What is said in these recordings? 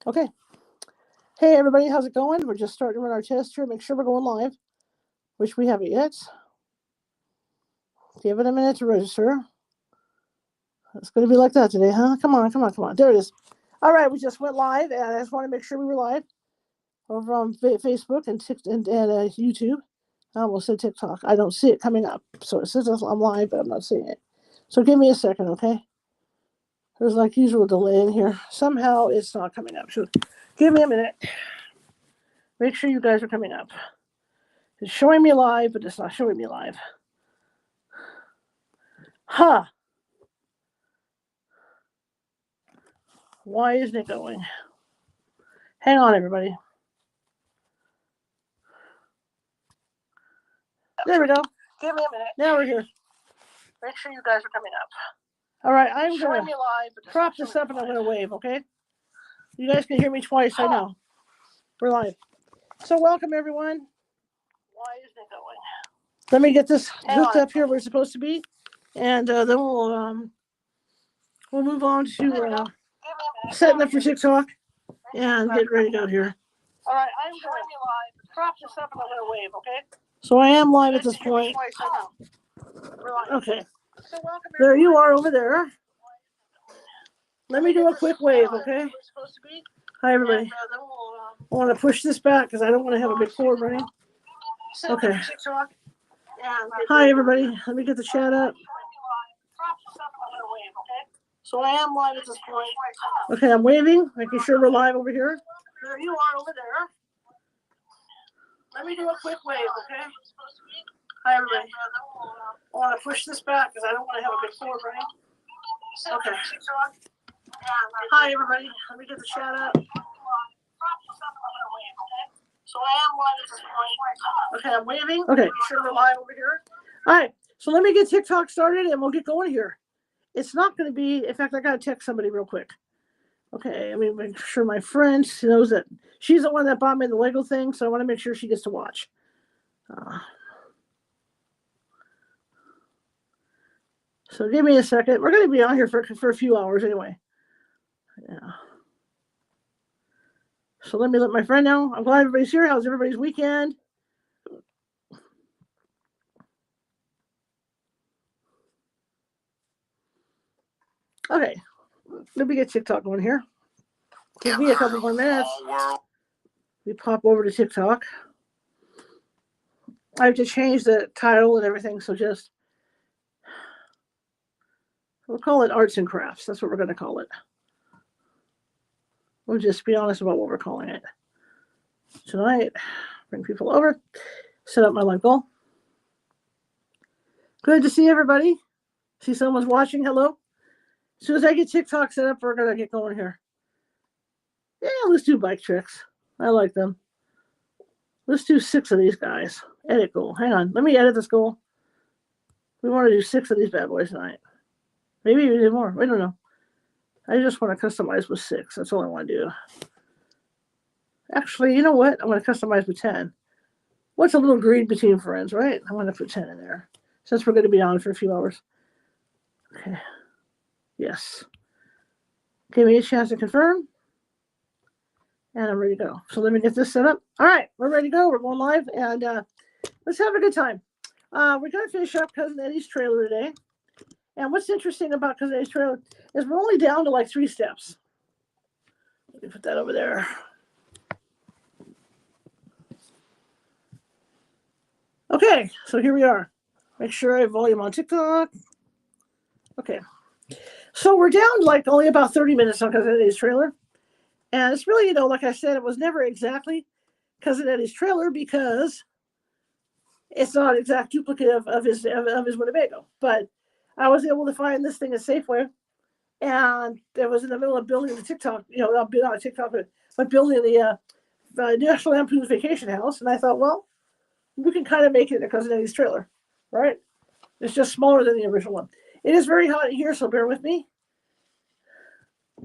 Okay. Hey, everybody, how's it going? We're just starting to run our test here. Make sure we're going live, which we haven't yet. Give it a minute to register. It's going to be like that today, huh? Come on, come on, come on. There it is. All right, we just went live, and I just want to make sure we were live over on Facebook and YouTube. I almost said TikTok. I don't see it coming up. So it says I'm live, but I'm not seeing it. So give me a second, okay? There's like usual delay in here. Somehow it's not coming up. So give me a minute. Make sure you guys are coming up. It's showing me live, but it's not showing me live. Huh. Why isn't it going? Hang on, everybody. There we go. Give me a minute. Now we're here. Make sure you guys are coming up. All right, I'm going to prop this up and I'm going to wave, okay? You guys can hear me twice, I know. We're live. So welcome, everyone. Why isn't it going? Let me get this hooked up here where it's supposed to be, and then we'll move on to setting up for TikTok and get ready to go here. All right, I'm going to prop this up and I'm going to wave, okay? So I am live at this point. Okay. There you are over there. Let me do a quick wave, okay? Hi, everybody. I want to push this back because I don't want to have a big cord running. Okay. Hi, everybody. Let me get the chat up. So I am live at this point. Okay, I'm waving, making sure we're live over here. There you are over there. Let me do a quick wave, okay? Hi, everybody. I want to push this back because I don't want to have a big cord running. Okay. Hi, everybody. Let me get the chat up. So I am live at this point. Okay, I'm waving. Okay. Make sure we're live over here. All right. So let me get TikTok started and we'll get going here. It's not going to be, in fact, I got to text somebody real quick. Okay, I mean, make sure my friend knows that she's the one that bought me the Lego thing, so I want to make sure she gets to watch. So give me a second. We're going to be on here for a few hours anyway. Yeah. So let me let my friend know. I'm glad everybody's here. How's everybody's weekend? Okay, let me get TikTok going here. Give me a couple more minutes. We pop over to TikTok. I have to change the title and everything, so just we'll call it arts and crafts. That's what we're going to call it. We'll just be honest about what we're calling it. Tonight, bring people over, set up my live goal. Good to see everybody. See someone's watching. Hello. As soon as I get TikTok set up, we're going to get going here. Yeah, let's do bike tricks. I like them. Let's do 6 of these guys. Edit goal. Hang on. Let me edit this goal. We want to do 6 of these bad boys tonight. Maybe we do more. We don't know. I just want to customize with 6. That's all I want to do. Actually, you know what? I want to customize with 10. What's a little greed between friends, right? I want to put 10 in there since we're going to be on for a few hours. Okay. Yes. Give me a chance to confirm. And I'm ready to go. So let me get this set up. All right. We're ready to go. We're going live. And let's have a good time. We're going to finish up Cousin Eddie's trailer today. And what's interesting about Cousin Eddie's trailer is we're only down to like 3 steps. Let me put that over there. Okay, so here we are. Make sure I have volume on TikTok. Okay. So we're down to like only about 30 minutes on Cousin Eddie's trailer. And it's really, like I said, it was never exactly Cousin Eddie's trailer because it's not an exact duplicate of his Winnebago. But I was able to find this thing at Safeway. And it was in the middle of building the TikTok, not a TikTok, but building the National Lampoon's Vacation House. And I thought, well, we can kind of make it a Cousin Eddie's trailer, right? It's just smaller than the original one. It is very hot in here, so bear with me.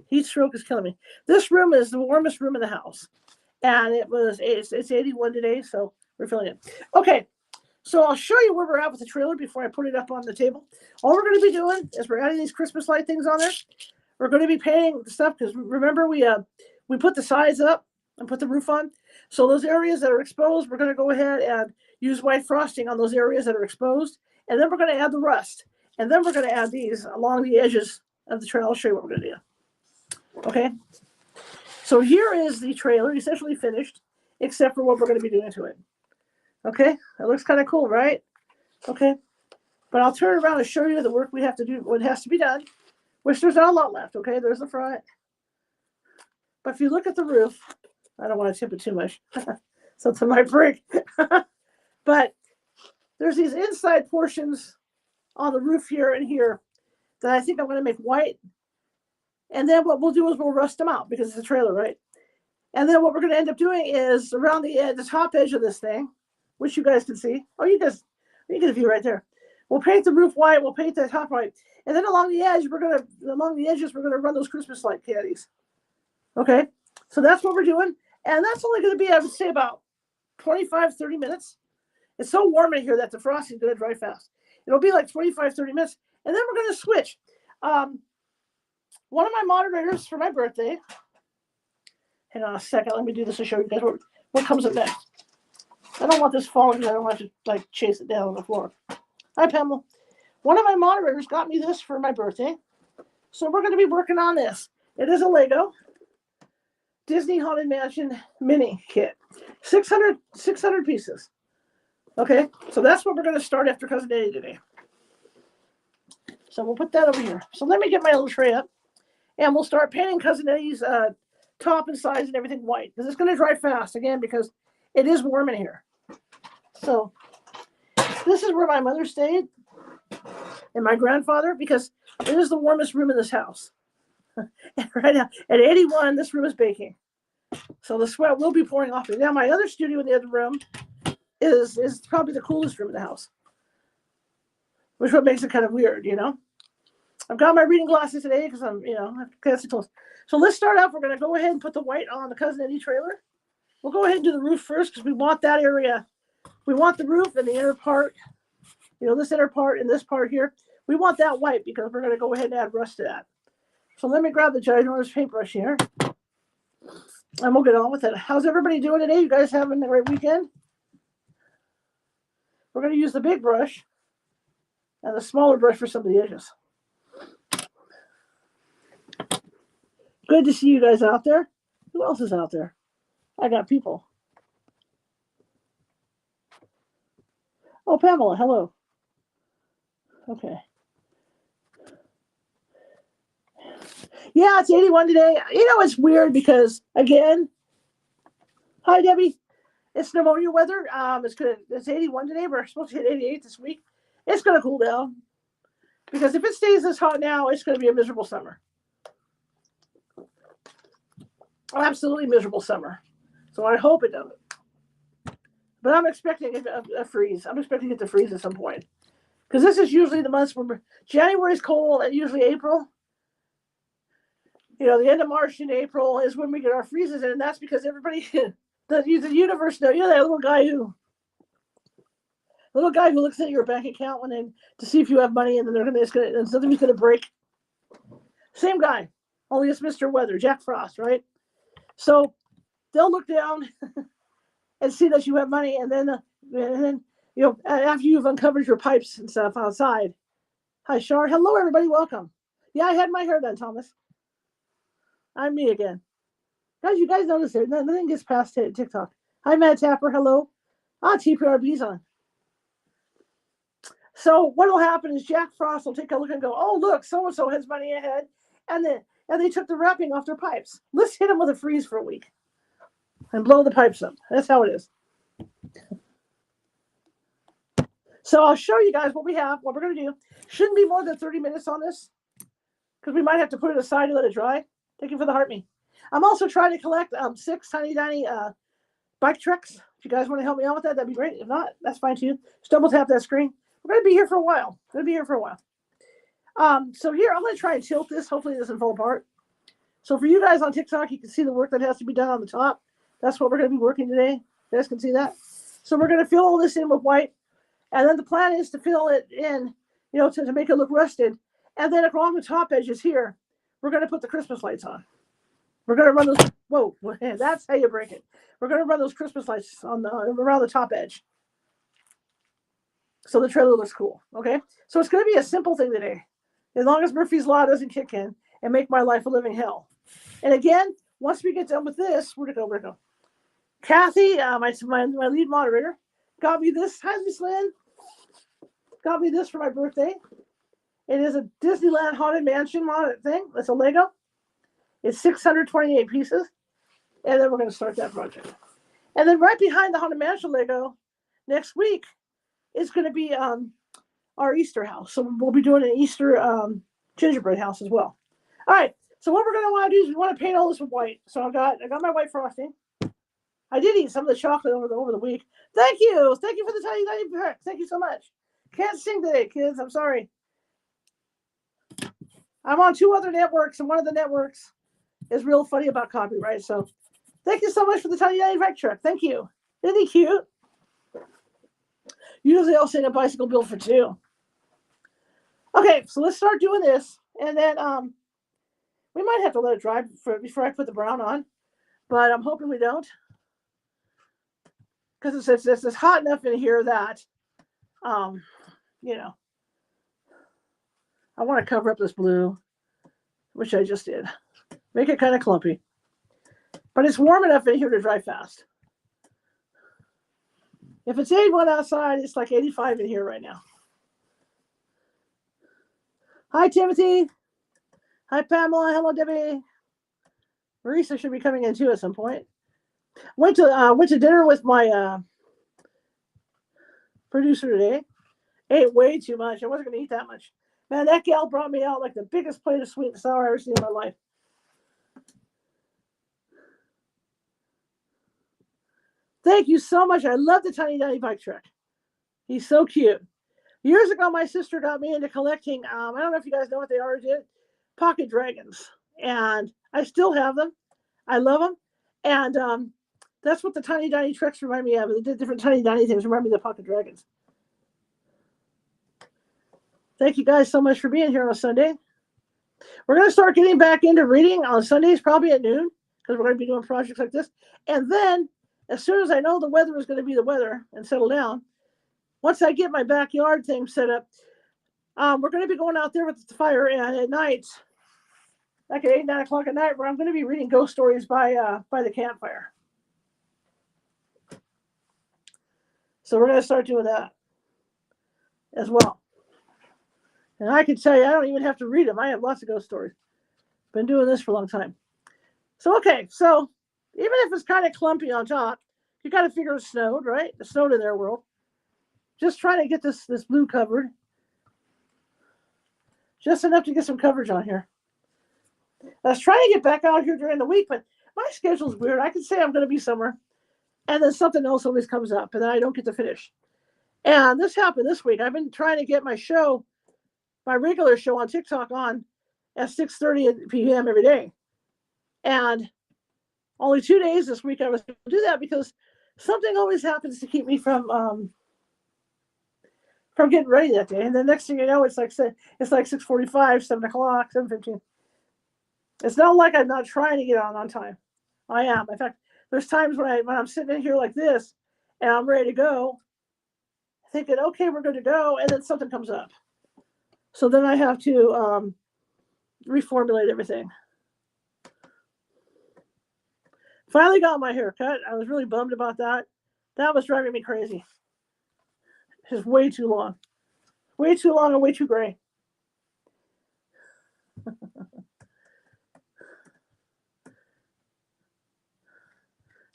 Heat stroke is killing me. This room is the warmest room in the house. And it's 81 today, so we're feeling it. Okay, so I'll show you where we're at with the trailer before I put it up on the table. All we're going to be doing is we're adding these Christmas light things on there. We're going to be painting the stuff because remember we we put the sides up and put the roof on. So those areas that are exposed, we're going to go ahead and use white frosting on those areas that are exposed. And then we're going to add the rust. And then we're going to add these along the edges of the trailer. I'll show you what we're going to do. Okay. So here is the trailer essentially finished, except for what we're going to be doing to it. Okay. That looks kind of cool, right? Okay. But I'll turn around and show you the work we have to do, what has to be done, which there's not a lot left. Okay. There's the front. But if you look at the roof, I don't want to tip it too much. So it's my brick. But there's these inside portions on the roof here and here that I think I'm going to make white. And then what we'll do is we'll rust them out because it's a trailer, right? And then what we're going to end up doing is around the top edge of this thing, which you guys can see. Oh, you get a view right there. We'll paint the roof white. We'll paint the top white. And then along the edges, we're going to run those Christmas light caddies. Okay. So that's what we're doing. And that's only going to be, I would say, about 25, 30 minutes. It's so warm in here that the frosting is going to dry fast. It'll be like 25, 30 minutes. And then we're going to switch. One of my moderators for my birthday. Hang on a second. Let me do this to show you guys what comes up next. I don't want this falling. I don't want to like chase it down on the floor. Hi, Pamela. One of my moderators got me this for my birthday. So we're going to be working on this. It is a Lego Disney Haunted Mansion mini kit. 600 pieces. Okay, so that's what we're going to start after Cousin Eddie today. So we'll put that over here. So let me get my little tray up. And we'll start painting Cousin Eddie's top and sides and everything white. Because it's going to dry fast, again, because it is warm in here. So this is where my mother stayed. And my grandfather, because it is the warmest room in this house. And right now, at 81, this room is baking. So the sweat will be pouring off me. Now, my other studio in the other room is probably the coolest room in the house. Which what makes it kind of weird, you know? I've got my reading glasses today because I'm, that's close. So let's start off. We're going to go ahead and put the white on the Cousin Eddie trailer. We'll go ahead and do the roof first because we want that area. We want the roof and the inner part, this inner part and this part here. We want that white because we're going to go ahead and add rust to that. So let me grab the ginormous paintbrush here. And we'll get on with it. How's everybody doing today? You guys having a great weekend? We're going to use the big brush and the smaller brush for some of the edges. Good to see you guys out there. Who else is out there? I got people. Oh, Pamela, hello. Okay. Yeah, it's 81 today. It's weird because, again, hi, Debbie. It's pneumonia weather. It's 81 today. We're supposed to hit 88 this week. It's going to cool down. Because if it stays this hot now, it's going to be a miserable summer. Absolutely miserable summer. So I hope it doesn't. But I'm expecting a freeze. I'm expecting it to freeze at some point. Because this is usually the months when January's cold and usually April. The end of March and April is when we get our freezes in. And that's because everybody, the universe knows. That little guy who looks at your bank account to see if you have money and then something's going to break. Same guy. Only it's Mr. Weather, Jack Frost, right? So they'll look down and see that you have money, and then after you've uncovered your pipes and stuff outside. Hi, Shar. Hello, everybody. Welcome. Yeah, I had my hair done, Thomas. I'm me again. Guys, you guys notice it. Nothing gets past TikTok. Hi, Matt Tapper. Hello. TPRB's on. So what will happen is Jack Frost will take a look and go, oh, look, so-and-so has money ahead. And they took the wrapping off their pipes. Let's hit them with a freeze for a week and blow the pipes up. That's how it is. So I'll show you guys what we have, what we're going to do. Shouldn't be more than 30 minutes on this because we might have to put it aside and let it dry. Thank you for the heart me. I'm also trying to collect 6 tiny bike tricks. If you guys want to help me out with that, that'd be great. If not, that's fine too. Just double tap that screen. We're going to be here for a while. So here, I'm going to try and tilt this. Hopefully it doesn't fall apart. So for you guys on TikTok, you can see the work that has to be done on the top. That's what we're going to be working today. You guys can see that. So we're going to fill all this in with white. And then the plan is to fill it in, to make it look rusted. And then along the top edges here, we're going to put the Christmas lights on. We're going to run those Whoa, that's how you break it. We're going to run those Christmas lights on around the top edge, so the trailer looks cool. Okay, so it's going to be a simple thing today, as long as Murphy's Law doesn't kick in and make my life a living hell. And again, once we get done with this, where'd it go? Kathy, my lead moderator, got me this. Hi, Miss Lynn. Got me this for my birthday. It is a Disneyland Haunted Mansion thing. It's a Lego. It's 628 pieces. And then we're going to start that project. And then right behind the Haunted Mansion Lego, next week, is going to be our Easter house. So we'll be doing an Easter gingerbread house as well. All right. So what we're going to want to do is we want to paint all this with white. So I got my white frosting. I did eat some of the chocolate over the week. Thank you. Thank you for the tiny. Thank you so much. Can't sing today, kids. I'm sorry. I'm on 2 other networks, and one of the networks is real funny about copyright. So thank you so much for the tiny vac truck. Thank you. Isn't he cute? Usually I'll sing a bicycle build for 2. Okay, so let's start doing this. And then we might have to let it dry before I put the brown on. But I'm hoping we don't. Because it's hot enough in here that, you know, I want to cover up this blue, which I just did. Make it kind of clumpy. But it's warm enough in here to dry fast. If it's 81 outside, it's like 85 in here right now. Hi, Timothy. Hi, Pamela. Hello, Debbie. Marisa should be coming in too at some point. Went to dinner with my producer today. Ate way too much. I wasn't going to eat that much. Man, that gal brought me out like the biggest plate of sweet and sour I've ever seen in my life. Thank you so much. I love the tiny bike truck. He's so cute. Years ago, my sister got me into collecting, I don't know if you guys know what they are, pocket dragons. And I still have them. I love them. And that's what the tiny trucks remind me of. The different tiny things remind me of the pocket dragons. Thank you guys so much for being here on a Sunday. We're going to start getting back into reading on Sundays, probably at noon, because we're going to be doing projects like this. And then, as soon as I know the weather is going to be the weather and settle down, once I get my backyard thing set up, we're going to be going out there with the fire, and at night, like at 8, 9 o'clock at night, where I'm going to be reading ghost stories by the campfire. So we're going to start doing that as well. And I can tell you, I don't even have to read them. I have lots of ghost stories. Been doing this for a long time. So, okay. So even if it's kind of clumpy on top, you got to figure it snowed, right? It snowed in their world. Just trying to get this blue covered. Just enough to get some coverage on here. I was trying to get back out here during the week, but my schedule's weird. I can say I'm going to be somewhere, and then something else always comes up, and then I don't get to finish. And this happened this week. I've been trying to get my regular show on TikTok on at 6:30 p.m. every day. And only 2 days this week I was able to do that because something always happens to keep me from getting ready that day. And the next thing you know, it's like 6:45, 7 o'clock, 7:15. It's not like I'm not trying to get on time. I am. In fact, there's times when I'm sitting in here like this and I'm ready to go, thinking, okay, we're good to go, and then something comes up. So then I have to reformulate everything. Finally got my hair cut. I was really bummed about that. That was driving me crazy. It's way too long. Way too long and way too gray.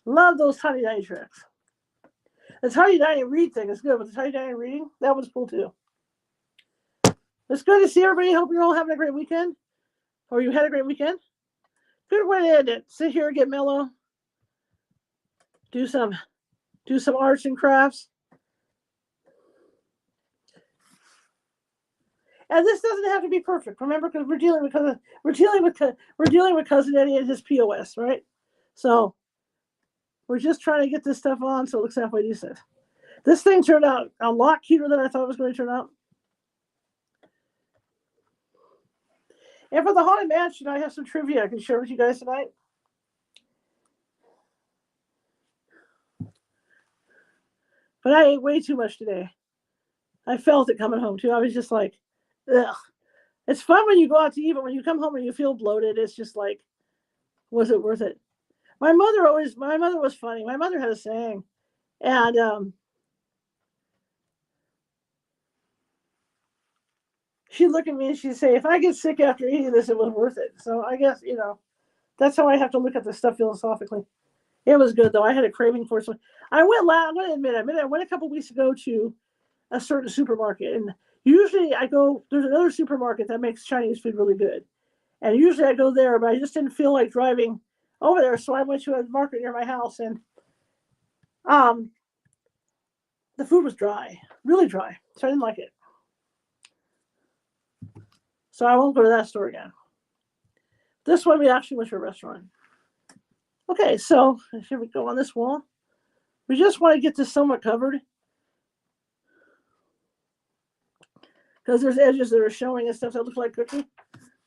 Love those tiny tricks. The tiny read thing is good, but the tiny reading, that was cool too. It's good to see everybody. Hope you're all having a great weekend. Or you had a great weekend. Good way to end it. Sit here and get mellow. Do some arts and crafts. And this doesn't have to be perfect. Remember, because we're dealing with Cousin Eddie and his POS, right? So we're just trying to get this stuff on so it looks halfway decent. This thing turned out a lot cuter than I thought it was going to turn out. And for the Haunted Mansion, I have some trivia I can share with you guys tonight. But I ate way too much today. I felt it coming home too. I was just like, ugh. It's fun when you go out to eat, but when you come home and you feel bloated, it's just like, was it worth it? My mother was funny. My mother had a saying, and she'd look at me and she'd say, if I get sick after eating this, it was worth it. So I guess, that's how I have to look at this stuff philosophically. It was good though. I had a craving for it. So I'm going to admit, I went a couple weeks ago to a certain supermarket, and usually there's another supermarket that makes Chinese food really good. And usually I go there, but I just didn't feel like driving over there. So I went to a market near my house, and the food was dry, really dry. So I didn't like it. So I won't go to that store again. This one, we actually went to a restaurant. Okay, so here we go on this wall. We just want to get this somewhat covered because there's edges that are showing and stuff that look like cookie.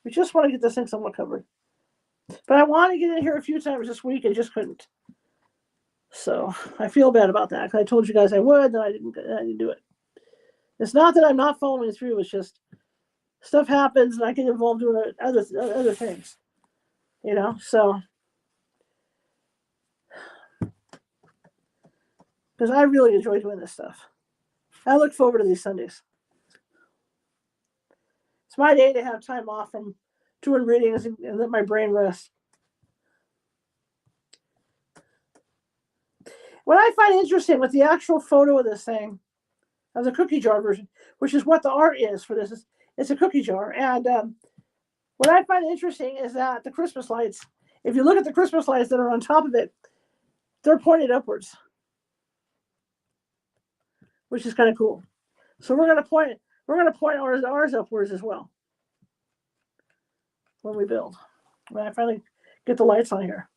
We just want to get this thing somewhat covered. But I want to get in here a few times this week and just couldn't. So I feel bad about that because I told you guys I would, and I didn't do it. It's not that I'm not following through. It's just stuff happens and I get involved doing other things. So because I really enjoy doing this stuff. I look forward to these Sundays. It's my day to have time off from doing readings and let my brain rest. What I find interesting with the actual photo of this thing, of the cookie jar version, which is what the art is for this, it's a cookie jar. And what I find interesting is that the Christmas lights, if you look at the Christmas lights that are on top of it, they're pointed upwards, which is kind of cool. So we're going to point ours upwards as well when we build. When I finally get the lights on here.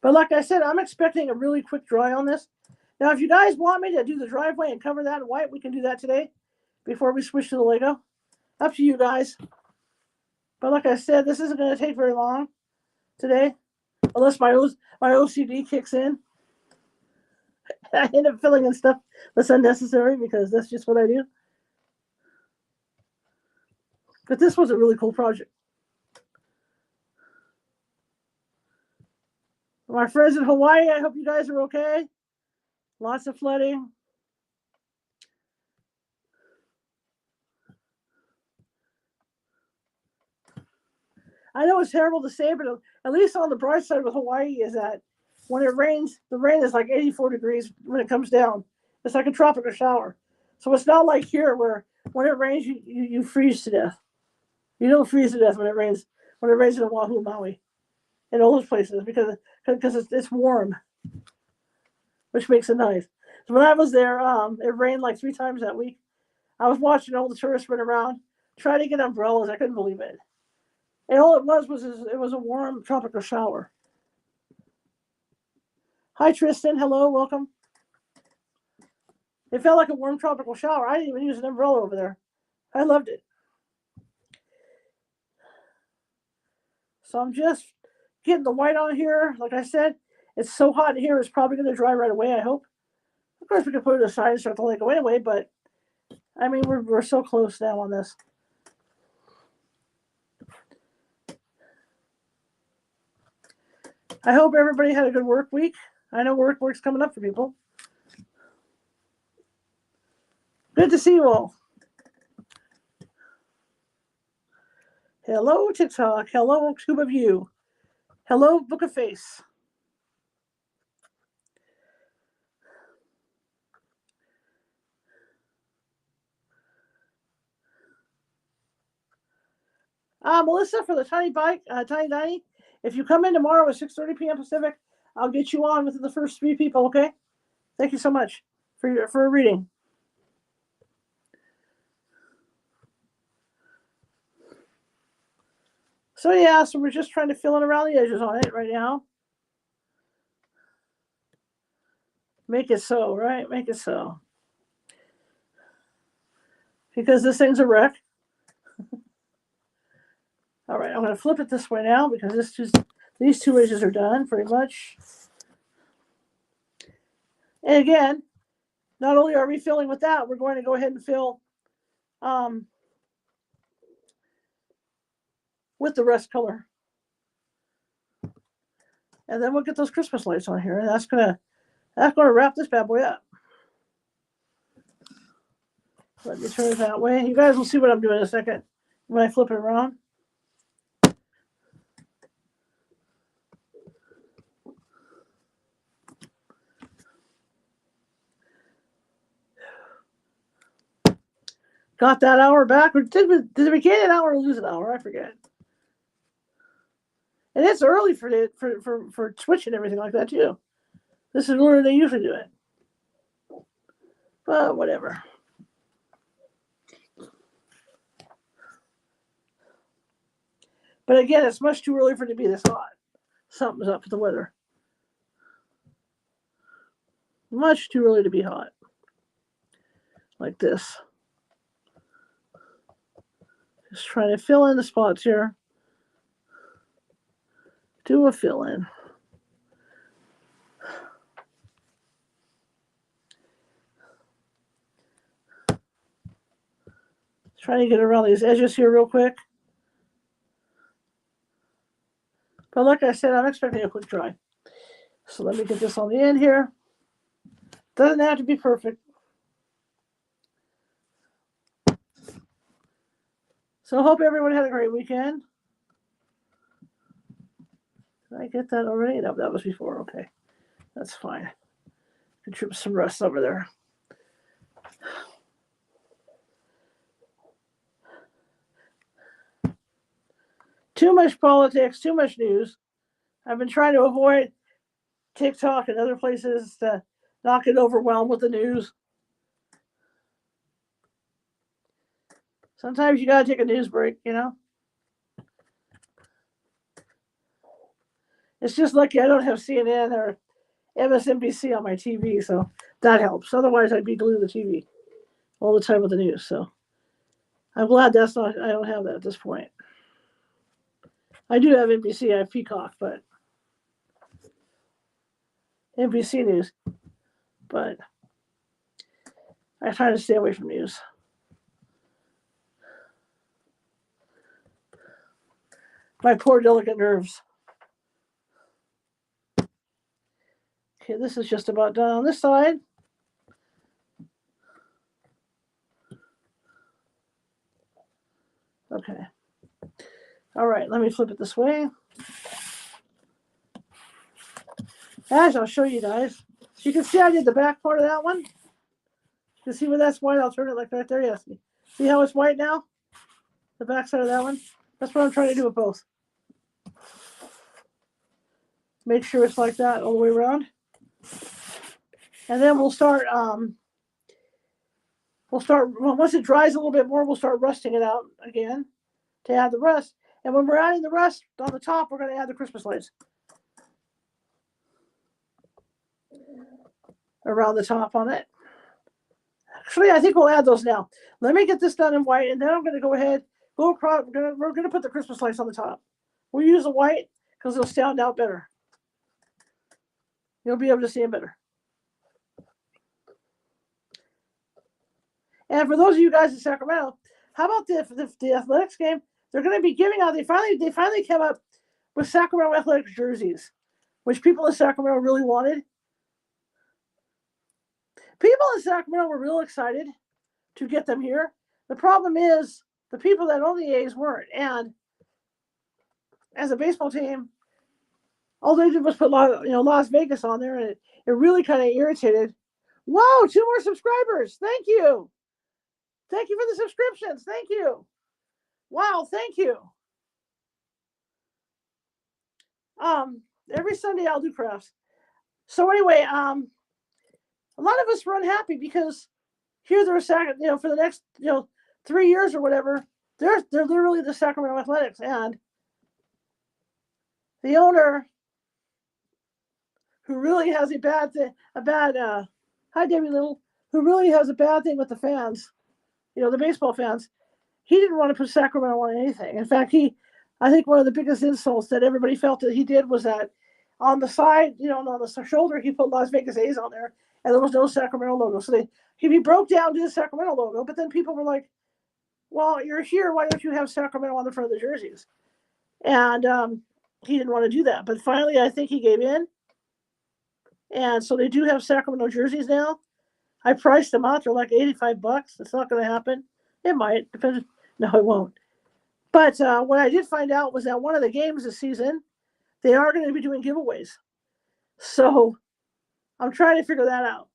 But like I said, I'm expecting a really quick dry on this. Now, if you guys want me to do the driveway and cover that in white, we can do that today before we switch to the Lego. Up to you guys. But like I said, this isn't going to take very long today, unless my OCD kicks in. I end up filling in stuff that's unnecessary because that's just what I do. But this was a really cool project. My friends in Hawaii, I hope you guys are okay. Lots of flooding. I know it's terrible to say, but at least on the bright side with Hawaii is that when it rains, the rain is like 84 degrees when it comes down. It's like a tropical shower. So it's not like here where when it rains, you freeze to death. You don't freeze to death when it rains in Oahu, Maui, in all those places because it's warm, which makes it nice. So when I was there, it rained like 3 times that week. I was watching all the tourists run around, trying to get umbrellas. I couldn't believe it. And all it was a warm tropical shower. Hi, Tristan. Hello, welcome. It felt like a warm tropical shower. I didn't even use an umbrella over there. I loved it. So I'm just getting the white on here. Like I said, it's so hot in here, it's probably going to dry right away, I hope. Of course, we can put it aside and start the Lego anyway, but I mean, we're so close now on this. I hope everybody had a good work week. I know work's coming up for people. Good to see you all. Hello, TikTok. Hello, Tube of You. Hello, Book of Face. Melissa, for the Tiny Bike, Tiny Tiny, if you come in tomorrow at 6:30 p.m. Pacific, I'll get you on with the first 3 people, okay? Thank you so much for a reading. So yeah, so we're just trying to fill in around the edges on it right now. Make it so, right? Make it so. Because this thing's a wreck. All right, I'm going to flip it this way now because these 2 edges are done pretty much. And again, not only are we filling with that, we're going to go ahead and fill with the rust color. And then we'll get those Christmas lights on here, and that's gonna wrap this bad boy up. Let me turn it that way. You guys will see what I'm doing in a second when I flip it around. Got that hour back. Or did we gain an hour or lose an hour? I forget. And it's early for Twitch and everything like that too. This is where they usually do it. But whatever. But again, it's much too early for it to be this hot. Something's up with the weather. Much too early to be hot. Like this. Just trying to fill in the spots here. Do a fill in. Trying to get around these edges here real quick. But like I said, I'm expecting a quick dry. So let me get this on the end here. Doesn't have to be perfect. So I hope everyone had a great weekend. Did I get that already? No, that was before. Okay, that's fine. Contribute some rust over there. Too much politics, too much news. I've been trying to avoid TikTok and other places to not get overwhelmed with the news. Sometimes you got to take a news break, you know. It's just lucky I don't have CNN or MSNBC on my TV, so that helps. Otherwise, I'd be glued to the TV all the time with the news. So I'm glad I don't have that at this point. I do have NBC, I have Peacock, but NBC News. But I try to stay away from news. My poor delicate nerves. Okay, this is just about done on this side. Okay. All right, let me flip it this way. As I'll show you guys. You can see I did the back part of that one. You can see where that's white. I'll turn it like right there. Yes. See how it's white now? The back side of that one. That's what I'm trying to do with both. Make sure it's like that all the way around. And then we'll start, once it dries a little bit more, we'll start rusting it out again to add the rust. And when we're adding the rust on the top, we're going to add the Christmas lights around the top on it. Actually, I think we'll add those now. Let me get this done in white, and then I'm going to go ahead, go across. We're going to put the Christmas lights on the top. We'll use the white because it'll stand out better. You'll be able to see them better. And for those of you guys in Sacramento, how about the athletics game? They're going to be giving out. They finally came up with Sacramento Athletics jerseys, which people in Sacramento really wanted. People in Sacramento were real excited to get them here. The problem is the people that own the A's weren't. And as a baseball team, all they did was put Las Vegas on there, and it really kind of irritated. Whoa, 2 more subscribers. Thank you. Thank you for the subscriptions. Thank you. Wow, thank you. Every Sunday I'll do crafts. So anyway, a lot of us were unhappy because here they're for the next 3 years or whatever, they're literally the Sacramento Athletics, and the owner, who really has hi Debbie Little, who really has a bad thing with the fans, the baseball fans. He didn't want to put Sacramento on anything. In fact, I think one of the biggest insults that everybody felt that he did was that on the side, on the shoulder, he put Las Vegas A's on there, and there was no Sacramento logo. So he broke down to the Sacramento logo, but then people were like, well, you're here. Why don't you have Sacramento on the front of the jerseys? And he didn't want to do that. But finally, I think he gave in. And so they do have Sacramento jerseys now. I priced them out. They're like $85. It's not going to happen. It might. Depends. No, it won't. But what I did find out was that one of the games this season, they are going to be doing giveaways. So I'm trying to figure that out.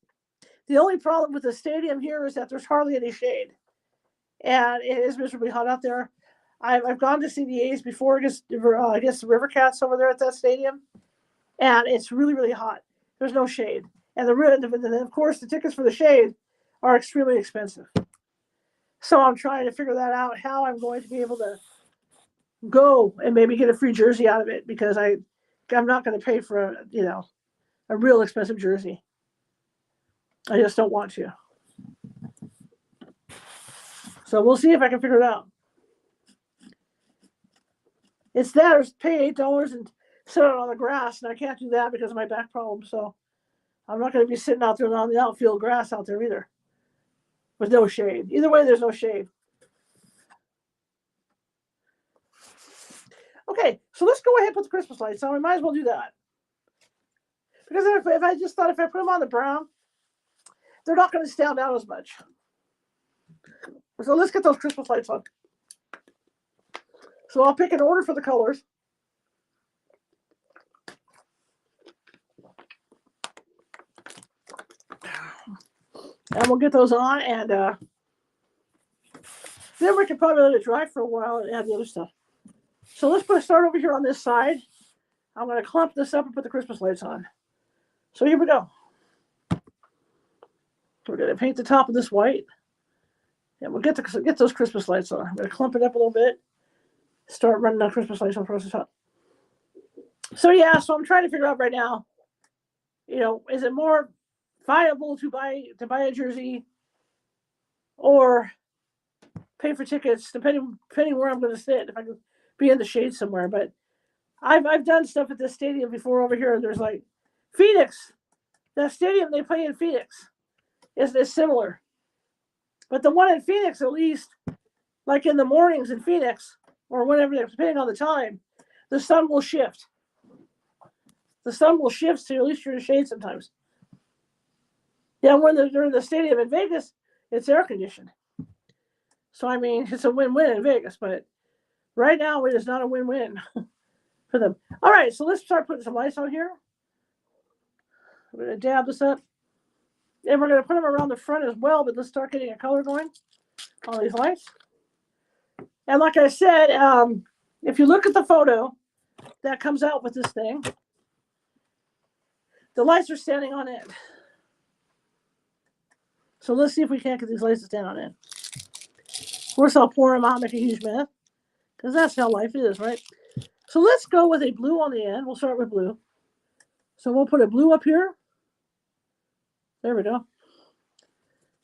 The only problem with the stadium here is that there's hardly any shade. And it is miserably hot out there. I've gone to see the A's before against the River Cats over there at that stadium. And it's really, really hot. There's no shade. And of course, the tickets for the shade are extremely expensive. So I'm trying to figure that out, how I'm going to be able to go and maybe get a free jersey out of it, because I'm not going to pay for a real expensive jersey. I just don't want to. So we'll see if I can figure it out. It's that or pay $8 and sit out on the grass, and I can't do that because of my back problem. So I'm not going to be sitting out there on the outfield grass out there either, with no shade. Either way, there's no shade. Okay, so let's go ahead and put the Christmas lights on. We might as well do that. Because if I just thought if I put them on the brown, they're not going to stand out as much. So let's get those Christmas lights on. So I'll pick an order for the colors. And we'll get those on, and then we can probably let it dry for a while and add the other stuff. So let's start over here on this side. I'm going to clump this up and put the Christmas lights on. So here we go. We're going to paint the top of this white. And we'll get those Christmas lights on. I'm going to clump it up a little bit. Start running the Christmas lights on across the top. So yeah, so I'm trying to figure out right now, is it more viable to buy a jersey or pay for tickets, depending where I'm going to sit, if I can be in the shade somewhere. But I've done stuff at this stadium before over here. There's like Phoenix. That stadium they play in Phoenix is similar. But the one in Phoenix, at least, like in the mornings in Phoenix, or whenever, depending on the time, the sun will shift. The sun will shift, so at least you're in the shade sometimes. Yeah, when they're in the stadium in Vegas, it's air conditioned. So, I mean, it's a win-win in Vegas, but right now it is not a win-win for them. All right, so let's start putting some lights on here. We're going to dab this up. And we're going to put them around the front as well, but let's start getting a color going on these lights. And like I said, if you look at the photo that comes out with this thing, the lights are standing on end. So let's see if we can't get these lights to stand on end. Of course, I'll pour them out and make a huge mess, because that's how life is, right? So let's go with a blue on the end. We'll start with blue. So we'll put a blue up here. There we go.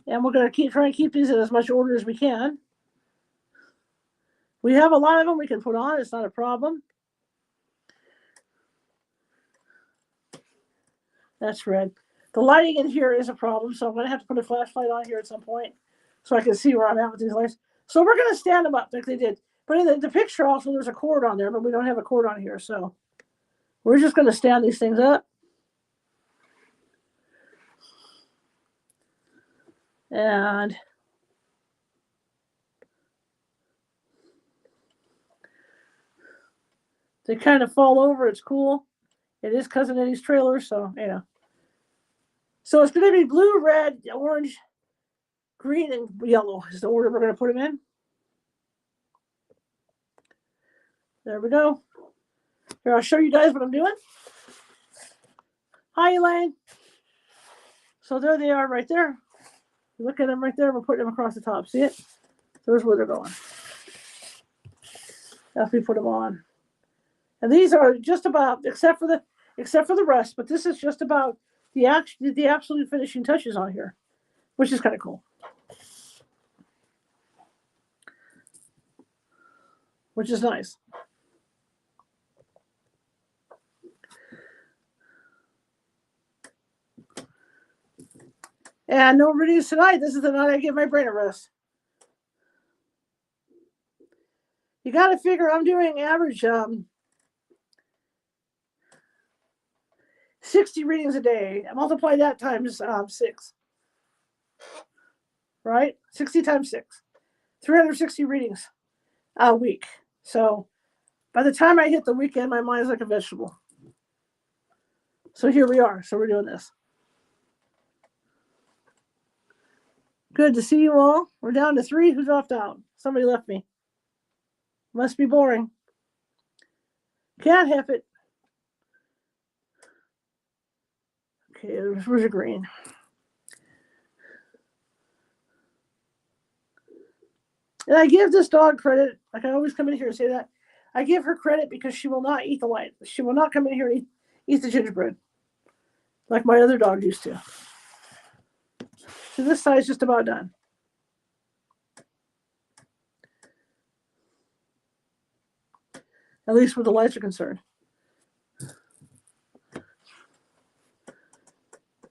And we're going to try and keep these in as much order as we can. We have a lot of them we can put on. It's not a problem. That's red. The lighting in here is a problem, so I'm going to have to put a flashlight on here at some point so I can see where I'm at with these lights. So we're going to stand them up like they did. But in the picture also, there's a cord on there, but we don't have a cord on here. So we're just going to stand these things up. And they kind of fall over. It's cool. It is Cousin Eddie's trailer, so, So it's going to be blue, red, orange, green, and yellow is the order we're going to put them in. There we go. Here, I'll show you guys what I'm doing. Hi, Elaine. So there they are right there. Look at them right there. We're putting them across the top. See it? There's where they're going. After we put them on. And these are just about, except for the rest, but this is just about the absolute finishing touches on here, which is kind of cool. Which is nice. And no readings tonight. This is the night I give my brain a rest. You got to figure I'm doing average 60 readings a day. I multiply that times 6. Right? 60 times 6. 360 readings a week. So by the time I hit the weekend, my mind's like a vegetable. So here we are. So we're doing this. Good to see you all. We're down to 3. Who dropped out? Somebody left me. Must be boring. Can't have it. Okay, where's your green? And I give this dog credit. Like I always come in here and say that. I give her credit because she will not eat the light. She will not come in here and eat the gingerbread like my other dog used to. So this side's just about done. At least where the lights are concerned.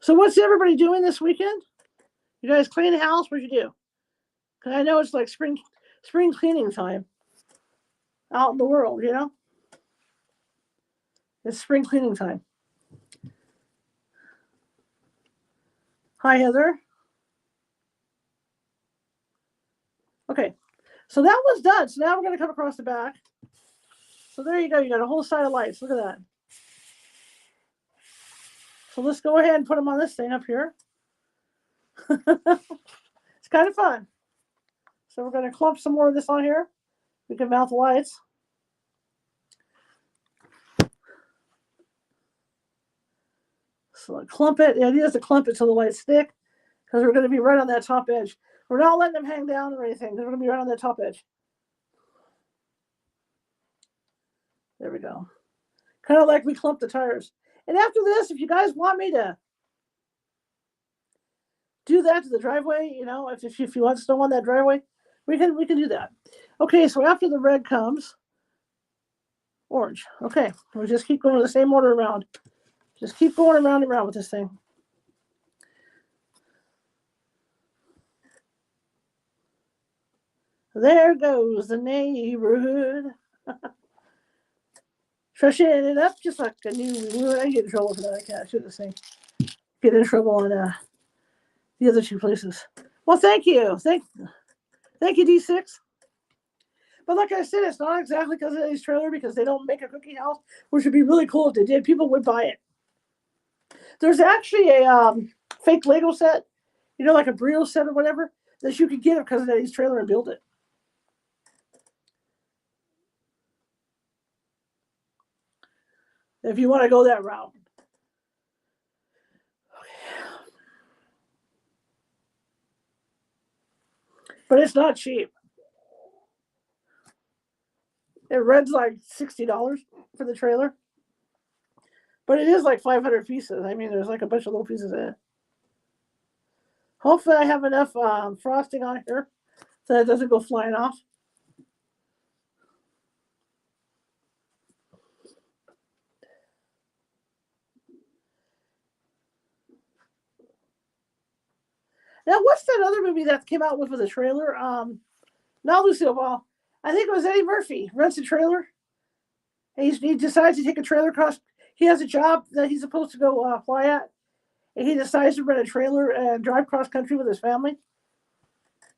So what's everybody doing this weekend? You guys clean the house? What'd you do? Because I know it's like spring cleaning time out in the world, you know? It's spring cleaning time. Hi, Heather. Okay, so that was done. So now we're going to come across the back. So there you go. You got a whole side of lights. Look at that. So let's go ahead and put them on this thing up here. It's kind of fun. So we're going to clump some more of this on here. We can mount the lights. So clump it. The idea is to clump it so the lights stick because we're going to be right on that top edge. We're not letting them hang down or anything. We're going to be right on that top edge. There we go. Kind of like we clump the tires. And after this, if you guys want me to do that to the driveway, you know, if you want snow on that driveway, we can do that. Okay, so after the red comes orange. Okay, we'll just keep going the same order around. Just keep going around and around with this thing. There goes the neighborhood. Freshening it up just like I knew we would. I get in trouble for that. I shouldn't say. Get in trouble on the other 2 places. Well, thank you. Thank you, D6. But like I said, it's not exactly because of Eddys trailer because they don't make a cookie house, which would be really cool if they did. People would buy it. There's actually a fake Lego set, you know, like a Brio set or whatever, that you could get because of Eddys trailer and build it. If you want to go that route. But it's not cheap. It runs like $60 for the trailer. But it is like 500 pieces. I mean, there's like a bunch of little pieces in it. Hopefully I have enough frosting on here so it doesn't go flying off. Now, what's that other movie that came out with a trailer? Not Lucille Ball. I think it was Eddie Murphy. Rents a trailer. And he decides to take a trailer across. He has a job that he's supposed to go fly at. And he decides to rent a trailer and drive cross country with his family.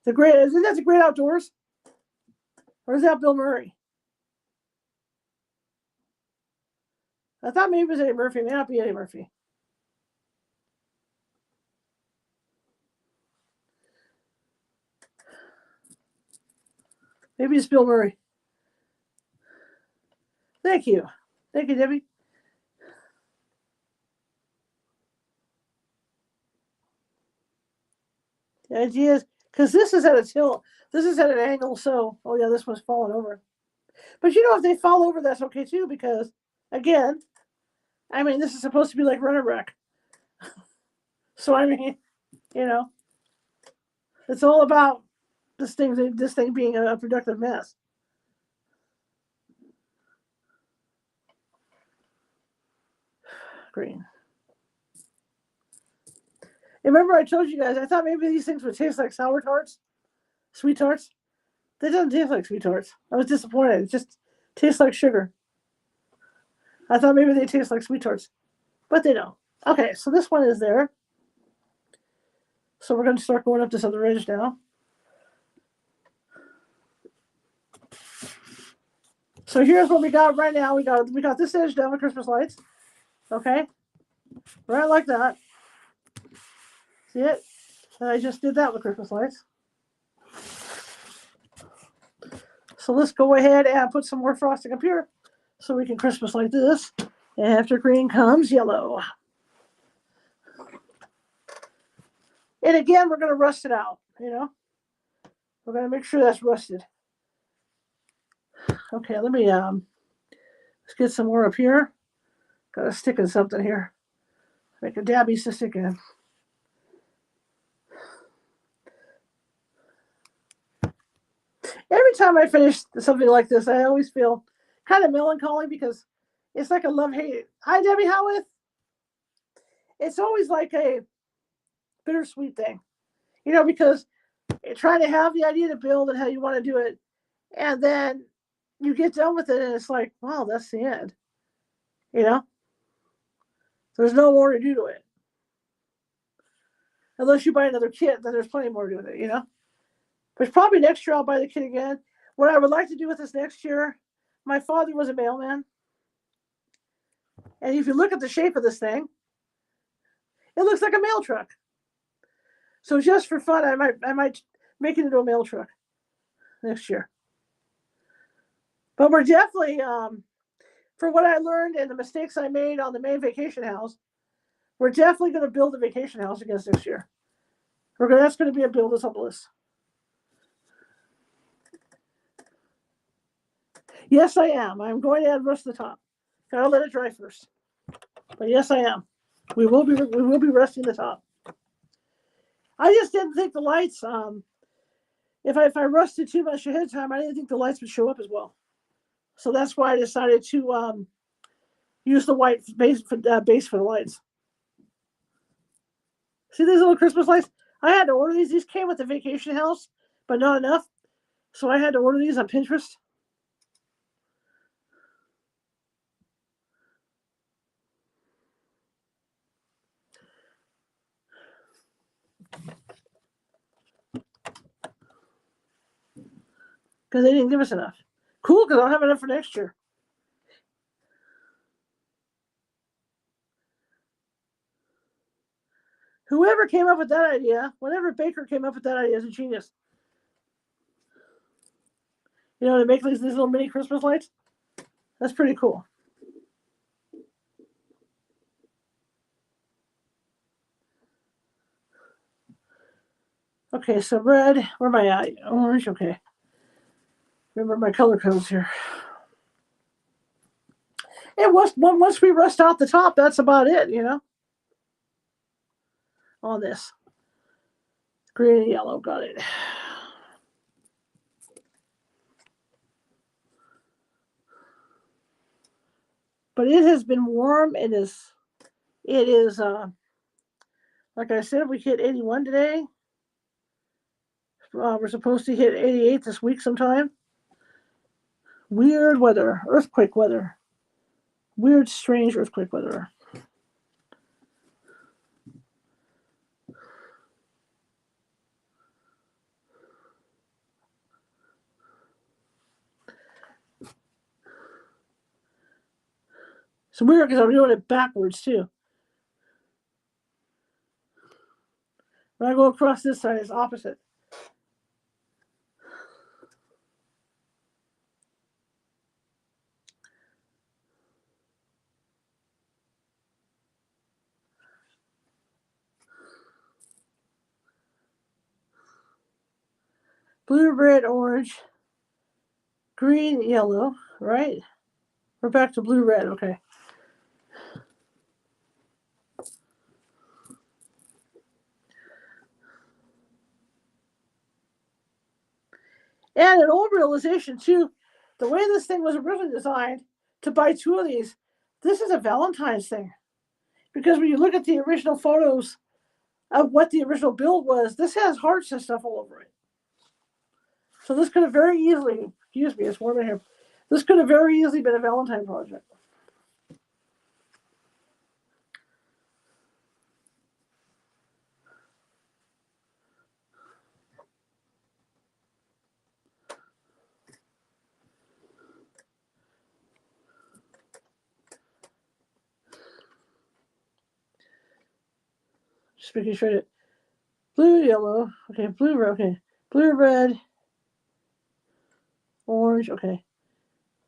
Isn't that The Great Outdoors? Or is that Bill Murray? I thought maybe it was Eddie Murphy. It may not be Eddie Murphy. Maybe it's Bill Murray. Thank you. Thank you, Debbie. The idea is, because this is at a tilt, this is at an angle, so, oh yeah, this one's falling over. But you know, if they fall over, that's okay too, because, again, I mean, this is supposed to be like Runner Wreck. So, I mean, you know, it's all about this thing being a productive mess. Green. Remember I told you guys, I thought maybe these things would taste like sour tarts, sweet tarts. They don't taste like sweet tarts. I was disappointed. It just tastes like sugar. I thought maybe they taste like sweet tarts, but they don't. Okay, so this one is there. So we're going to start going up this other edge now. So here's what we got right now. We got this edge done with Christmas lights. Okay, right like that. See it? And I just did that with Christmas lights. So let's go ahead and put some more frosting up here so we can Christmas light this. And after green comes yellow. And again, we're going to rust it out, you know. We're going to make sure that's rusted. Okay, let me let's get some more up here. Got to stick in something here. Make a dabby to stick in. Every time I finish something like this, I always feel kind of melancholy because it's like a love-hate. Hi, Debbie Howarth. It's always like a bittersweet thing, you know, because you're trying to have the idea to build and how you want to do it, and then you get done with it, and it's like, wow, that's the end, you know? There's no more to do to it. Unless you buy another kit, then there's plenty more to do with it, you know? But probably next year I'll buy the kit again. What I would like to do with this next year, my father was a mailman. And if you look at the shape of this thing, it looks like a mail truck. So just for fun, I might make it into a mail truck next year. But we're definitely, for what I learned and the mistakes I made on the main vacation house, we're definitely going to build a vacation house again next year. That's going to be a build us up list. Yes, I am. I'm going to add rust to the top. Gotta let it dry first. But yes, I am. We will be rusting the top. I just didn't think the lights. If I rusted too much ahead of time, I didn't think the lights would show up as well. So that's why I decided to use the white base for the lights. See these little Christmas lights? I had to order these. These came with the vacation house, but not enough. So I had to order these on Pinterest. Because they didn't give us enough. Cool, because I'll have enough for next year. Whoever came up with that idea, whenever Baker came up with that idea, is a genius. You know, to make these little mini Christmas lights. That's pretty cool. Okay, so red. Where am I at? Orange. Okay. Remember my color codes here. And once we rust out the top, that's about it, you know. On this. Green and yellow. Got it. But it has been warm. It is like I said, we hit 81 today. We're supposed to hit 88 this week sometime. Weird weather, earthquake weather. Weird, strange earthquake weather. It's weird because I'm doing it backwards too. When I go across this side, it's opposite. Blue, red, orange, green, yellow, right? We're back to blue, red, okay. And an old realization too, the way this thing was originally designed to buy two of these, this is a Valentine's thing. Because when you look at the original photos of what the original build was. This has hearts and stuff all over it. So this could have very easily, excuse me, it's warm in here. This could have very easily been a Valentine project. Just making sure that blue, yellow, okay, blue, okay, blue, red, orange, okay.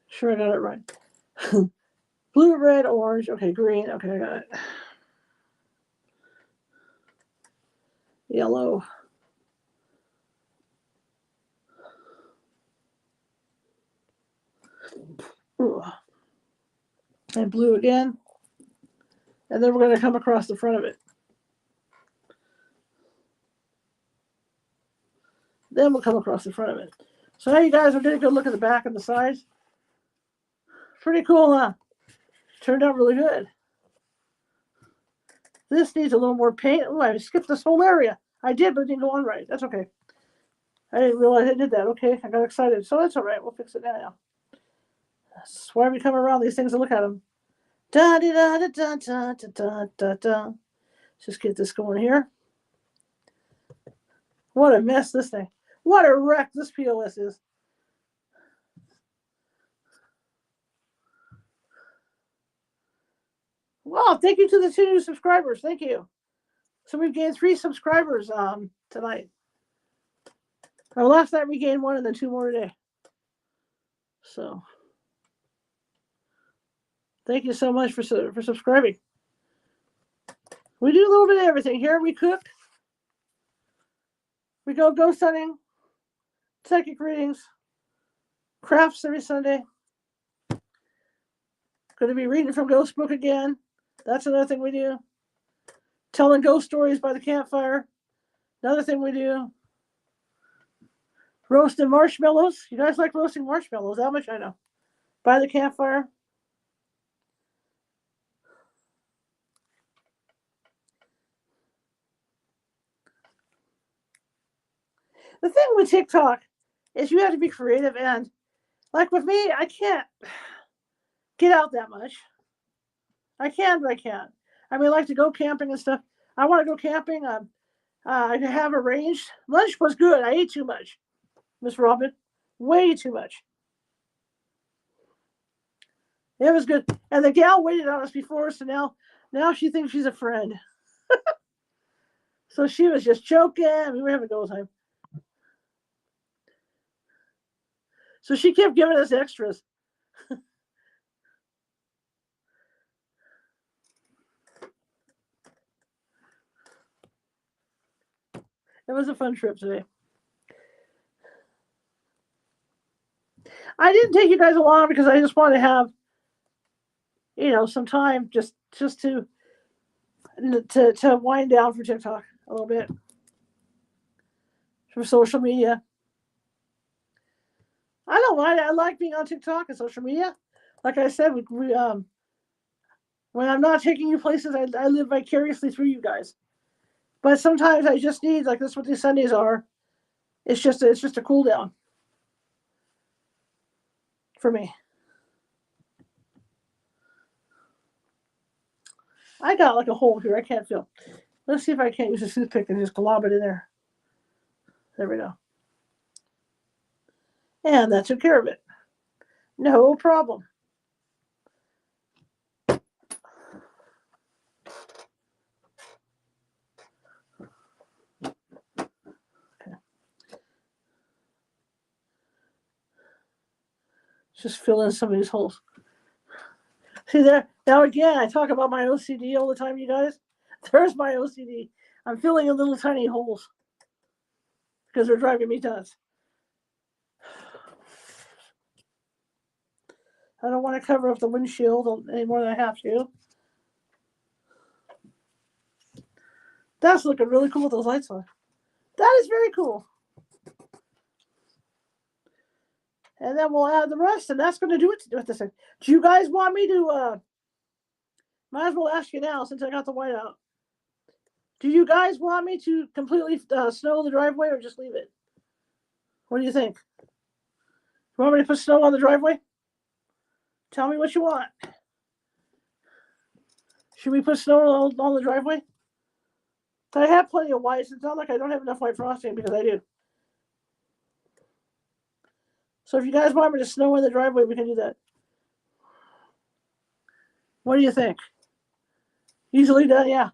Sure, I got it right. Blue, red, orange, okay, green, okay, I got it. Yellow. Ooh. And blue again. And then we're going to come across the front of it. Then we'll come across the front of it. So now you guys are getting a good look at the back and the sides. Pretty cool, huh? Turned out really good. This needs a little more paint. Oh, I skipped this whole area. I did, but it didn't go on right. That's okay. I didn't realize I did that. Okay, I got excited. So that's all right. We'll fix it now. That's why we come around these things and look at them. Da da da da da da da da da. Just get this going here. What a mess this thing. What a wreck this POS is. Well, thank you to the 2 new subscribers. Thank you. So we've gained 3 subscribers tonight. Last night we gained 1 and then 2 more today. So thank you so much for subscribing. We do a little bit of everything here. We cook. We go ghost hunting. Psychic readings. Crafts every Sunday. Going to be reading from Ghost Book again. That's another thing we do. Telling ghost stories by the campfire. Another thing we do. Roasting marshmallows. You guys like roasting marshmallows? How much I know. By the campfire. The thing with TikTok is you have to be creative, and like with me, I can't get out that much. I can, but I can't. I mean, I like to go camping and stuff. I want to go camping. I have arranged. Lunch was good. I ate too much, Miss Robin. Way too much. It was good. And the gal waited on us before, so now she thinks she's a friend. So she was just joking. We were having a good time. So she kept giving us extras. It was a fun trip today. I didn't take you guys along because I just wanted to have, some time just to wind down for TikTok a little bit. For social media. I don't mind. I like being on TikTok and social media. Like I said, when I'm not taking you places, I live vicariously through you guys. But sometimes I just need, like this, what these Sundays are. It's just a cool down for me. I got like a hole here. I can't feel. Let's see if I can't use a toothpick and just glob it in there. There we go. And that took care of it. No problem. Okay. Just fill in some of these holes. See there? Now again, I talk about my OCD all the time, you guys. There's my OCD. I'm filling in little tiny holes because they're driving me nuts. I don't want to cover up the windshield any more than I have to. That's looking really cool with those lights on. That is very cool. And then we'll add the rest, and that's going to do it with this thing. Do you guys want me to, might as well ask you now since I got the white out. Do you guys want me to completely snow the driveway or just leave it? What do you think? You want me to put snow on the driveway? Tell me what you want. Should we put snow on the driveway? I have plenty of white. So it's not like I don't have enough white frosting because I do. So if you guys want me to snow in the driveway, we can do that. What do you think? Easily done, yeah.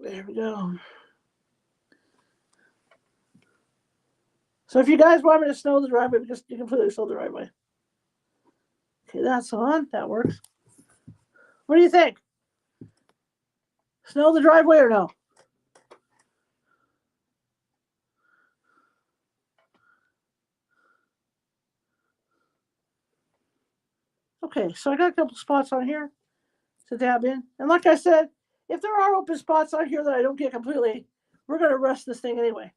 There we go. So if you guys want me to snow the driveway, we just completely snow the driveway. Okay, that's on. That works. What do you think? Snow the driveway or no? Okay, so I got a couple spots on here to dab in. And like I said, if there are open spots on here that I don't get completely, we're going to rust this thing anyway.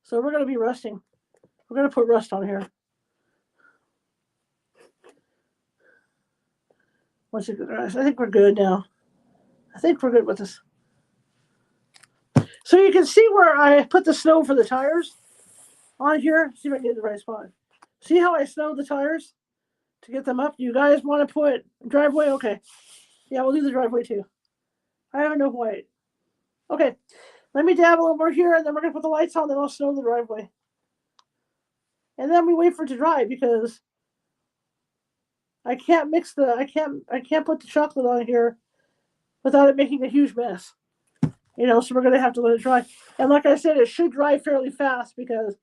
So we're going to be rusting. We're going to put rust on here. Once it dries, I think we're good now. I think we're good with this. So you can see where I put the snow for the tires on here. See if I can get the right spot. See how I snowed the tires to get them up? You guys want to put driveway? Okay. Yeah, we'll do the driveway too. I have enough white. Okay. Let me dab a little more here, and then we're going to put the lights on, then I'll snow the driveway. And then we wait for it to dry because I can't mix I can't put the chocolate on here without it making a huge mess. You know, so we're going to have to let it dry. And like I said, it should dry fairly fast because,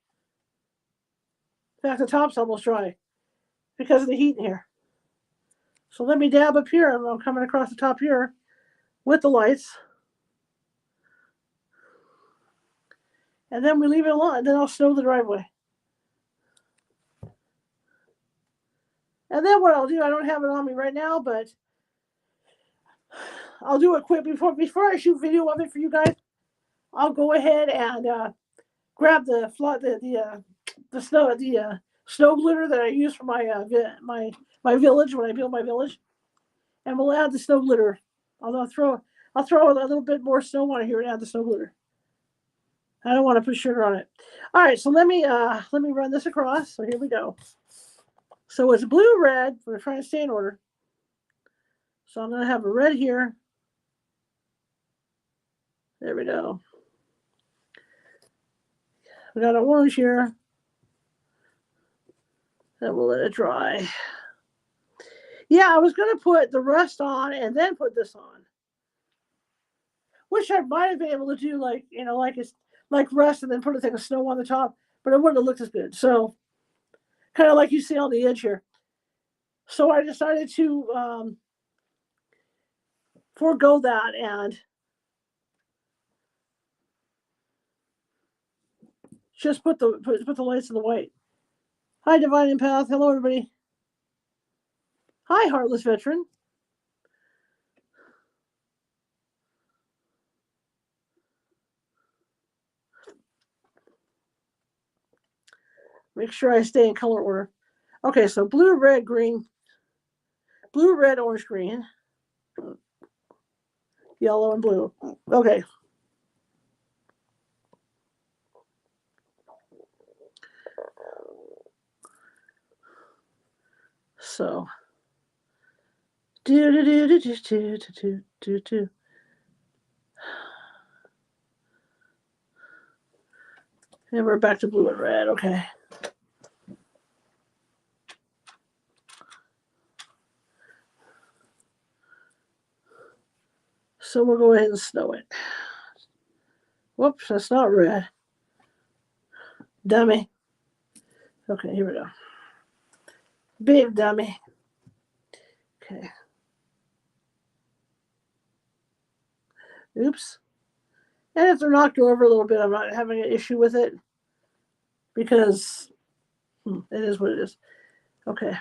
in fact, the top's almost dry because of the heat in here. So let me dab up here. I'm coming across the top here with the lights. And then we leave it alone, and then I'll snow the driveway. And then what I'll do, I don't have it on me right now, but I'll do it quick before I shoot video of it for you guys. I'll go ahead and grab the snow glitter that I use for my village when I build my village, and we'll add the snow glitter. I'll throw a little bit more snow on here and add the snow glitter. I don't want to put sugar on it. All right, so let me run this across. So here we go. So it's blue, red. We're trying to stay in order. So I'm going to have a red here. There we go. We got an orange here. Then we'll let it dry. Yeah, I was going to put the rest on and then put this on, which I might have been able to do, like, you know, like rest and then put a thing of snow on the top, but it wouldn't have looked as good. So kind of like you see on the edge here. So I decided to forego that and just put the lights in the white. Hi, Divine Empath. Hello, everybody. Hi, Heartless Veteran. Make sure I stay in color order. Okay, so blue, red, green. Blue, red, orange, green. Yellow and blue. Okay. So do. And we're back to blue and red. Okay. So we'll go ahead and snow it. Whoops, that's not red. Dummy. Okay, here we go. Big dummy. Okay. Oops. And if they're knocked over a little bit, I'm not having an issue with it because it is what it is. Okay.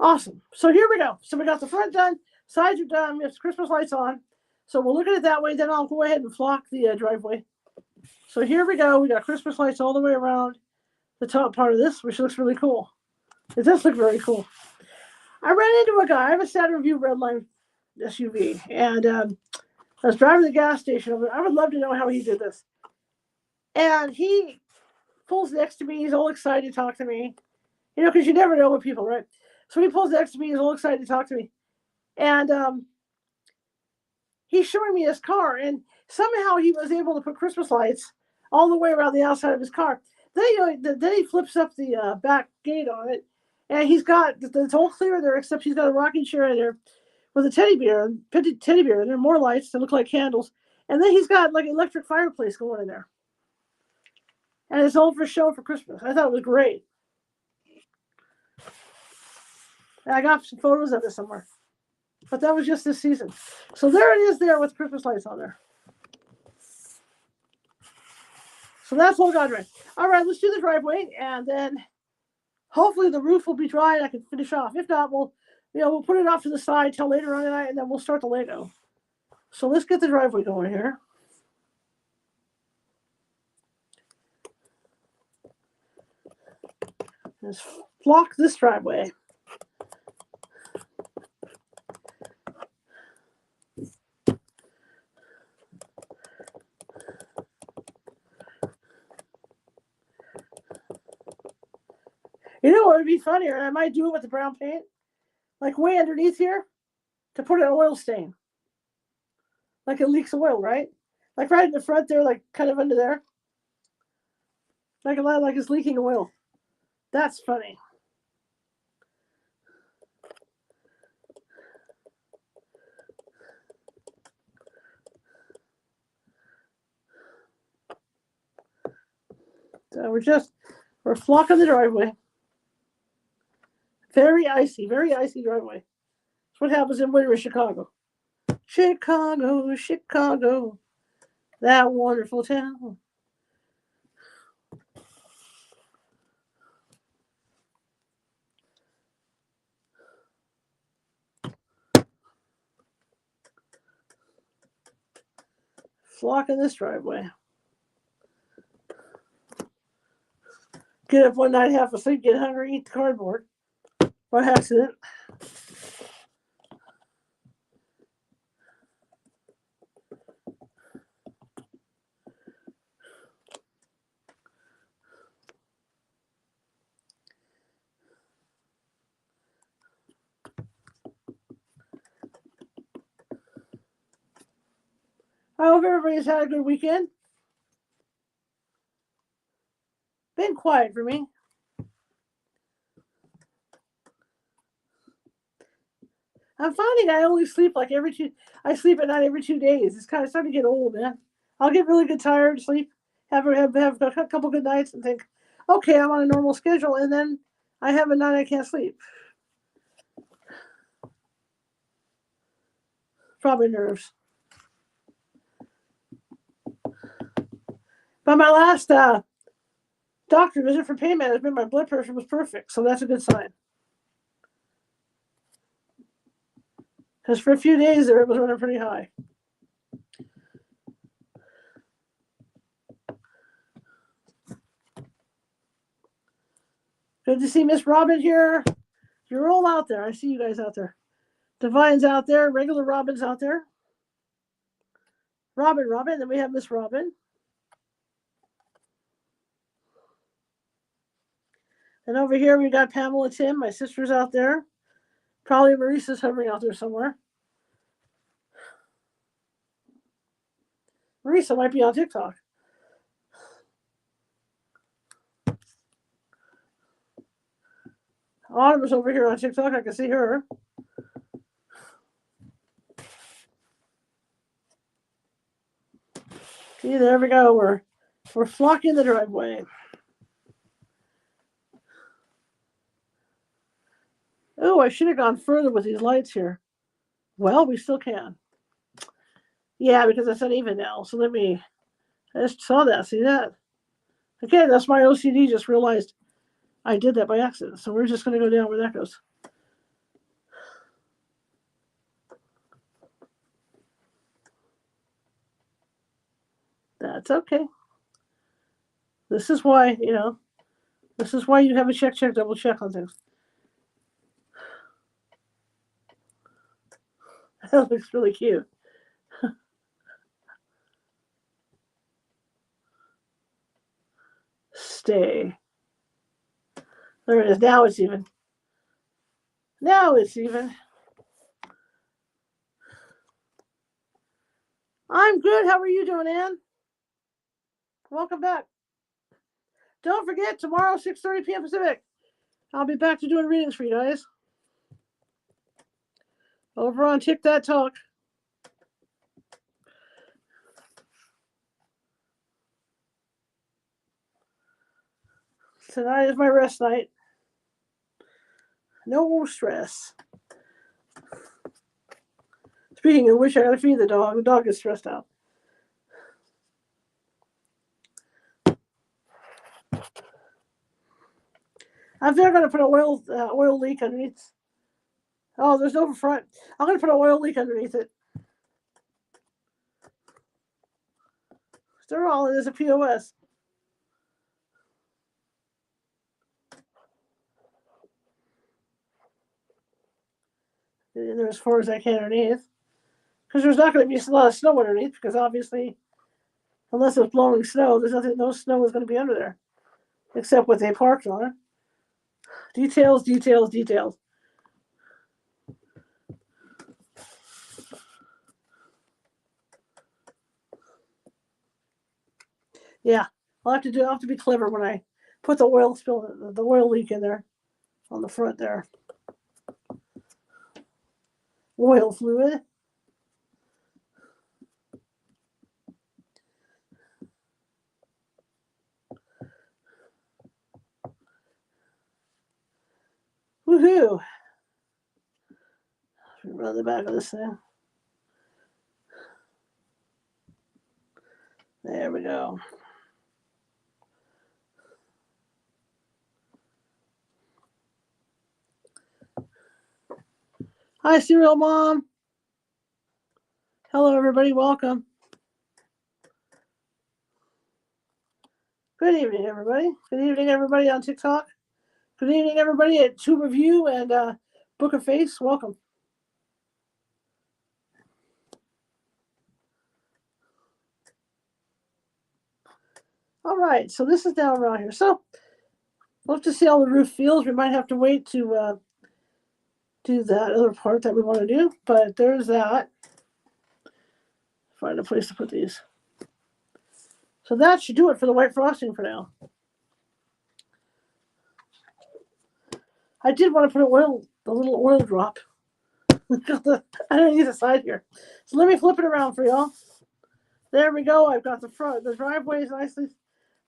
Awesome. So here we go. So we got the front done, sides are done. We have Christmas lights on. So we'll look at it that way. Then I'll go ahead and flock the driveway. So here we go. We got Christmas lights all the way around. the top part of this, which looks really cool. It does look very cool. I ran into a guy. I have a Saturn View Redline SUV, and I was driving to the gas station. I would love to know how he did this. And he pulls next to me. He's all excited to talk to me. You know, because you never know with people, right? So he pulls next to me. He's all excited to talk to me. And he's showing me his car. And somehow he was able to put Christmas lights all the way around the outside of his car. Then he flips up the back gate on it. And he's got, it's all clear there, except he's got a rocking chair in there with a teddy bear. And there are more lights that look like candles. And then he's got like an electric fireplace going in there. And it's all for show for Christmas. I thought it was great. And I got some photos of it somewhere. But that was just this season. So there it is there with Christmas lights on there. So that's all gone right. All right, let's do the driveway. And then hopefully the roof will be dry and I can finish off. If not, we'll put it off to the side till later on tonight, and then we'll start the Lego. So let's get the driveway going here. Let's block this driveway. You know what would be funnier? And I might do it with the brown paint, like way underneath here, to put an oil stain. Like it leaks oil, right? Like right in the front there, like kind of under there. Like it's leaking oil. That's funny. So we're flocking the driveway. Very icy driveway. That's what happens in winter in Chicago. Chicago, that wonderful town. Flocking this driveway. Get up one night, half asleep, get hungry, eat the cardboard by accident. I hope everybody's had a good weekend. Been quiet for me. I'm finding I only sleep like I sleep at night every 2 days. It's kind of starting to get old, man. I'll get really good tired, sleep, have a couple good nights, and think, okay, I'm on a normal schedule, and then I have a night I can't sleep. Probably nerves. But my last doctor visit for pain management, my blood pressure was perfect, so that's a good sign. Because for a few days there, it was running pretty high. Good to see Miss Robin here. You're all out there. I see you guys out there. Divine's out there. Regular Robin's out there. Robin. Then we have Miss Robin. And over here we got Pamela Tim. My sister's out there. Probably Marissa's hovering out there somewhere. Marissa might be on TikTok. Autumn is over here on TikTok. I can see her. See, there we go. We're flocking the driveway. Oh, I should have gone further with these lights here. Well, we still can. Yeah, because it's uneven now. So I just saw that. See that? Okay, that's my OCD. Just realized I did that by accident. So we're just going to go down where that goes. That's okay. This is why, This is why you have a check, double check on things. That looks really cute. Stay. There it is. Now it's even. Now it's even. I'm good. How are you doing, Ann? Welcome back. Don't forget, tomorrow, 6:30 p.m. Pacific, I'll be back to doing readings for you guys. Over on Tick That Talk. Tonight is my rest night. No stress. Speaking of which, I gotta feed the dog. The dog is stressed out. I'm going to put an oil leak underneath. Oh, there's no front. I'm going to put an oil leak underneath it. They're all in as a POS. And they're as far as I can underneath. Because there's not going to be a lot of snow underneath, because obviously, unless it's blowing snow, there's nothing, no snow is going to be under there. Except what they parked on. Details, details, details. Yeah, I'll have to be clever when I put the oil leak in there on the front there. Oil fluid. Woohoo! Run the back of this thing. There we go. Hi, Serial Mom. Hello, everybody. Welcome. Good evening, everybody. Good evening, everybody on TikTok. Good evening, everybody at Tube Review and Book of Face. Welcome. All right, so this is down around here. So we'll have to see how the roof feels. We might have to wait to do that other part that we want to do, but there's that. Find a place to put these. So that should do it for the white frosting for now. I did want to put a little oil drop underneath the side here. So let me flip it around for y'all. There we go. I've got the front. The driveway is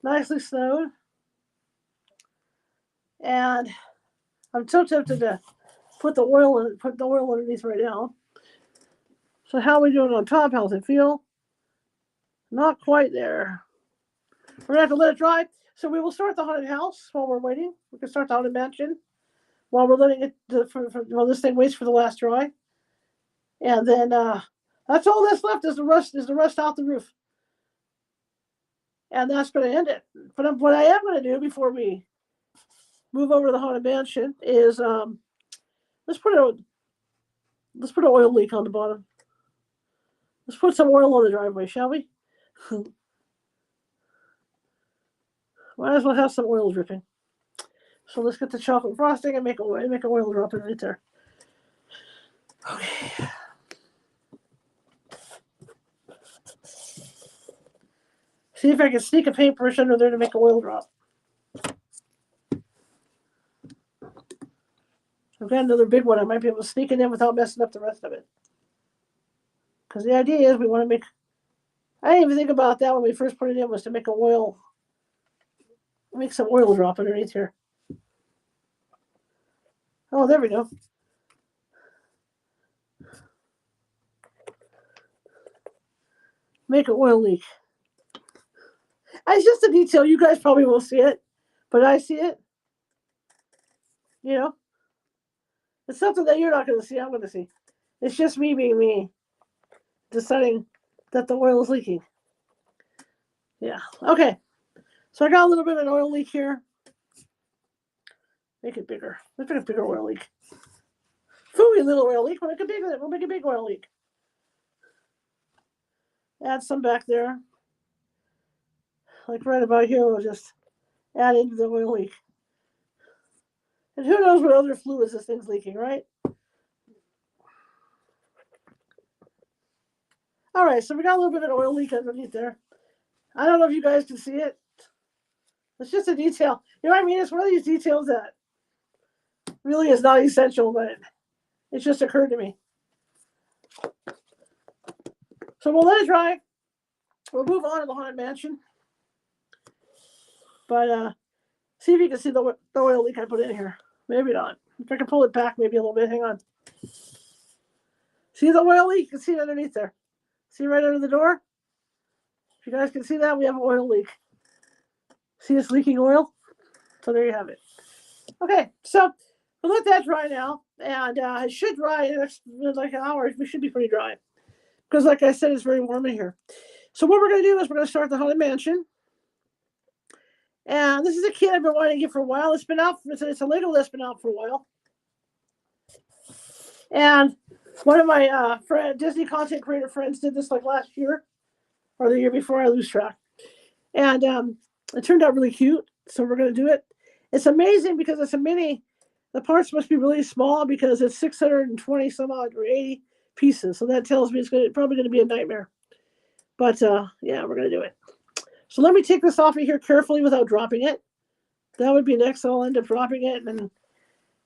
nicely snowed. And I'm so tempted to put the oil underneath right now. So how are we doing on top? How's it feel? Not quite there. We're gonna have to let it dry. So we will start the haunted house while we're waiting. We can start the haunted mansion while we're letting it while this thing waits for the last dry. And then that's all that's left is the rust out the roof. And that's going to end it. But what I am going to do before we move over to the haunted mansion is let's put an oil leak on the bottom. Let's put some oil on the driveway, shall we? Might as well have some oil dripping. So let's get the chocolate frosting and make an oil drop right there. Okay. See if I can sneak a paintbrush under there to make an oil drop. I've got another big one. I might be able to sneak it in without messing up the rest of it. Because the idea is we want to make... I didn't even think about that when we first put it in, was to make make some oil drop underneath here. Oh, there we go. Make an oil leak. It's just a detail. You guys probably won't see it, but I see it. You know? It's something that you're not going to see. I'm going to see. It's just me being me. Deciding that the oil is leaking. Yeah. Okay. So I got a little bit of an oil leak here. Make it bigger. Let's make a bigger oil leak. Phooey little oil leak. We'll make a big oil leak. Add some back there. Like right about here, we'll just add into the oil leak. And who knows what other fluids this thing's leaking, right? All right, so we got a little bit of an oil leak underneath there. I don't know if you guys can see it. It's just a detail. You know what I mean? It's one of these details that really is not essential, but it just occurred to me. So we'll let it dry. We'll move on to the Haunted Mansion. But see if you can see the oil leak I put in here. Maybe not. If I can pull it back maybe a little bit. Hang on. See the oil leak? You can see it underneath there. See right under the door? If you guys can see that, we have an oil leak. See this leaking oil? So there you have it. Okay, so we'll let that dry now. And it should dry in the next like an hour. We should be pretty dry. Because like I said, it's very warm in here. So what we're going to do is we're going to start the Haunted Mansion. And this is a kit I've been wanting to get for a while. It's been out. It's a Lego that's been out for a while. And one of my Disney content creator friends did this like last year or the year before. I lose track. And it turned out really cute. So we're going to do it. It's amazing because it's a mini. The parts must be really small because it's 620 some odd or 80 pieces. So that tells me it's probably going to be a nightmare. But yeah, we're going to do it. So let me take this off of here carefully without dropping it. That would be next. I'll end up dropping it. And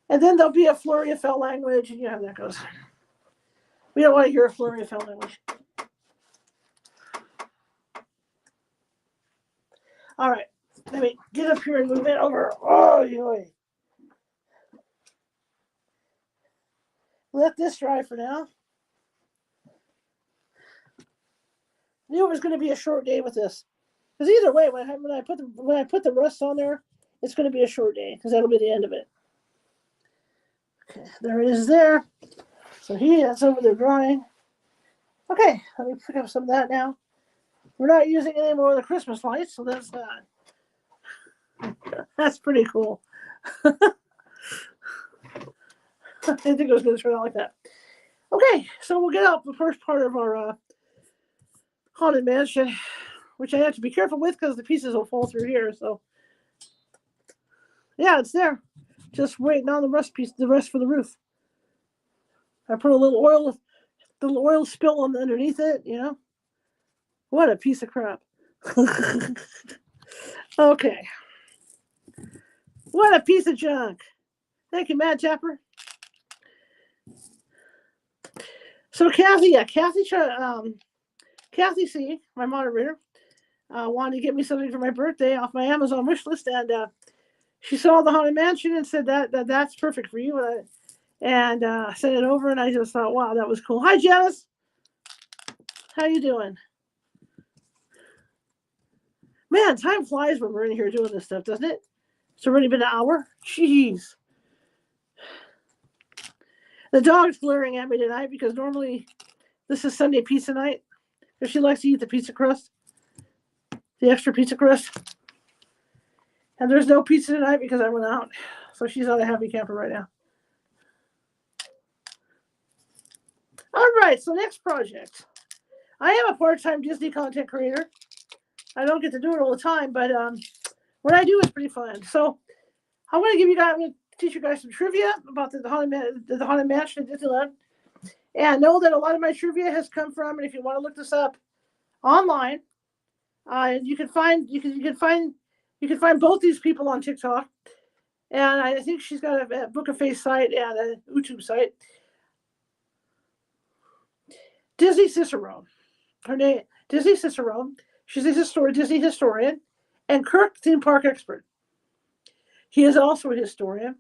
then there'll be a flurry of foul language. And you know how that goes. We don't want to hear a flurry of foul language. All right. Let me get up here and move it over. Oh, yoy. Let this dry for now. I knew it was going to be a short day with this. Because either way, when I put the rust on there, it's going to be a short day because that'll be the end of it. Okay, there it is there. So that's over there drying. Okay, let me pick up some of that now. We're not using any more of the Christmas lights, so that's that. That's pretty cool. I didn't think it was going to turn out like that. Okay, so we'll get out the first part of our Haunted Mansion, which I have to be careful with because the pieces will fall through here. So, yeah, it's there. Just waiting on the rest for the roof. I put a little oil spill on underneath it. You know, what a piece of crap. Okay, what a piece of junk. Thank you, Mad Tapper. So Kathy C, my moderator, wanted to get me something for my birthday off my Amazon wish list, and she saw the Haunted Mansion and said that's perfect for you, and sent it over, and I just thought, wow, that was cool. Hi, Janice. How you doing? Man, time flies when we're in here doing this stuff, doesn't it? It's already been an hour. Jeez. The dog's glaring at me tonight because normally this is Sunday pizza night. Because she likes to eat the pizza crust. The extra pizza crust. And there's no pizza tonight because I went out. So she's not a happy camper right now. All right, so next project. I am a part-time Disney content creator. I don't get to do it all the time, but what I do is pretty fun. So I'm going to teach you guys some trivia about the Haunted Mansion at Disneyland. And know that a lot of my trivia has come from, and if you want to look this up online, you can find both these people on TikTok. And I think she's got a Book of Face site and a YouTube site. Disney Cicero. Her name, Disney Cicero. She's a Disney historian and Kirk theme park expert. He is also a historian.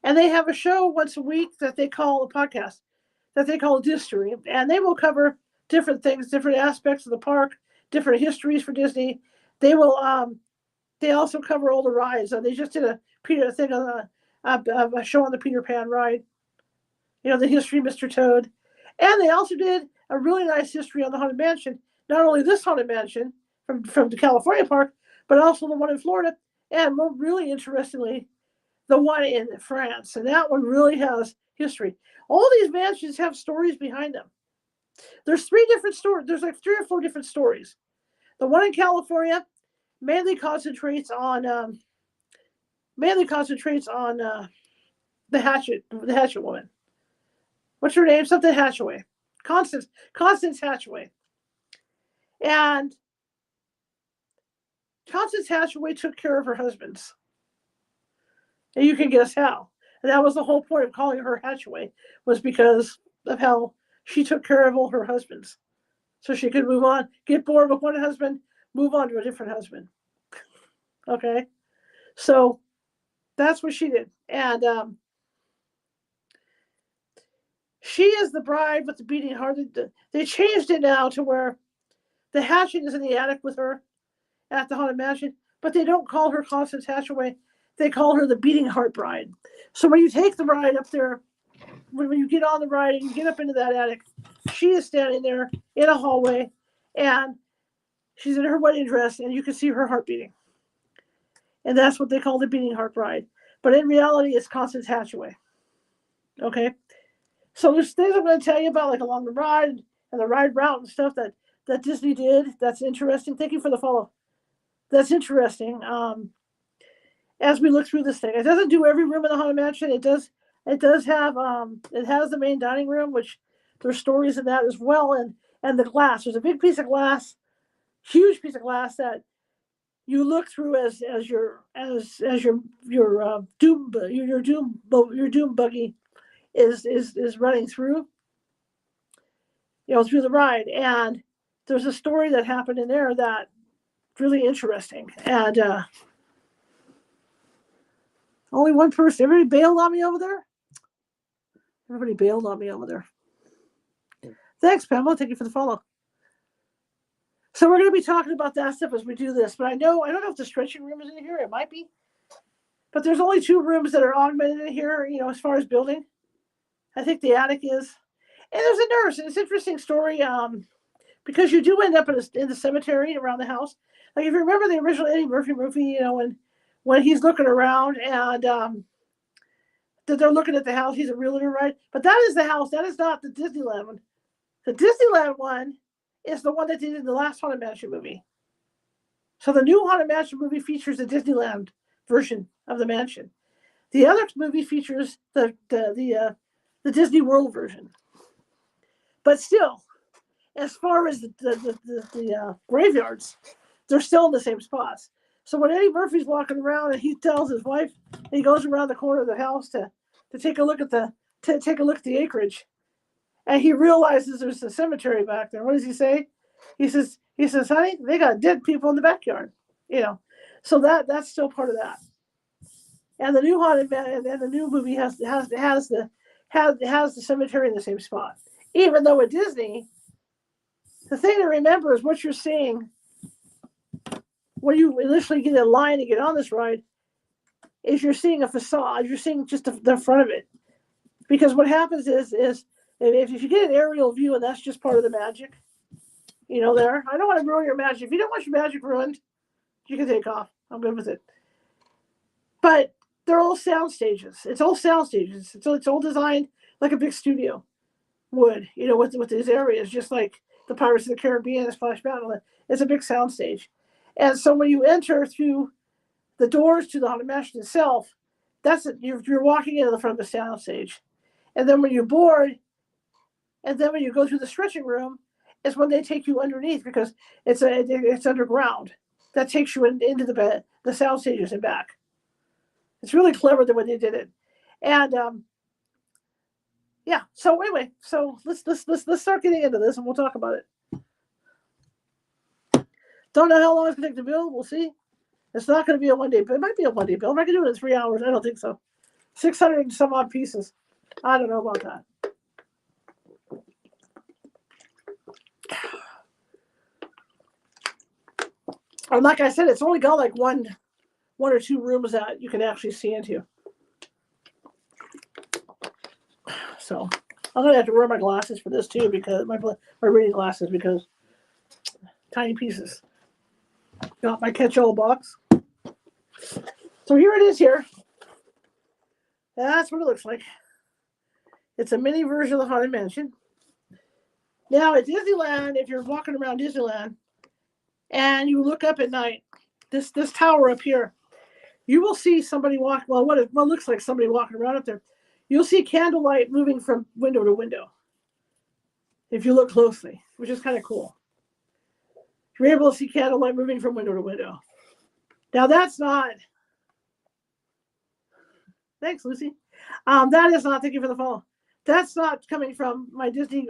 And they have a show once a week that they call a podcast, that they call Distory. And they will cover different things, different aspects of the park, different histories for Disney. They will they also cover all the rides. They just did a show on the Peter Pan ride. You know, the history of Mr. Toad. And they also did a really nice history on the Haunted Mansion. Not only this Haunted Mansion from the California park, but also the one in Florida. And more really interestingly, the one in France, and that one really has history. All these mansions have stories behind them. There's 3 different stories. There's like 3 or 4 different stories. The one in California mainly concentrates on the Hatchet woman. What's her name? Something Hatchaway. Constance Hatchaway. And Constance Hatchaway took care of her husbands. And you can guess how. And that was the whole point of calling her Hatchaway, was because of how she took care of all her husbands. So she could move on, get bored with one husband, move on to a different husband. Okay? So that's what she did. And she is the bride with the beating heart. They changed it now to where the Hatchet is in the attic with her at the Haunted Mansion, but they don't call her Constance Hatchaway. They call her the beating heart bride. So when you take the ride up there, when you get on the ride and you get up into that attic, she is standing there in a hallway, and she's in her wedding dress, and you can see her heart beating. And that's what they call the beating heart bride. But in reality, it's Constance Hatchaway. Okay? So there's things I'm going to tell you about, like along the ride and the ride route and stuff that Disney did. That's interesting. Thank you for the follow. That's interesting. As we look through this thing, it doesn't do every room in the Haunted Mansion. It does have it has the main dining room, which there's stories in that as well, and the glass. There's a big piece of glass, huge piece of glass that you look through as your doom buggy is running through, through the ride. And there's a story that happened in there that really interesting. And only one person. Everybody bailed on me over there. Thanks, Pamela. Thank you for the follow. So we're going to be talking about that stuff as we do this. But I don't know if the stretching room is in here. It might be. But there's only 2 rooms that are augmented in here, as far as building. I think the attic is. And there's a nurse. And it's an interesting story because you do end up in the cemetery around the house. Like if you remember the original Eddie Murphy movie, when he's looking around and they're looking at the house, he's a realtor, right? But that is the house. That is not the Disneyland one. The Disneyland one is the one that did in the last Haunted Mansion movie. So the new Haunted Mansion movie features the Disneyland version of the mansion. The other movie features the Disney World version. But still, as far as the graveyards, they're still in the same spots. So when Eddie Murphy's walking around and he tells his wife, and he goes around the corner of the house to take a look at the acreage, and he realizes there's a cemetery back there. What does he say? He says, honey, they got dead people in the backyard. So that's still part of that. And the new Haunted Man and the new movie has the cemetery in the same spot. Even though at Disney, the thing to remember is what you're seeing when you initially get in line to get on this ride is you're seeing a facade. You're seeing just the front of it. Because what happens is if you get an aerial view and that's just part of the magic, there. I don't want to ruin your magic. If you don't want your magic ruined, you can take off. I'm good with it. But they're all sound stages. It's all sound stages. It's all designed like a big studio would, with these areas, just like the Pirates of the Caribbean and Splash Mountain. It's a big sound stage. And so when you enter through the doors to the Haunted Mansion itself, that's it. You're walking into the front of the sound stage. And then when you board, and then when you go through the stretching room, is when they take you underneath because it's underground. That takes you into the sound stages and back. It's really clever the way they did it. And yeah. So anyway, let's start getting into this and we'll talk about it. Don't know how long it's going to take to build. We'll see. It's not going to be a one-day build. It might be a one-day build. I can do it in 3 hours. I don't think so. 600 and some odd pieces. I don't know about that. And like I said, it's only got like one or 2 rooms that you can actually see into. So I'm going to have to wear my glasses for this too, because my reading glasses, because tiny pieces. Got my catch-all box. So here it is here. That's what it looks like. It's a mini version of the Haunted Mansion. Now at Disneyland, if you're walking around Disneyland and you look up at night, this tower up here, you will see somebody walk. Well, what looks like somebody walking around up there. You'll see candlelight moving from window to window if you look closely, which is kind of cool. You're able to see candlelight moving from window to window. Now that's not. Thanks, Lucy. That is not. Thank you for the follow. That's not coming from my Disney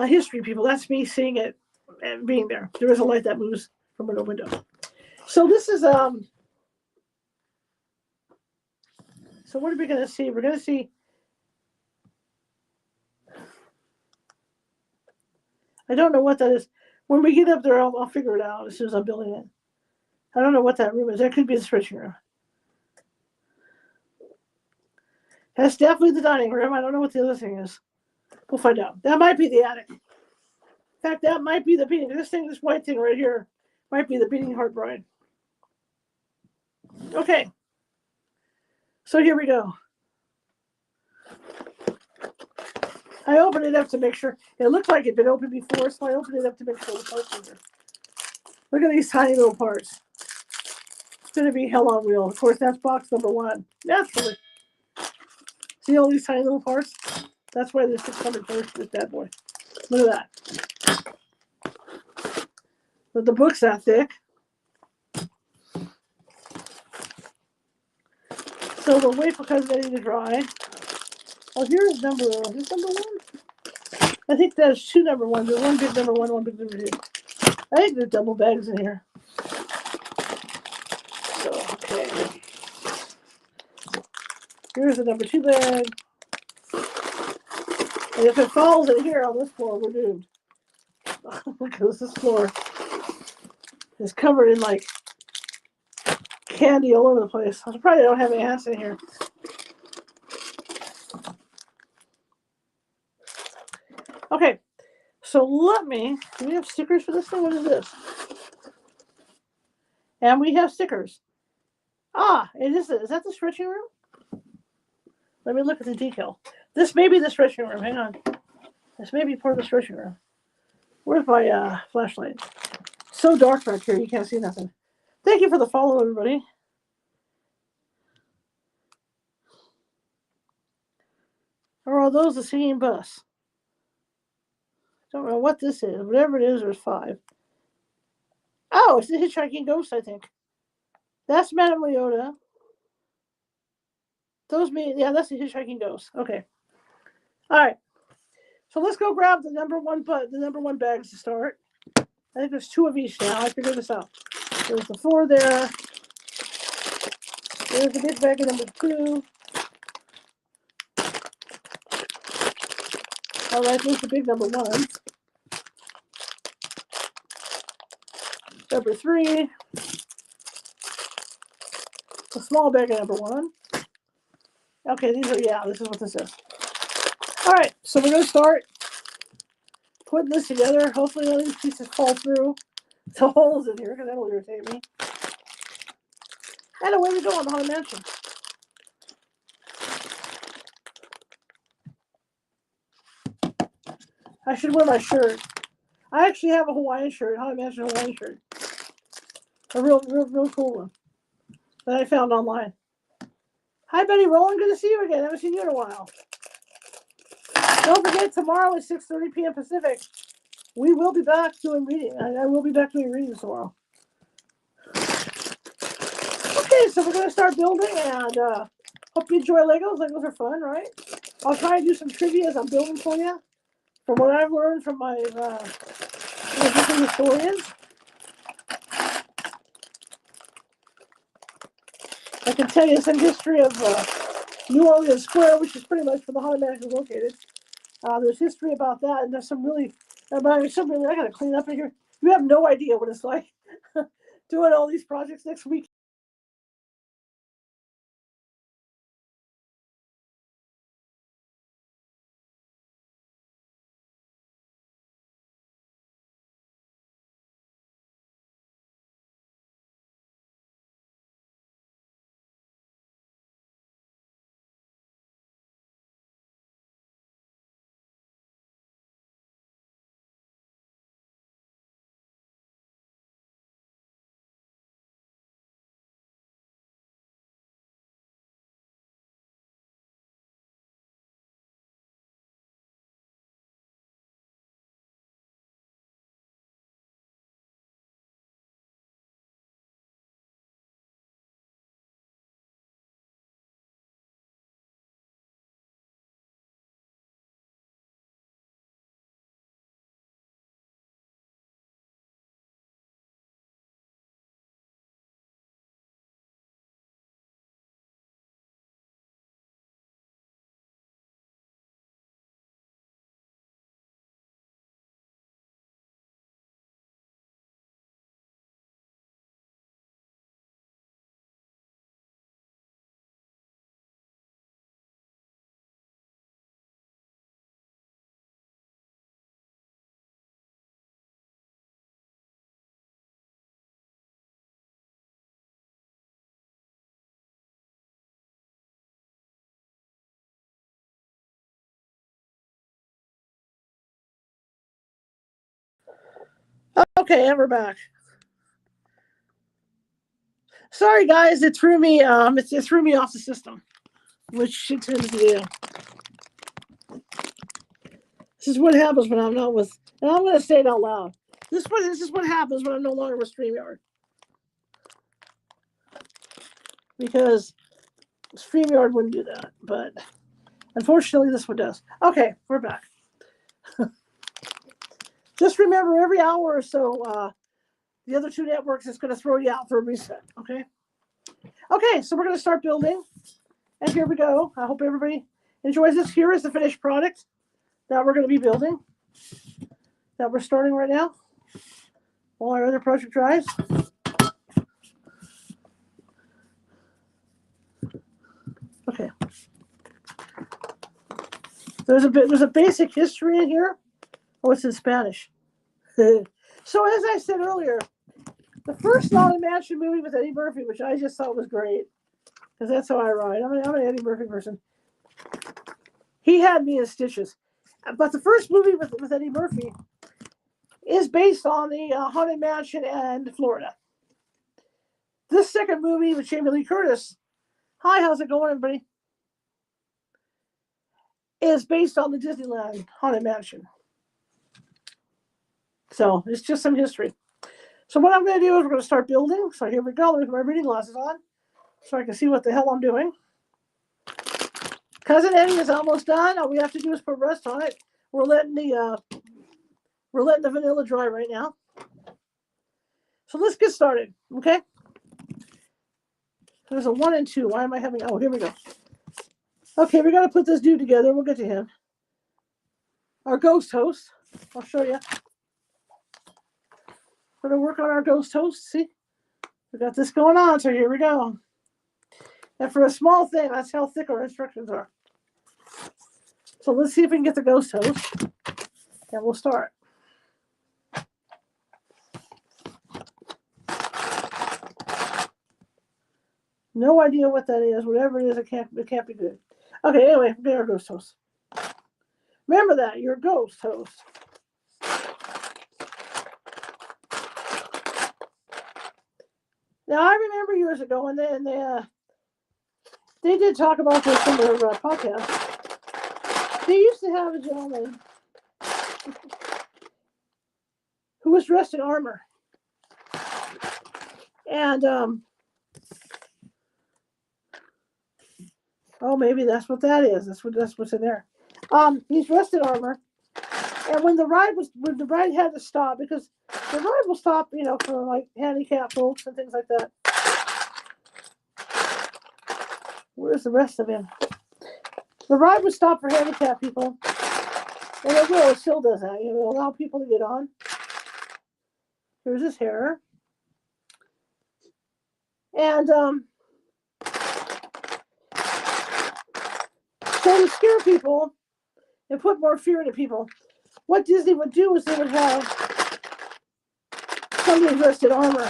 history people. That's me seeing it and being there. There is a light that moves from window to window. So this is So what are we going to see? We're going to see. I don't know what that is. When we get up there, I'll figure it out as soon as I'm building it. I don't know what that room is. That could be the switching room. That's definitely the dining room. I don't know what the other thing is. We'll find out. That might be the attic. In fact, that might be the beating. This white thing right here, might be the beating heart bride. Okay. So here we go. I opened it up to make sure. It looked like it'd been opened before, so I opened it up to make sure the parts were there. Look at these tiny little parts. It's going to be hell on wheels. Of course, that's box number 1. Naturally. See all these tiny little parts? That's why there's 600 parts to this bad boy. Look at that. But the book's that thick. So we'll wait for Cousin Eddie to dry. Oh, here's number 1. I think there's 2 number 1s. There's one big number 1, one big number 2. I think there's double bags in here. So, okay. Here's the number 2 bag. And if it falls in here on this floor, we're doomed. Because this floor is covered in like candy all over the place. I probably don't have any ants in here. Okay, so do we have stickers for this thing? What is this? And we have stickers. Is that the stretching room? Let me look at the decal. This may be the stretching room. Hang on. This may be part of the stretching room. Where's my flashlight? It's so dark back here, you can't see nothing. Thank you for the follow, everybody. Or are those the singing bus? Don't know what this is. Whatever it is, there's 5. Oh, it's the hitchhiking ghost, I think. That's Madame Leota. That's the hitchhiking ghost. Okay. All right. So let's go grab the number 1 bags to start. I think there's 2 of each now. I figured this out. There's the 4 there. There's the big bag of number 2. All right, there's the big number 1. Number 3. The small bag of number 1. Okay, this is what this is. All right, so we're going to start putting this together. Hopefully none of these pieces fall through the holes in here, because that'll irritate me. And away we go on the Haunted Mansion. I should wear my shirt. I actually have a Hawaiian shirt, Haunted Mansion Hawaiian shirt. A real cool one that I found online. Hi, Betty Roland. Good to see you again. I haven't seen you in a while. Don't forget, tomorrow at 6:30 p.m. Pacific, we will be back doing reading. I will be back doing readings tomorrow. Okay, so we're going to start building, and hope you enjoy Legos. Legos are fun, right? I'll try and do some trivia as I'm building for you, from what I've learned from my different historians. I can tell you some history of New Orleans Square, which is pretty much where the Haunted Mansion is located. There's history about that, and there's some really, I got to clean up in here. You have no idea what it's like doing all these projects next week. Okay, and we're back. Sorry, guys, it threw me. It threw me off the system, which it tends to do. This is what happens when I'm not with. And I'm going to say it out loud. This is what happens when I'm no longer with StreamYard, because StreamYard wouldn't do that, but unfortunately, this one does. Okay, we're back. Just remember, every hour or so, the other two networks is going to throw you out for a reset. Okay. Okay, so we're going to start building, and here we go. I hope everybody enjoys this. Here is the finished product that we're going to be building, that we're starting right now, while our other project dries. Okay. There's a basic history in here. Oh, it's in Spanish. So as I said earlier, the first Haunted Mansion movie with Eddie Murphy, which I just thought was great, because that's how I ride. I'm an Eddie Murphy person. He had me in stitches. But the first movie with Eddie Murphy is based on the Haunted Mansion in Florida. This second movie with Jamie Lee Curtis, hi, how's it going, everybody? Is based on the Disneyland Haunted Mansion. So it's just some history. So what I'm going to do is we're going to start building. So here we go. There's my reading glasses on, so I can see what the hell I'm doing. Cousin Eddie is almost done. All we have to do is put rust on it. We're letting the vanilla dry right now. So let's get started, okay? There's a 1 and 2. Why am I having? Oh, here we go. Okay, we got to put this dude together. We'll get to him. Our ghost host. I'll show you. We're going to work on our ghost host. See? We got this going on, so here we go. And for a small thing, that's how thick our instructions are. So let's see if we can get the ghost host, and we'll start. No idea what that is. Whatever it is, it can't be good. Okay, anyway, get our ghost host. Remember that, you're a ghost host. Now, I remember years ago, and they did talk about this in their podcast. They used to have a gentleman who was dressed in armor. And, oh, maybe that's what that is. That's what's in there. He's dressed in armor. And when the ride had to stop, because the ride will stop, for like handicapped folks and things like that. Where's the rest of him? The ride would stop for handicapped people. And it still does that. It will allow people to get on. Here's his hair. And so to scare people and put more fear into people, what Disney would do is they would have somebody dressed in armor,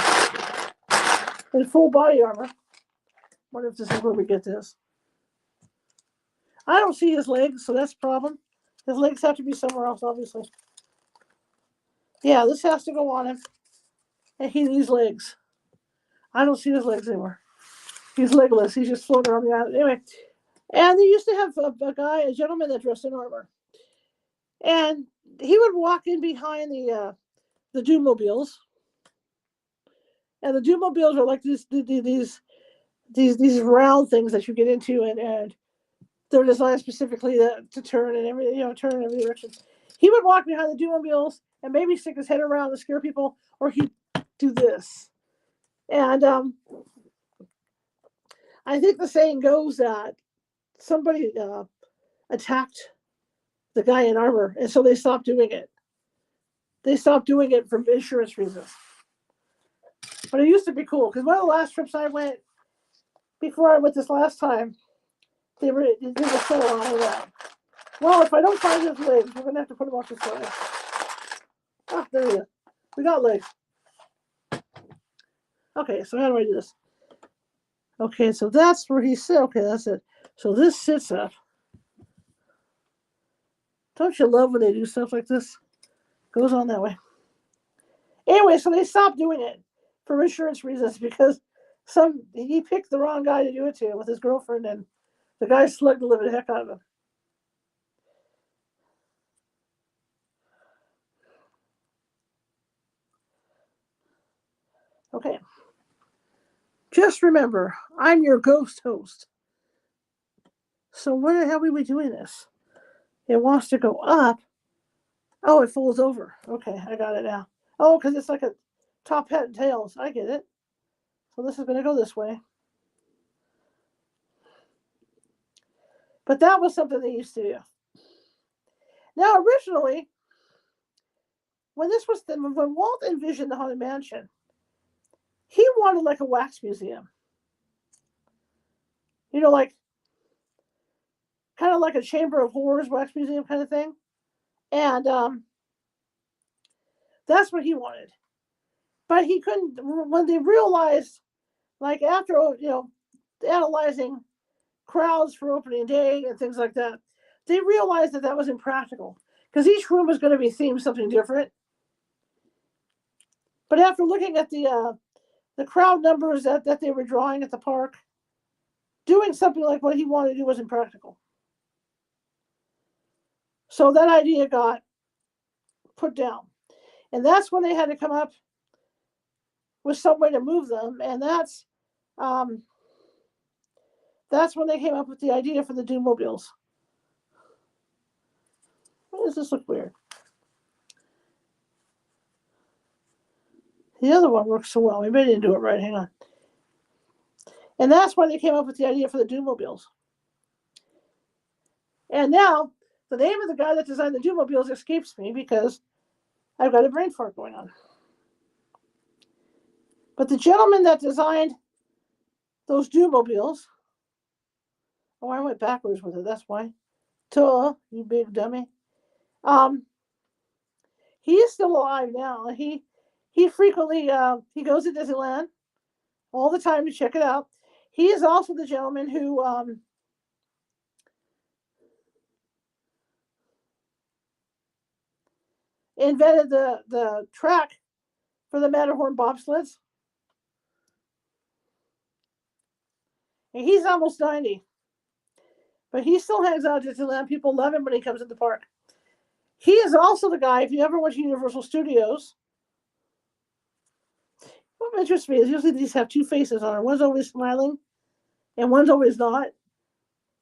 in full body armor. Wonder if this is where we get this. I don't see his legs, so that's a problem. His legs have to be somewhere else, obviously. Yeah, this has to go on him. And he needs legs. I don't see his legs anymore. He's legless. He's just floating around the island. Anyway, and they used to have a gentleman that dressed in armor. And he would walk in behind the Doommobiles. And the Doommobiles are like these round things that you get into, and they're designed specifically to turn in every direction. He would walk behind the Doommobiles and maybe stick his head around to scare people, or he'd do this. And I think the saying goes that somebody attacked the guy in armor, and so they stopped doing it. They stopped doing it for insurance reasons. But it used to be cool, because one of the last trips I went, before I went this last time, they were so on that. Well, if I don't find his legs, we're going to have to put him off the side. Oh, there he is. We got legs. Okay, so how do I do this? Okay, so that's where he sits. Okay, that's it. So this sits up. Don't you love when they do stuff like this? Goes on that way. Anyway, so they stopped doing it for insurance reasons because he picked the wrong guy to do it to with his girlfriend, and the guy slugged the living heck out of him. Okay. Just remember, I'm your ghost host. So where the hell are we doing this? It wants to go up. Oh, it folds over. Okay, I got it now. Oh, because it's like a top hat and tails. I get it. So this is going to go this way. But that was something they used to do. Now, originally, when Walt envisioned the Haunted Mansion, he wanted like a wax museum. You know, like kind of like a Chamber of Horrors wax museum kind of thing. And that's what he wanted. But he couldn't, when they realized, like after, analyzing crowds for opening day and things like that, they realized that was impractical because each room was going to be themed something different. But after looking at the crowd numbers that they were drawing at the park, doing something like what he wanted to do was impractical. So that idea got put down. And that's when they had to come up with some way to move them. And that's when they came up with the idea for the Doommobiles. Why does this look weird? The other one works so well. Maybe I didn't do it right. Hang on. And that's why they came up with the idea for the Doommobiles. And now, the name of the guy that designed the Doommobiles escapes me because I've got a brain fart going on. But the gentleman that designed those Doommobiles, oh, I went backwards with it. That's why. Tuh, you big dummy. He is still alive now. He frequently he goes to Disneyland all the time to check it out. He is also the gentleman who invented the track for the Matterhorn bobsleds. And he's almost 90. But he still hangs out at Disneyland. People love him when he comes to the park. He is also the guy, if you ever went to Universal Studios, what interests me is usually these have two faces on it. One's always smiling and one's always not.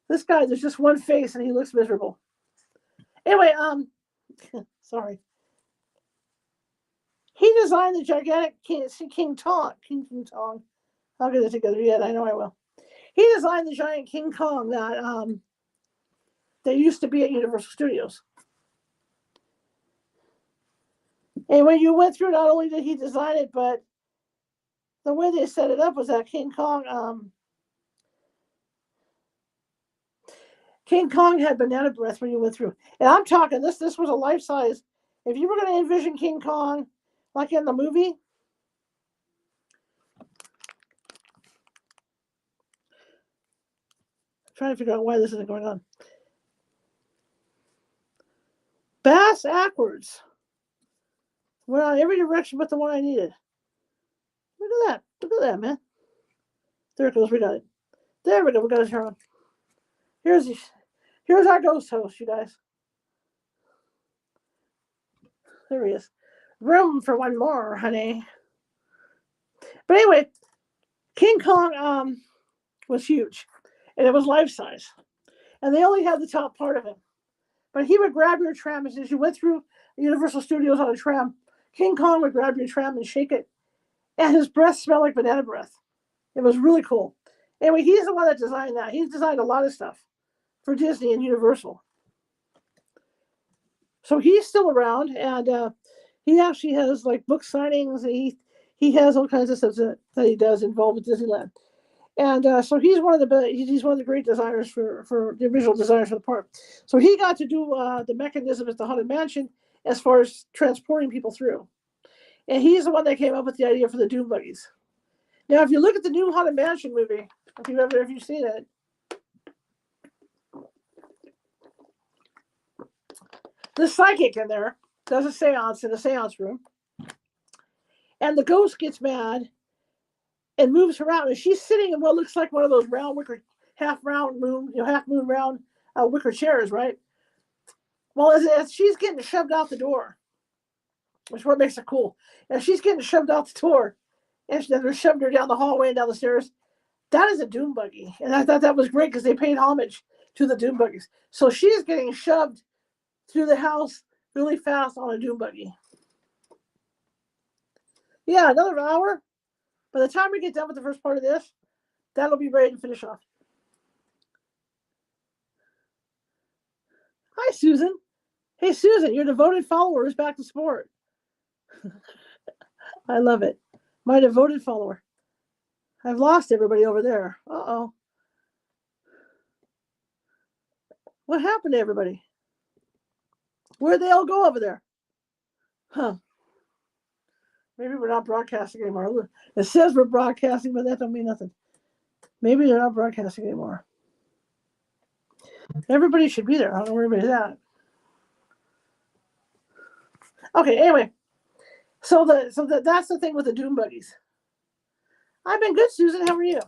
This guy, there's just one face and he looks miserable. Anyway, sorry. He designed the gigantic King Kong. I'll get it together yet. I know I will. He designed the giant King Kong that used to be at Universal Studios. And when you went through, not only did he design it, but the way they set it up was that King Kong had banana breath when you went through. And I'm talking, this was a life-size. If you were going to envision King Kong like in the movie, I'm trying to figure out why this isn't going on. Bass backwards. Went on every direction but the one I needed. Look at that. Look at that, man. There it goes. We got it. There we go. We got it here on. Here's our ghost host, you guys. There he is. Room for one more, honey. But anyway, King Kong was huge. And it was life-size. And they only had the top part of him. But he would grab your tram as you went through Universal Studios on a tram. King Kong would grab your tram and shake it. And his breath smelled like banana breath. It was really cool. Anyway, he's the one that designed that. He's designed a lot of stuff for Disney and Universal. So he's still around, and he actually has like book signings. He has all kinds of stuff that he does involved with Disneyland. And so he's one of the great designers for the original designers for the park. So he got to do the mechanism at the Haunted Mansion as far as transporting people through. And he's the one that came up with the idea for the Doom buggies. Now, if you look at the new Haunted Mansion movie, if you've seen it, the psychic in there does a seance in the seance room. And the ghost gets mad and moves her out, and she's sitting in what looks like one of those round wicker, half moon round wicker chairs, right? Well, as she's getting shoved out the door, which is what makes it cool. And she's getting shoved out the door, and they're shoving her down the hallway and down the stairs. That is a doom buggy, and I thought that was great because they paid homage to the doom buggies. So she's getting shoved through the house really fast on a doom buggy. Yeah, another hour. By the time we get done with the first part of this, that'll be ready to finish off. Hi, Susan. Hey, Susan, your devoted follower is back to sport. I love it. My devoted follower. I've lost everybody over there. Uh-oh. What happened to everybody? Where'd they all go over there? Huh. Maybe we're not broadcasting anymore. It says we're broadcasting, but that don't mean nothing. Maybe they're not broadcasting anymore. Everybody should be there. I don't know where everybody's at. Okay, anyway. So that's the thing with the doom buggies. I've been good, Susan. How are you?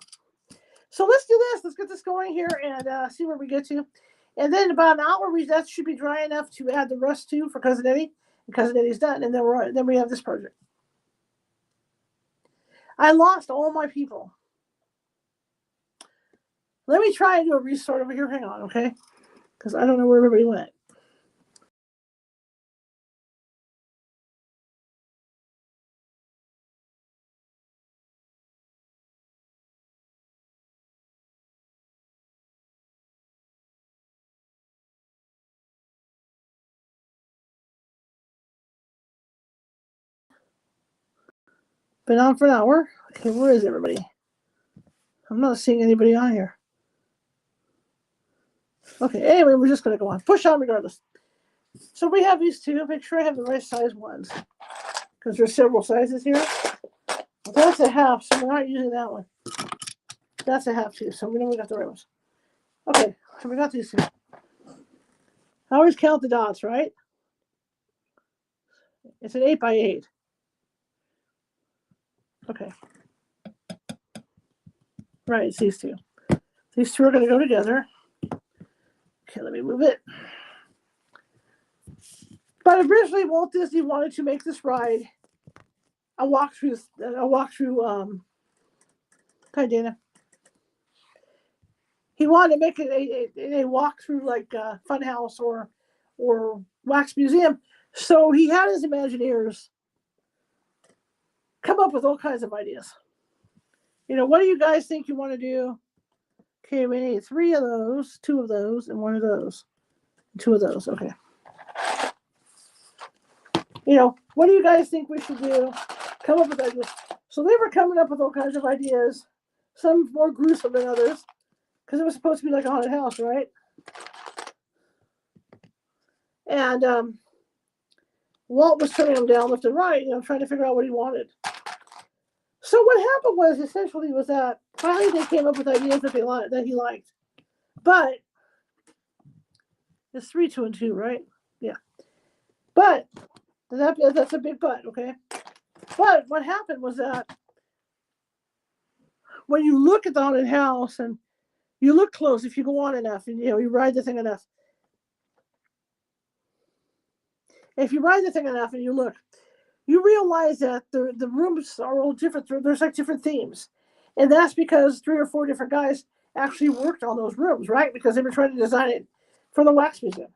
So let's do this. Let's get this going here and see where we get to. And then about an hour, that should be dry enough to add the rest to for Cousin Eddie. And Cousin Eddie's done. And then we have this project. I lost all my people. Let me try and do a restart over here. Hang on, okay? Because I don't know where everybody went. Been on for an hour. Okay, where is everybody? I'm not seeing anybody on here. Okay, anyway, we're just going to go on. Push on regardless. So we have these two. Make sure I have the right size ones. Because there's several sizes here. That's a half, so we're not using that one. That's a half too, so we know we got the right ones. Okay, so we got these two. I always count the dots, right? It's an 8 by 8. Okay. Right, it's these two. These two are going to go together. Okay, let me move it. But originally, Walt Disney wanted to make this ride a walkthrough. Hi, Dana. He wanted to make it a walkthrough like Funhouse or Wax Museum. So he had his Imagineers come up with all kinds of ideas. What do you guys think you want to do? Okay, we need 3 of those, 2 of those, and 1 of those. 2 of those, okay. What do you guys think we should do? Come up with ideas. So they were coming up with all kinds of ideas, some more gruesome than others, because it was supposed to be like a haunted house, right? And Walt was turning them down left and right, trying to figure out what he wanted. So what happened was essentially was that finally they came up with ideas that he liked. But it's 3, 2, and 2, right? Yeah. But that's a big but, okay? But what happened was that when you look at the haunted house and you look close, if you go on enough and you ride the thing enough. If you ride the thing enough and you look, you realize that the rooms are all different. There's like different themes. And that's because 3 or 4 different guys actually worked on those rooms, right? Because they were trying to design it for the Wax Museum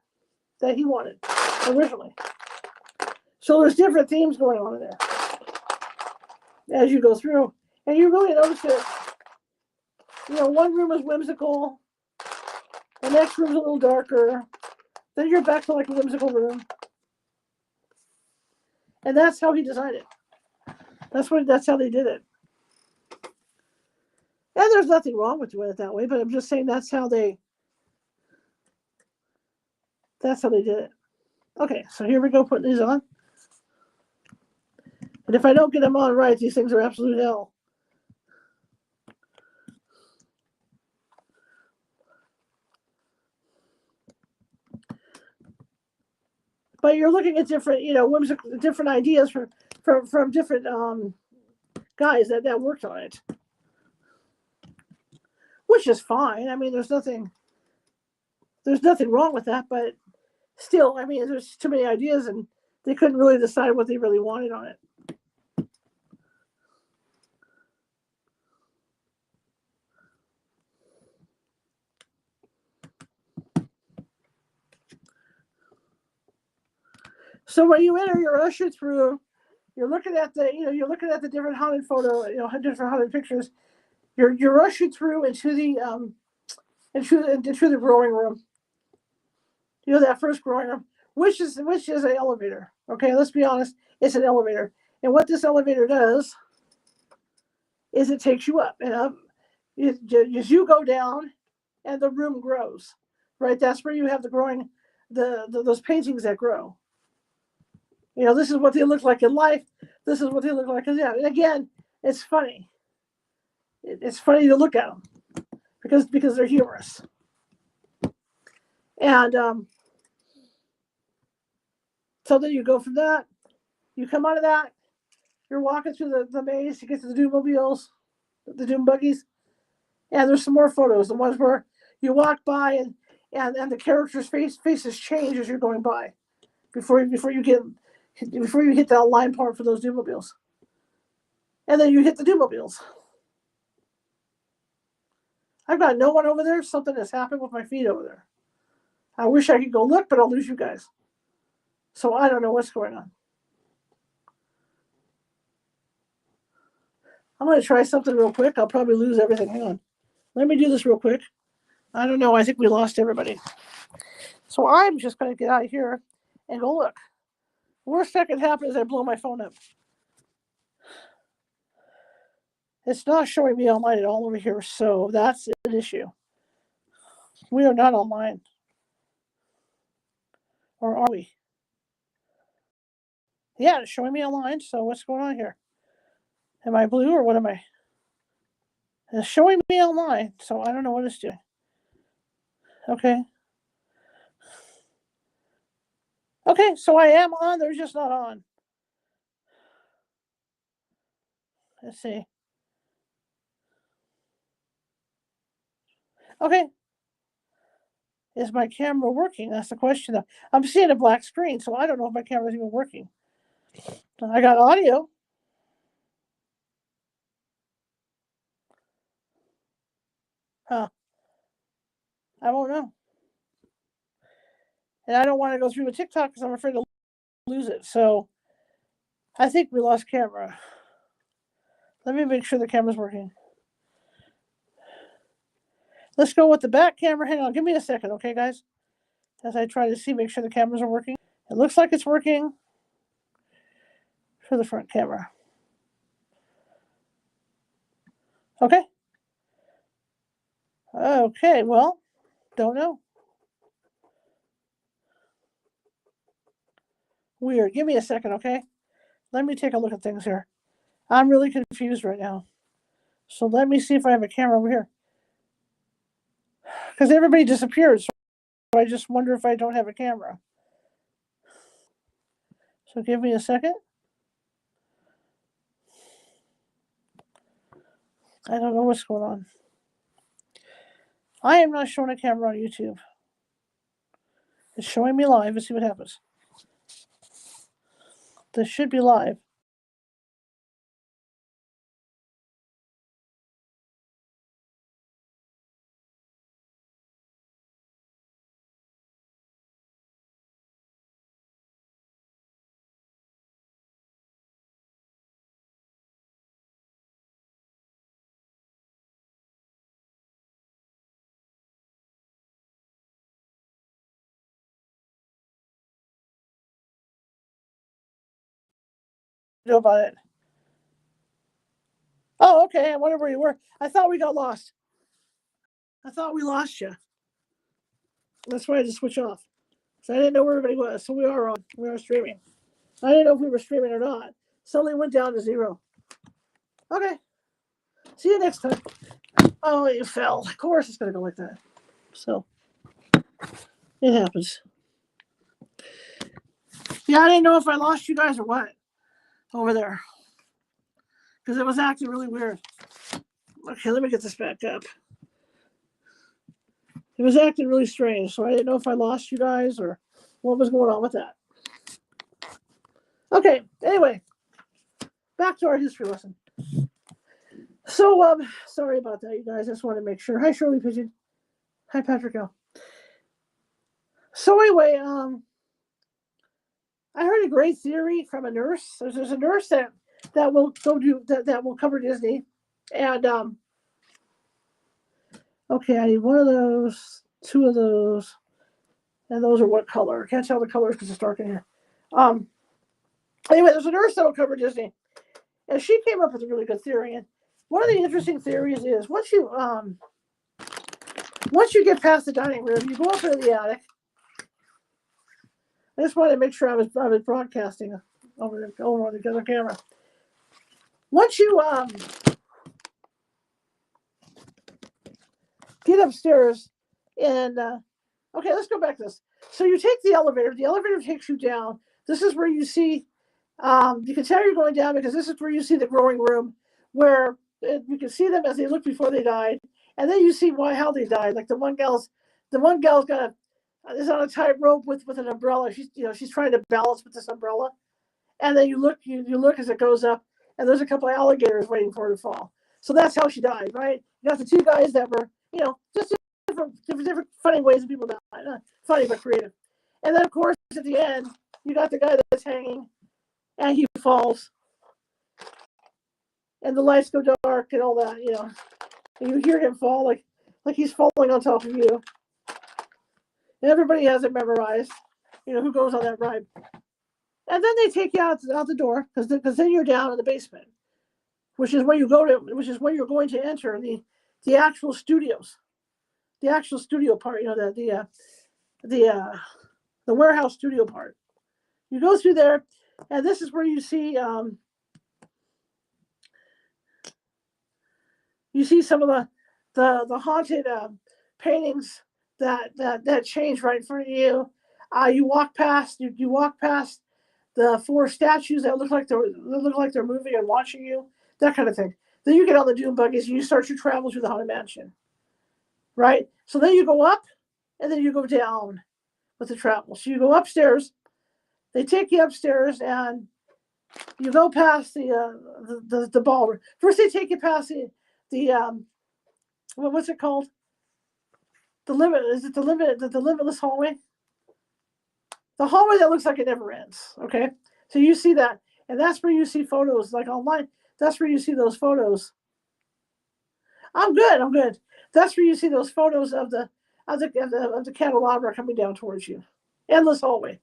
that he wanted originally. So there's different themes going on in there as you go through. And you really notice it. One room is whimsical. The next room's a little darker. Then you're back to like a whimsical room. And that's how he designed it. That's how they did it. And there's nothing wrong with doing it that way, but I'm just saying that's how they did it. Okay, so here we go putting these on. And if I don't get them on right, these things are absolute hell. but you're looking at different, whimsical, different ideas from different guys that worked on it, which is fine. I mean, there's nothing wrong with that, but still, I mean, there's too many ideas, and they couldn't really decide what they really wanted on it. So when you enter, you're ushered through. You're looking at the different haunted photo, different haunted pictures. You're ushered through into the growing room. That first growing room, which is an elevator. Okay, let's be honest, it's an elevator. And what this elevator does is it takes you up and up. As you go down, and the room grows. Right, that's where you have the growing, those paintings that grow. This is what they look like in life. This is what they look like in death. And again, it's funny. It's funny to look at them because they're humorous. And so then you go from that. You come out of that. You're walking through the maze to get to the Doommobiles, the Doom buggies, and there's some more photos. The ones where you walk by and the characters' faces change as you're going by, before you hit that line part for those Doommobiles, and then you hit the Doommobiles. I've got no one over there. Something has happened with my feet over there. I wish I could go look, but I'll lose you guys. So I don't know what's going on. I'm going to try something real quick. I'll probably lose everything. Hang on. Let me do this real quick. I don't know. I think we lost everybody. So I'm just going to get out of here and go look. Worst that could happen is I blow my phone up. It's not showing me online at all over here, so that's an issue. We are not online. Or are we? Yeah, it's showing me online, so what's going on here? Am I blue or what am I? It's showing me online, so I don't know what it's doing. Okay. Okay, so I am on, they're just not on. Let's see. Okay. Is my camera working? That's the question. I'm seeing a black screen, so I don't know if my camera's even working. I got audio. Huh. I won't know. And I don't want to go through a TikTok because I'm afraid to lose it. So I think we lost camera. Let me make sure the camera's working. Let's go with the back camera. Hang on, give me a second, okay, guys? As I try to make sure the cameras are working. It looks like it's working for the front camera. Okay. Okay, well, don't know. Weird. Give me a second, okay? Let me take a look at things here. I'm really confused right now. So let me see if I have a camera over here. Because everybody disappeared, so I just wonder if I don't have a camera. So give me a second. I don't know what's going on. I am not showing a camera on YouTube. It's showing me live. Let's see what happens. This should be live. Know about it. Oh, okay. I wonder where you were. I thought we got lost. I thought we lost you. That's why I had to switch off. So I didn't know where everybody was. So we are on. We are streaming. I didn't know if we were streaming or not. Suddenly went down to 0. Okay. See you next time. Oh, you fell. Of course it's going to go like that. So it happens. Yeah, I didn't know if I lost you guys or what over there. Because it was acting really weird. Okay, let me get this back up. It was acting really strange, so I didn't know if I lost you guys or what was going on with that. Okay, anyway, back to our history lesson. So, sorry about that, you guys. I just wanted to make sure. Hi, Shirley Pigeon. Hi, Patrick L. So anyway, I heard a great theory from a nurse. There's a nurse that will go do that will cover Disney, and okay, I need one of those, two of those, and those are what color? I can't tell the colors because it's dark in here. Anyway, there's a nurse that will cover Disney, and she came up with a really good theory. And one of the interesting theories is once you get past the dining room, you go up into the attic. I just wanted to make sure I was broadcasting over on the other camera. Once you get upstairs and okay, let's go back to this. So you take the elevator. The elevator takes you down. This is where you see. You can tell you're going down because this is where you see the growing room, where you can see them as they looked before they died, and then you see how they died. Like the one gal's got is on a tightrope with an umbrella. She's trying to balance with this umbrella, and then you look as it goes up, and there's a couple of alligators waiting for her to fall. So that's how she died, right? You got the two guys that were just different funny ways that people die. Funny but creative. And then of course at the end you got the guy that's hanging, and he falls, and the lights go dark and all that, and you hear him fall like he's falling on top of you. And everybody has it memorized, who goes on that ride. And then they take you out the door because then you're down in the basement, which is where you're going to enter the actual studios, the actual studio part. The warehouse studio part. You go through there, and this is where you see some of the haunted paintings that change right in front of you. You walk past the four statues that look like they're moving and watching you, that kind of thing. Then you get on the dune buggies and you start your travel through the haunted mansion, right? So then you go up, and then you go down with the travel. So you go upstairs. They take you upstairs, and you go past the ballroom. First, they take you past the what's it called? The limitless hallway? The hallway that looks like it never ends. Okay, so you see that, and that's where you see photos like online. That's where you see those photos. I'm good. That's where you see those photos of the candelabra coming down towards you. Endless hallway.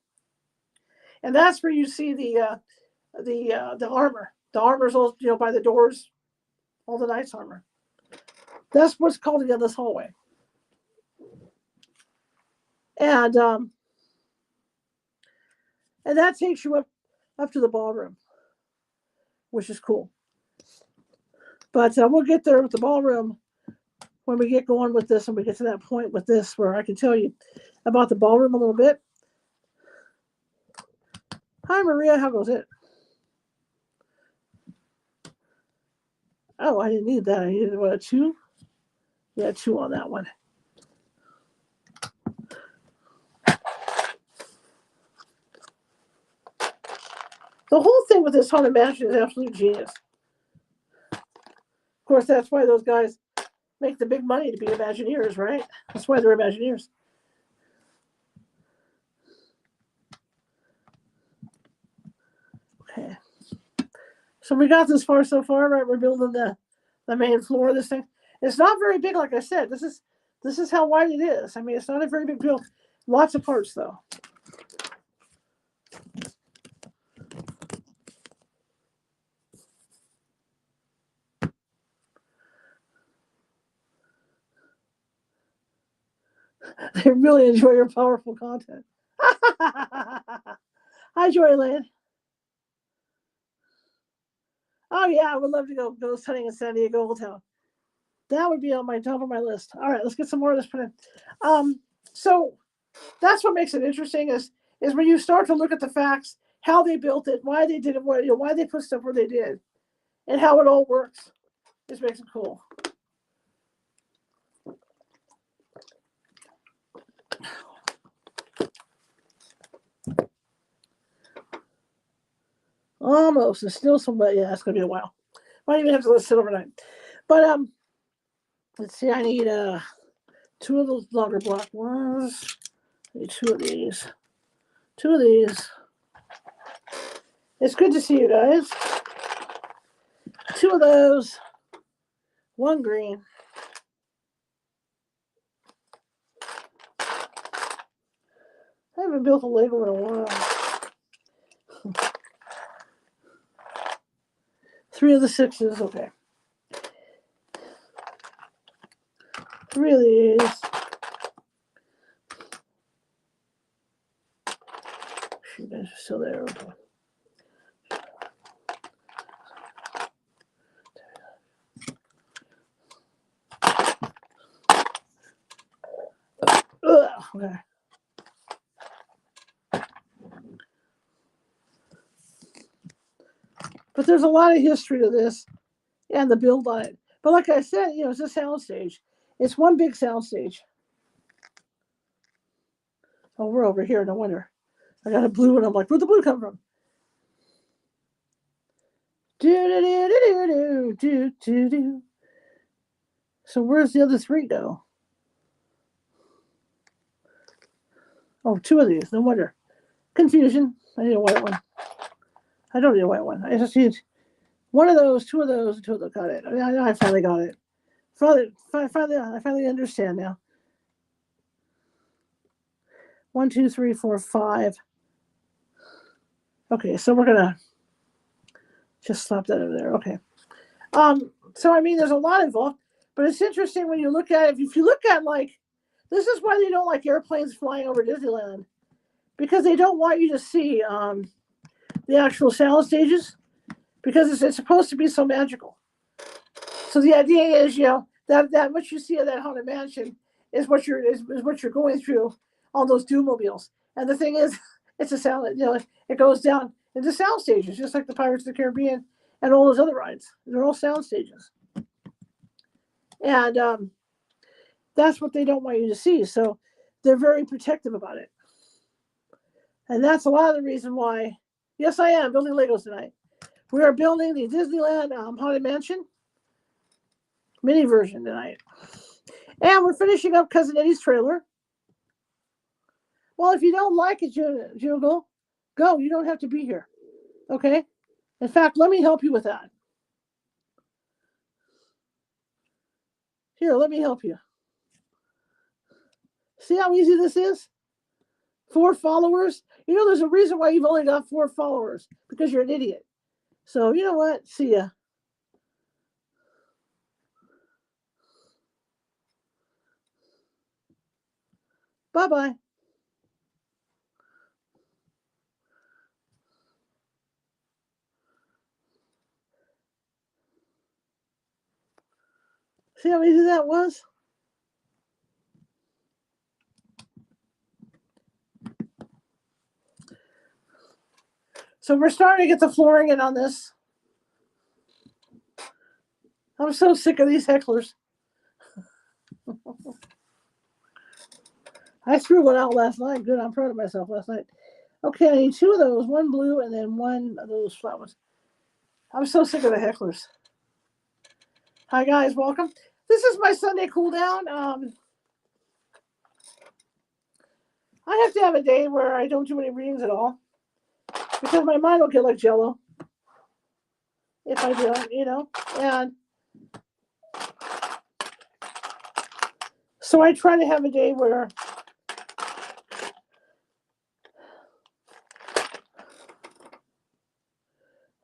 And that's where you see the armor. The armor's all by the doors, all the knight's armor. That's what's called the endless hallway. And that takes you up to the ballroom, which is cool. But we'll get there with the ballroom when we get going with this, and we get to that point with this where I can tell you about the ballroom a little bit. Hi, Maria. How goes it? Oh, I didn't need that. I needed, a 2? Yeah, 2 on that one. The whole thing with this haunted mansion is absolute genius. Of course, that's why those guys make the big money to be Imagineers, right? That's why they're Imagineers. Okay. So we got this far so far, right? We're building the main floor of this thing. It's not very big, like I said. This is how wide it is. I mean, it's not a very big build. Lots of parts, though. They really enjoy your powerful content. Hi, Joyland. Oh yeah, I would love to go ghost hunting in San Diego Old Town. That would be on my top of my list. All right, let's get some more of this put in. So that's what makes it interesting is is when you start to look at the facts, how they built it, why they did it, why they put stuff where they did, and how it all works. This makes it cool. Almost. There's still some, yeah, it's gonna be a while. Might even have to let it sit overnight. But let's see. I need 2 of those longer block ones. I need 2 of these. 2 of these. It's good to see you guys. 2 of those. 1 green. I haven't built a Lego in a while. 3 of the 6s. Okay. 3 of these. You guys are still there. Okay. Okay. But there's a lot of history to this and the build on it. But like I said, it's a sound stage. It's one big sound stage. Oh, we're over here. No wonder. I got a blue and I'm like, where'd the blue come from? Do. So where's the other 3 go? Oh, 2 of these. No wonder. Confusion. I need a white one. I don't need a white one. I just need 1 of those, 2 of those, 2 of those. Got it. I finally got it. I finally understand now. 1, 2, 3, 4, 5. Okay, so we're gonna just slap that over there. Okay. So I mean, there's a lot involved, but it's interesting when you look at it. If you look at this is why they don't like airplanes flying over Disneyland, because they don't want you to see the actual sound stages, because it's supposed to be so magical. So the idea is, that what you see of that haunted mansion is what you're going through on those Doom-mobiles. And the thing is, it's a sound. It goes down into sound stages, just like the Pirates of the Caribbean and all those other rides. They're all sound stages. And that's what they don't want you to see. So they're very protective about it. And that's a lot of the reason why, yes, I am building Legos tonight. We are building the Disneyland Haunted Mansion mini version tonight. And we're finishing up Cousin Eddie's trailer. Well, if you don't like it, Juggle, go. You don't have to be here. Okay? In fact, let me help you with that. Here, let me help you. See how easy this is? 4 followers. There's a reason why you've only got 4 followers, because you're an idiot. So, you know what? See ya. Bye-bye. See how easy that was? So we're starting to get the flooring in on this. I'm so sick of these hecklers. I threw one out last night. Good, I'm proud of myself last night. Okay, I need 2 of those, 1 blue and then 1 of those flat ones. I'm so sick of the hecklers. Hi guys, welcome. This is my Sunday cool down. I have to have a day where I don't do any readings at all, because my mind will get like jello if I do, and so I try to have a day where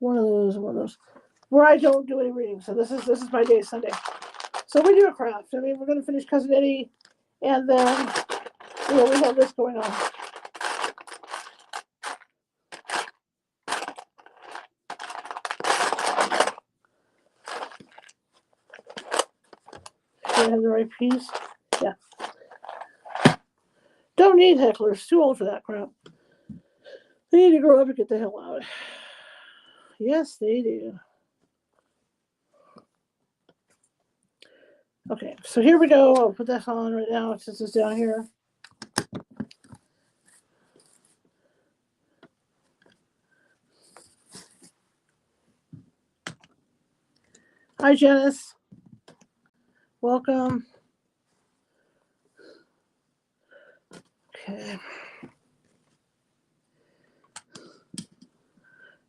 one of those where I don't do any reading. So this is my day, Sunday. So we do a craft. I mean, we're going to finish Cousin Eddie, and then we have this going on. Do I have the right piece? Yeah. Don't need hecklers. Too old for that crap. They need to grow up and get the hell out. Yes, they do. Okay, so here we go. I'll put that on right now since it's down here. Hi, Janice. Welcome. Okay.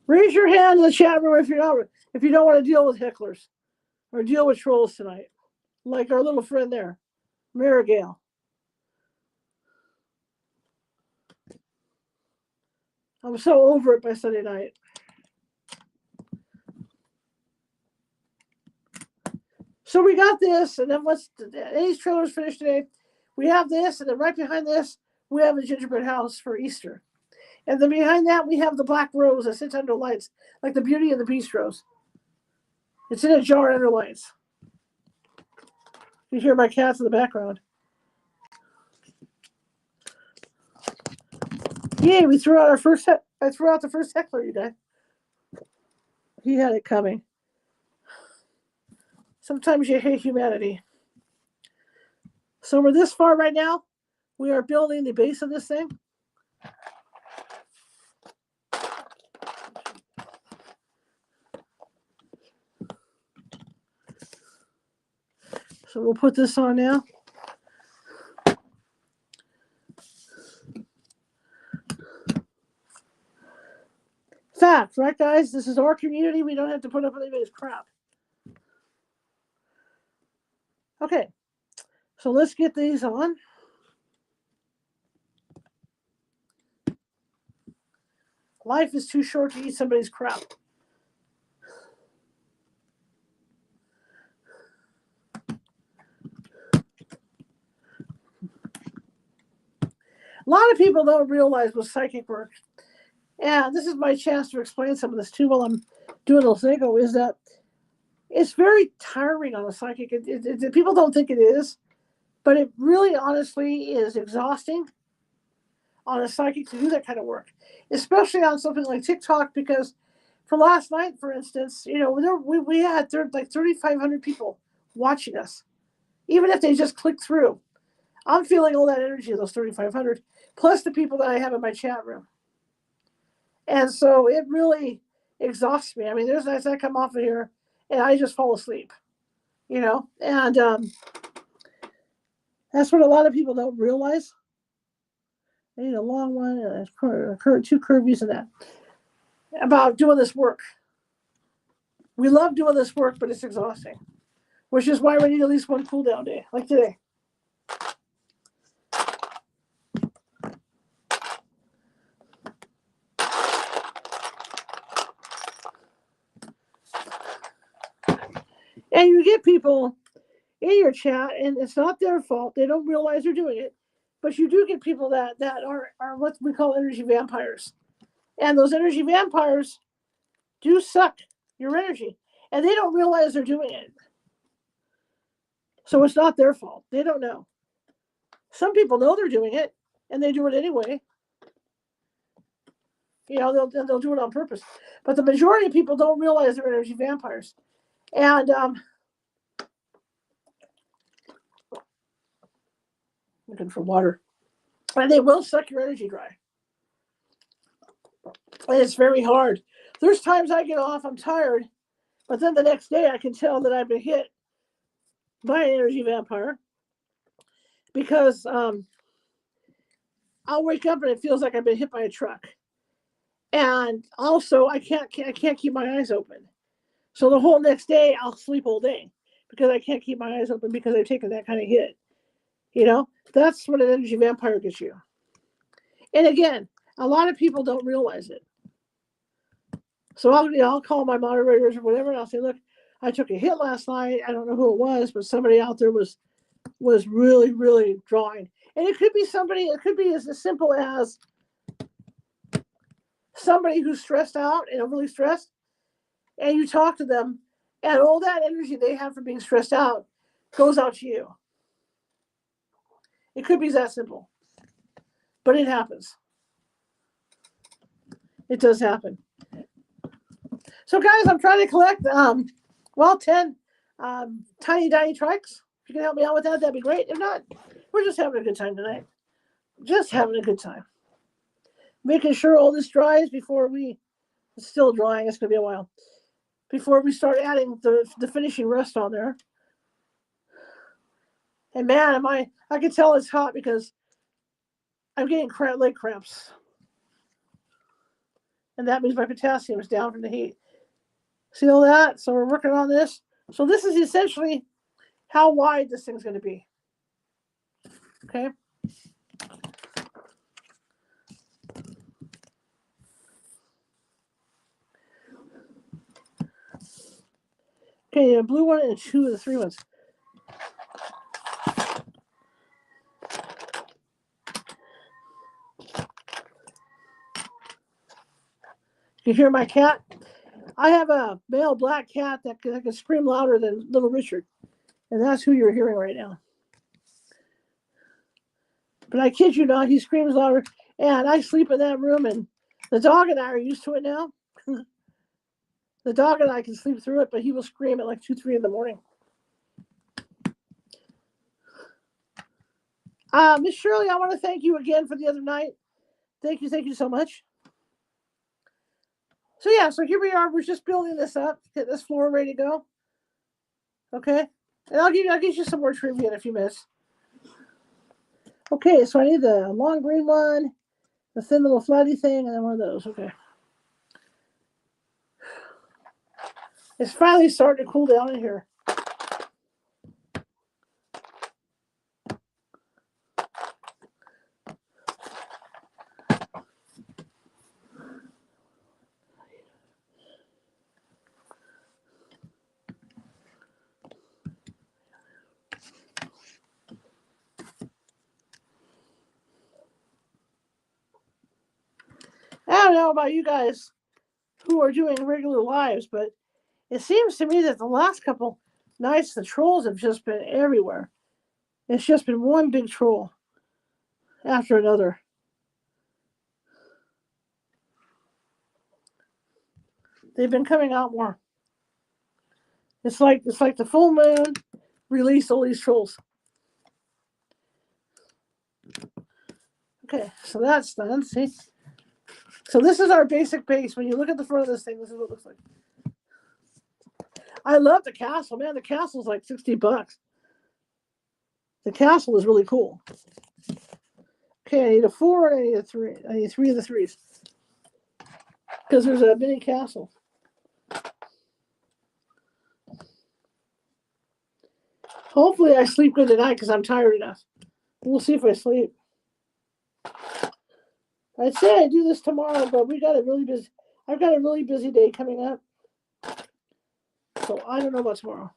Raise your hand in the chat room if you don't want to deal with hecklers or deal with trolls tonight, like our little friend there, Marigale. I'm so over it by Sunday night. So we got this, and then once Eddys trailer's finished today, we have this, and then right behind this, we have a gingerbread house for Easter. And then behind that, we have the black rose that sits under lights, like the Beauty and the Beast rose. It's in a jar under lights. You hear my cats in the background. Yay, we threw out our first I threw out the first heckler, you guys. He had it coming. Sometimes you hate humanity. So we're this far right now. We are building the base of this thing. So we'll put this on now. Fact, right, guys? This is our community. We don't have to put up with anybody's crap. Okay, so let's get these on. Life is too short to eat somebody's crap. A lot of people don't realize what psychic work, and this is my chance to explain some of this too while I'm doing El Seco, is that it's very tiring on a psychic. People don't think it is, but it really honestly is exhausting on a psychic to do that kind of work, especially on something like TikTok, because for last night, for instance, we had like 3,500 people watching us, even if they just click through. I'm feeling all that energy of those 3,500, plus the people that I have in my chat room. And so it really exhausts me. I mean, there's nights I come off of here and I just fall asleep, and that's what a lot of people don't realize. I need a long one and two curvies and that. About doing this work. We love doing this work, but it's exhausting, which is why we need at least one cool down day, like today. And you get people in your chat, and it's not their fault. They don't realize they're doing it. But you do get people that are what we call energy vampires. And those energy vampires do suck your energy. And they don't realize they're doing it. So it's not their fault. They don't know. Some people know they're doing it, and they do it anyway. They'll do it on purpose. But the majority of people don't realize they're energy vampires. And looking for water. And they will suck your energy dry. And it's very hard. There's times I get off, I'm tired, but then the next day I can tell that I've been hit by an energy vampire, because I'll wake up and it feels like I've been hit by a truck. And also I can't keep my eyes open. So the whole next day I'll sleep all day because I can't keep my eyes open because I've taken that kind of hit. That's what an energy vampire gets you. And again, a lot of people don't realize it. So I'll call my moderators or whatever, and I'll say, look, I took a hit last night. I don't know who it was, but somebody out there was really, really drawing. And it could be as simple as somebody who's stressed out and overly stressed, and you talk to them, and all that energy they have from being stressed out goes out to you. It could be that simple, but it happens. It does happen. So, guys, I'm trying to collect, 10 tiny trikes. If you can help me out with that, that'd be great. If not, we're just having a good time tonight. Just having a good time. Making sure all this dries before it's still drying. It's going to be a while. Before we start adding the finishing rust on there. And man, I can tell it's hot because I'm getting leg cramps. And that means my potassium is down from the heat. See all that? So we're working on this. So this is essentially how wide this thing's going to be. Okay. Okay, a blue one and 2 of the 3 ones. You hear my cat? I have a male black cat that can scream louder than little Richard. And that's who you're hearing right now. But I kid you not, he screams louder. And I sleep in that room, and the dog and I are used to it now. The dog and I can sleep through it, but he will scream at like 2, 3 in the morning. Miss Shirley, I want to thank you again for the other night. Thank you so much. So yeah, so here we are. We're just building this up, get this floor ready to go. Okay, and I'll give you some more trivia in a few minutes. Okay, so I need the long green one, the thin little flatty thing, and then one of those. Okay. It's finally starting to cool down in here. I don't know about you guys who are doing regular lives, but it seems to me that the last couple nights the trolls have just been everywhere. It's just been one big troll after another. They've been coming out more. It's like the full moon released all these trolls. Okay, so that's done. See? So this is our basic base. When you look at the front of this thing, this is what it looks like. I love the castle, man. The castle's like $60. The castle is really cool. Okay, I need a 4 and I need a 3. I need 3 of the 3s. Because there's a mini castle. Hopefully I sleep good tonight because I'm tired enough. We'll see if I sleep. I'd say I do this tomorrow, but I've got a really busy day coming up. So I don't know about tomorrow.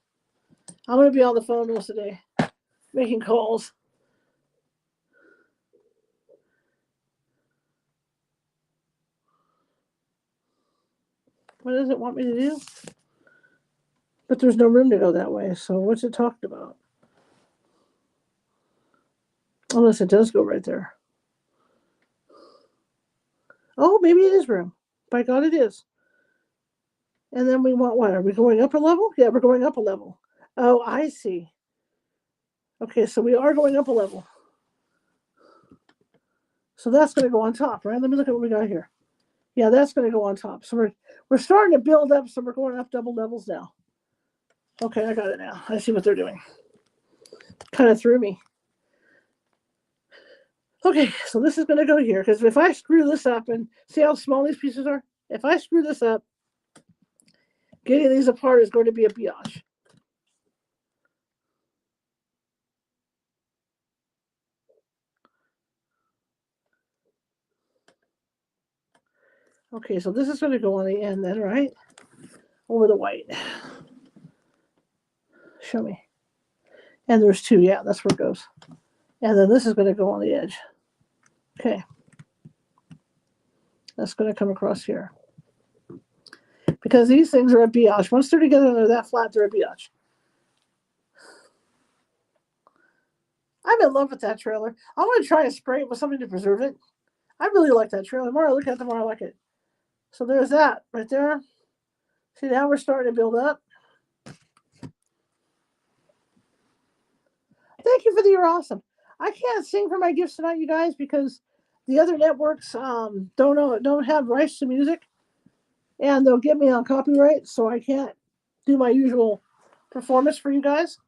I'm going to be on the phone most of the day, making calls. What does it want me to do? But there's no room to go that way, so what's it talking about? Unless it does go right there. Oh, maybe it is room. By God, it is. And then we want what? Are we going up a level? Yeah, we're going up a level. Oh, I see. Okay, so we are going up a level. So that's going to go on top, right? Let me look at what we got here. Yeah, that's going to go on top. So we're starting to build up, so we're going up double levels now. Okay, I got it now. I see what they're doing. Kind of threw me. Okay, so this is going to go here, because if I screw this up, and see how small these pieces are? If I screw this up, getting these apart is going to be a biatch. Okay, so this is going to go on the end then, right? Over the white. Show me. And there's 2. Yeah, that's where it goes. And then this is going to go on the edge. Okay. That's going to come across here. Because these things are a biatch. Once they're together and they're that flat, they're a biatch. I'm in love with that trailer. I want to try and spray it with something to preserve it. I really like that trailer. The more I look at it, the more I like it. So there's that right there. See, now we're starting to build up. Thank you for the you're awesome. I can't sing for my gifts tonight, you guys, because the other networks don't have rights to music, and they'll get me on copyright, so I can't do my usual performance for you guys.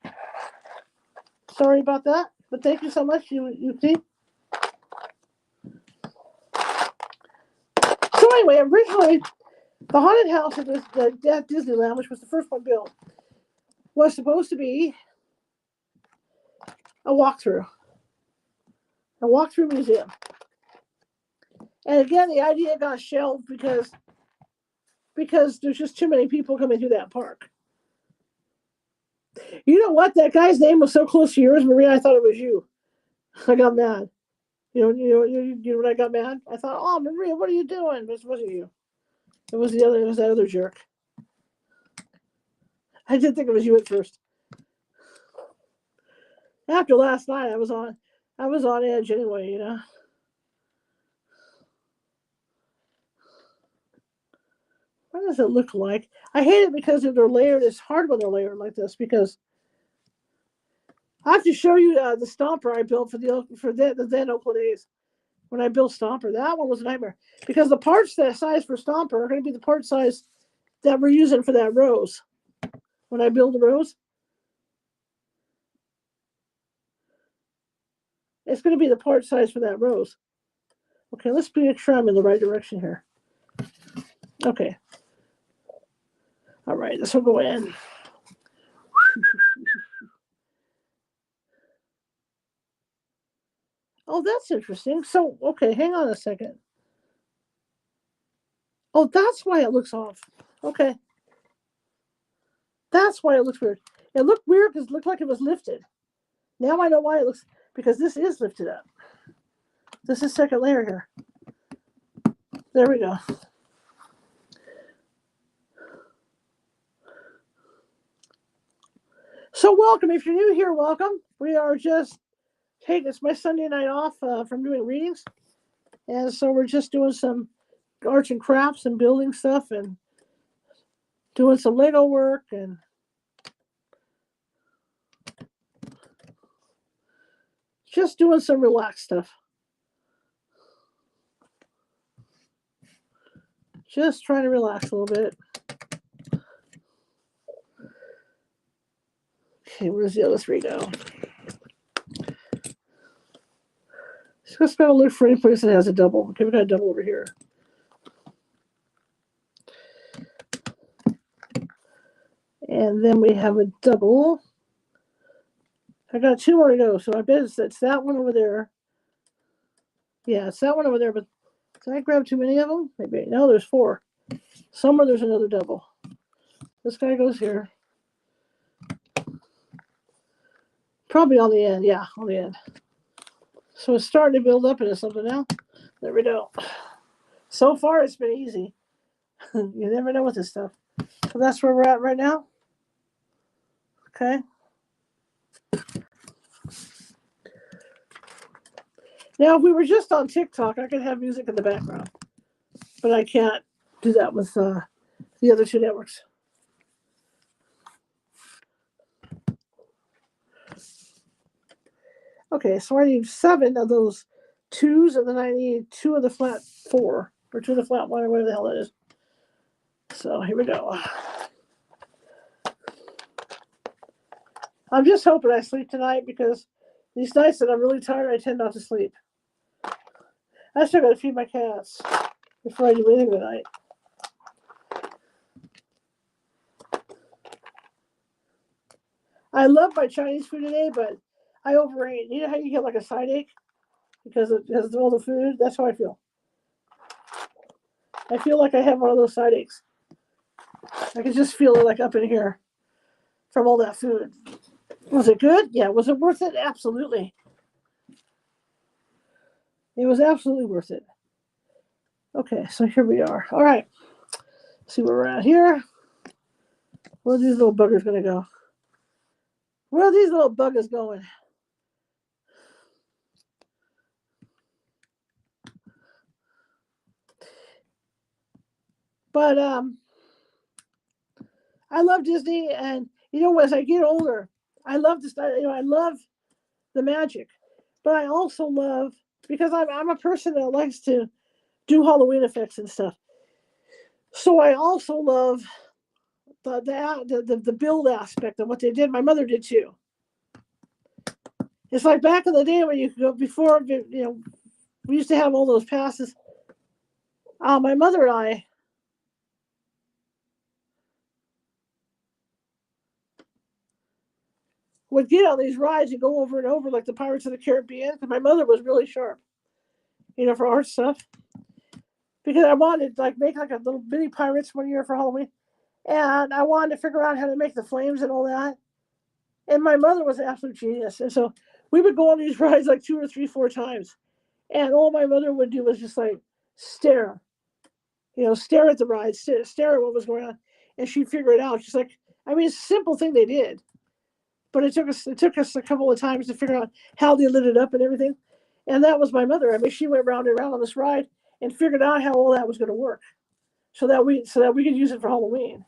Sorry about that, but thank you so much, you see. So anyway, originally the haunted house at Disneyland, which was the first one built, was supposed to be a walkthrough museum. And again, the idea got shelved because there's just too many people coming through that park. You know what? That guy's name was so close to yours, Maria. I thought it was you. I got mad. You know when I got mad? I thought, oh, Maria, what are you doing? But it wasn't you. It was that other jerk. I did think it was you at first. After last night, I was on edge anyway, you know. What does it look like? I hate it because they're layered. It's hard when they're layered like this because I have to show you the stomper I built for the then Oakland A's. When I built stomper, that one was a nightmare because the parts that size for stomper are going to be the part size that we're using for that rose. When I build the rose, it's going to be the part size for that rose. Okay, let's make sure I'm in the right direction here. Okay. All right, this will go in. Oh, that's interesting. So, okay, hang on a second. Oh, that's why it looks off. Okay. That's why it looks weird. It looked weird because it looked like it was lifted. Now I know why it looks, because this is lifted up. This is second layer here. There we go. So welcome. If you're new here, welcome. We are just, hey, it's my Sunday night off from doing readings. And so we're just doing some arts and crafts and building stuff and doing some Lego work and just doing some relaxed stuff. Just trying to relax a little bit. Okay, where's the other three go? Just gotta look for any place that has a double. Okay, we got a double over here. And then we have a double. I got two more to go, so I bet it's that one over there. Yeah, it's that one over there, but did I grab too many of them? Maybe. No, there's four. Somewhere there's another double. This guy goes here. Probably on the end. Yeah, on the end. So it's starting to build up into something now. There we go. So far, it's been easy. You never know with this stuff. So that's where we're at right now. Okay. Now, if we were just on TikTok, I could have music in the background. But I can't do that with the other two networks. Okay, so I need 7 of those 2s, and then I need 2 of the flat 4, or 2 of the flat 1, or whatever the hell it is. So here we go. I'm just hoping I sleep tonight because these nights that I'm really tired, I tend not to sleep. I still got to feed my cats before I do anything tonight. I love my Chinese food today, but I overate. You know how you get like a side ache because of all the food? That's how I feel. I feel like I have one of those side aches. I can just feel it like up in here from all that food. Was it good? Yeah. Was it worth it? Absolutely. It was absolutely worth it. Okay, so here we are. All right. See where we're at here. Where are these little buggers going to go? Where are these little buggers going? But I love Disney, and as I get older, I love this. I love the magic, but I also love, because I'm a person that likes to do Halloween effects and stuff. So I also love the build aspect of what they did. My mother did too. It's like back in the day when you could go before. We used to have all those passes. My mother and I would get on these rides and go over and over like the Pirates of the Caribbean, because my mother was really sharp, for art stuff. Because I wanted to make like a little mini pirates one year for Halloween, and I wanted to figure out how to make the flames and all that. And my mother was an absolute genius, and so we would go on these rides like 2 or 3, 4 times, and all my mother would do was just stare, stare at the ride, stare at what was going on, and she'd figure it out. She's like, it's a simple thing they did, but it took us a couple of times to figure out how they lit it up and everything. And that was my mother. She went round and round on this ride and figured out how all that was going to work, so that we could use it for Halloween.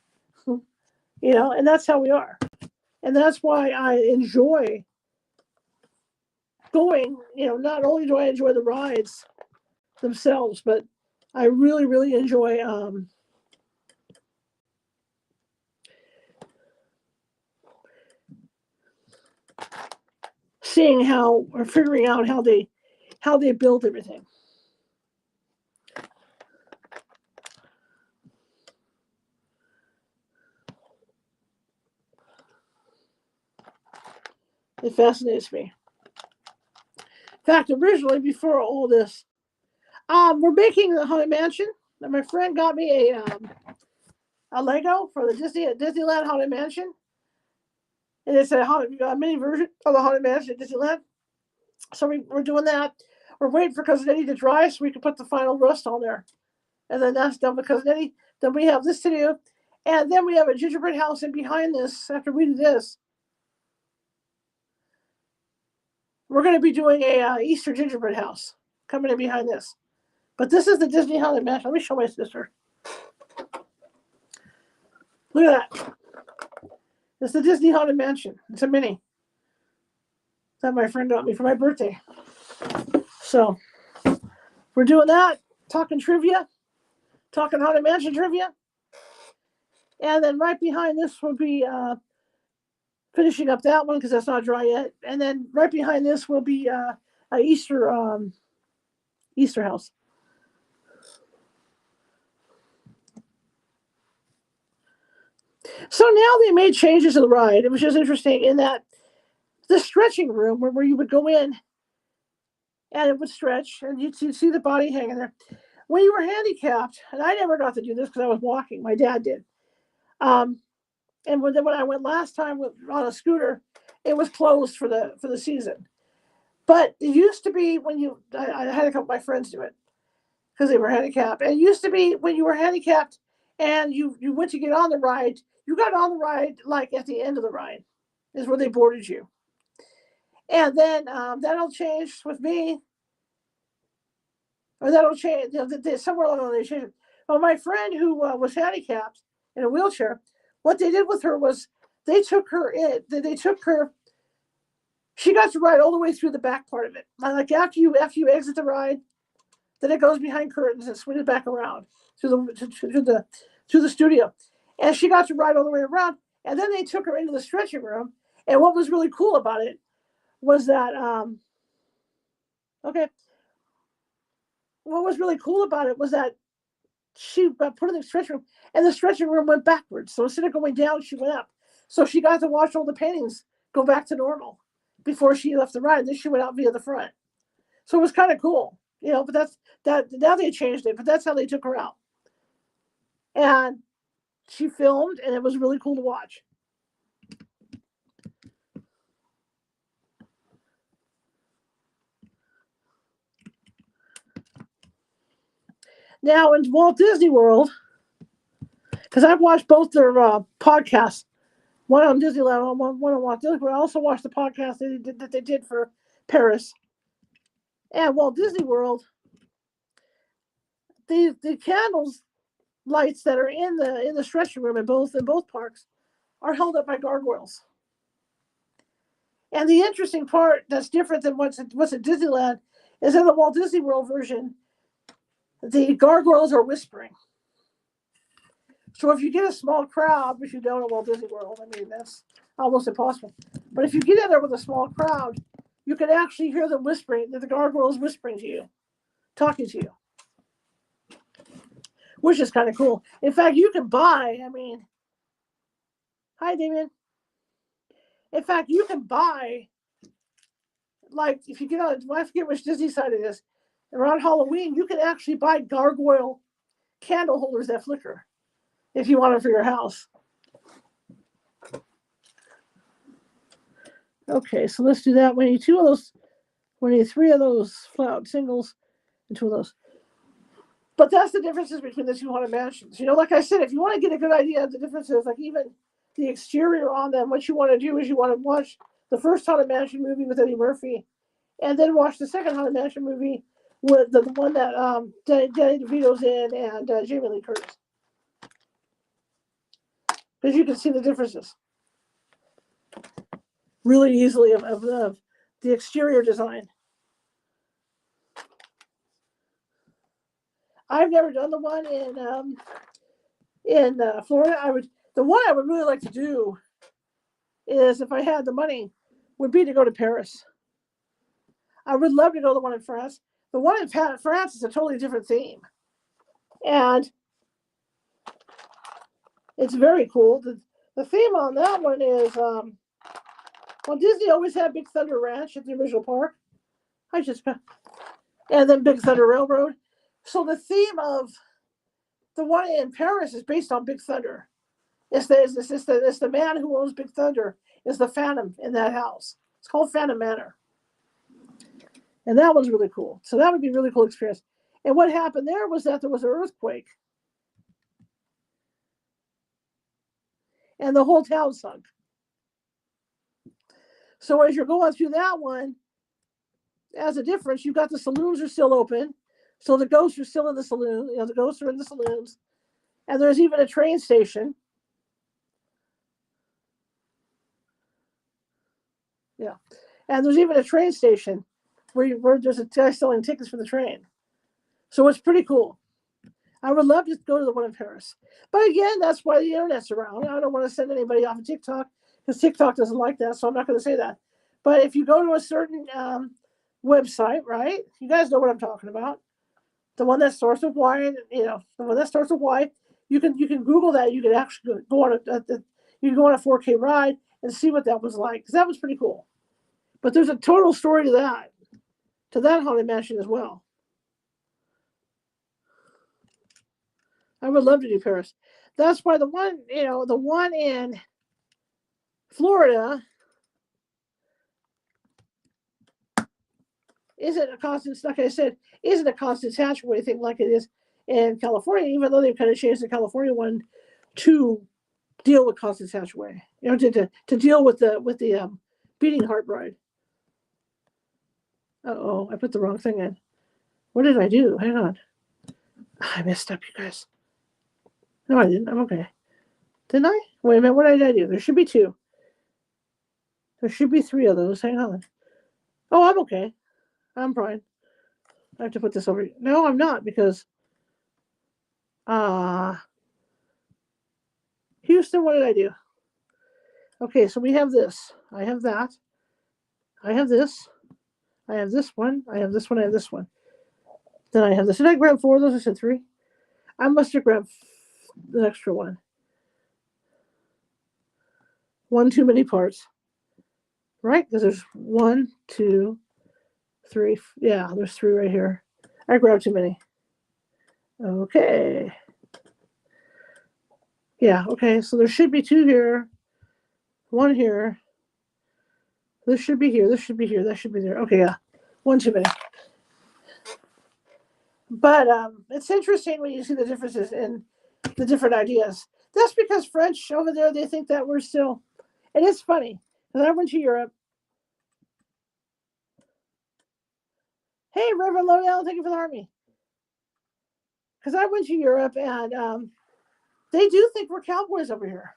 And that's how we are. And that's why I enjoy going. Not only do I enjoy the rides themselves, but I really, really enjoy seeing how, or figuring out how they build everything. It fascinates me. In fact, originally, before all this, we're making the Haunted Mansion. And my friend got me a Lego for the Disneyland Haunted Mansion, and it's a mini version of the Haunted Mansion at Disneyland. So we're doing that. We're waiting for Cousin Eddie to dry so we can put the final rust on there, and then that's done with Cousin Eddie. Then we have this to do, and then we have a gingerbread house. And behind this, after we do this, we're going to be doing a Easter gingerbread house coming in behind this. But this is the Disney Haunted Mansion. Let me show my sister. Look at that. It's the Disney Haunted Mansion. It's a mini that my friend got me for my birthday. So we're doing that, talking trivia, talking Haunted Mansion trivia. And then right behind this will be finishing up that one because that's not dry yet. And then right behind this will be a Easter house. So now they made changes to the ride. It was just interesting in that the stretching room where you would go in and it would stretch and you'd see the body hanging there. When you were handicapped, and I never got to do this because I was walking, my dad did. And when I went last time on a scooter, it was closed for the season. But it used to be I had a couple of my friends do it because they were handicapped. And it used to be when you were handicapped and you went to get on the ride, you got on the ride like at the end of the ride is where they boarded you. And then that'll change with me. Or that'll change, somewhere along the line they change it. Well, my friend who was handicapped in a wheelchair, what they did with her was they took her, she got to ride all the way through the back part of it. Like after you exit the ride, then it goes behind curtains and swings back around to the studio. And she got to ride all the way around. And then they took her into the stretching room. And what was really cool about it was that, what was really cool about it was that she put her in the stretching room, and the stretching room went backwards. So instead of going down, she went up. So she got to watch all the paintings go back to normal before she left the ride. Then she went out via the front. So it was kind of cool, but that's that. Now they changed it, but that's how they took her out. And she filmed, and it was really cool to watch. Now in Walt Disney World, because I've watched both their podcasts, one on Disneyland, one on Walt Disney World. I also watched the podcast that they did for Paris. And Walt Disney World, the candles lights that are in the stretching room in both parks are held up by gargoyles. And the interesting part that's different than what's at Disneyland is in the Walt Disney World version, the gargoyles are whispering. So if you get a small crowd, which you don't at Walt Disney World, I mean, that's almost impossible. But if you get in there with a small crowd, you can actually hear them whispering, that the gargoyles whispering to you, talking to you, which is kind of cool. In fact, you can buy, I mean, hi, Damien. In fact, you can buy, like, if you get on, I forget which Disney side it is, around Halloween, you can actually buy gargoyle candle holders that flicker if you want them for your house. Okay, so let's do that. We need two of those. We need three of those flat singles and two of those. But that's the differences between the two haunted mansions. You know, like I said, if you want to get a good idea of the differences, like even the exterior on them, what you want to do is you want to watch the first Haunted Mansion movie with Eddie Murphy, and then watch the second Haunted Mansion movie with the one that Danny DeVito's in and Jamie Lee Curtis, because you can see the differences really easily of the exterior design. I've never done the one in Florida. The one I would really like to do is, if I had the money, would be to go to Paris. I would love to go to the one in France. The one in France is a totally different theme, and it's very cool. The theme on that one is, well, Disney always had Big Thunder Ranch at the original park. And then Big Thunder Railroad. So the theme of the one in Paris is based on Big Thunder. It's the man who owns Big Thunder is the Phantom in that house. It's called Phantom Manor. And that one's really cool. So that would be a really cool experience. And what happened there was that there was an earthquake. And the whole town sunk. So as you're going through that one, as a difference, you've got the saloons are still open. So the ghosts are still in the saloon. You know, the ghosts are in the saloons. And there's even a train station. Yeah. And there's even a train station where there's a guy selling tickets for the train. So it's pretty cool. I would love to go to the one in Paris. But again, that's why the internet's around. I don't want to send anybody off of TikTok because TikTok doesn't like that. So I'm not going to say that. But if you go to a certain website, right? You guys know what I'm talking about. The one that starts with Y, and the one that starts with Y. You can Google that. You can actually go on you can go on a 4K ride and see what that was like, because that was pretty cool. But there's a total story to that haunted mansion as well. I would love to do Paris. That's why the one in Florida isn't a constant, like I said, isn't a constant hatchway thing like it is in California, even though they've kind of changed the California one to deal with Constance Hatchaway, to deal with the beating heart bride. Uh-oh, I put the wrong thing in. What did I do? Hang on. I messed up, you guys. No, I didn't. I'm okay. Didn't I? Wait a minute. What did I do? There should be two. There should be three of those. Hang on. Oh, I'm okay. I'm fine. I have to put this over. No, I'm not, because Houston, what did I do? Okay, so we have this. I have that. I have this. I have this one. I have this one. I have this one. Then I have this. Did I grab four of those? I said three. I must have grabbed the extra one. One too many parts. Right? Because there's 1, 2, 3. Yeah, there's 3 right here. I grabbed too many. Okay. Yeah, okay. So there should be 2 here. 1 here. This should be here. This should be here. That should be there. Okay, yeah. 1 too many. But it's interesting when you see the differences in the different ideas. That's because French over there, they think that we're still, and it's funny, because I went to Europe. Hey, Reverend Lodell, thank you for the army. because I went to Europe and they do think we're cowboys over here.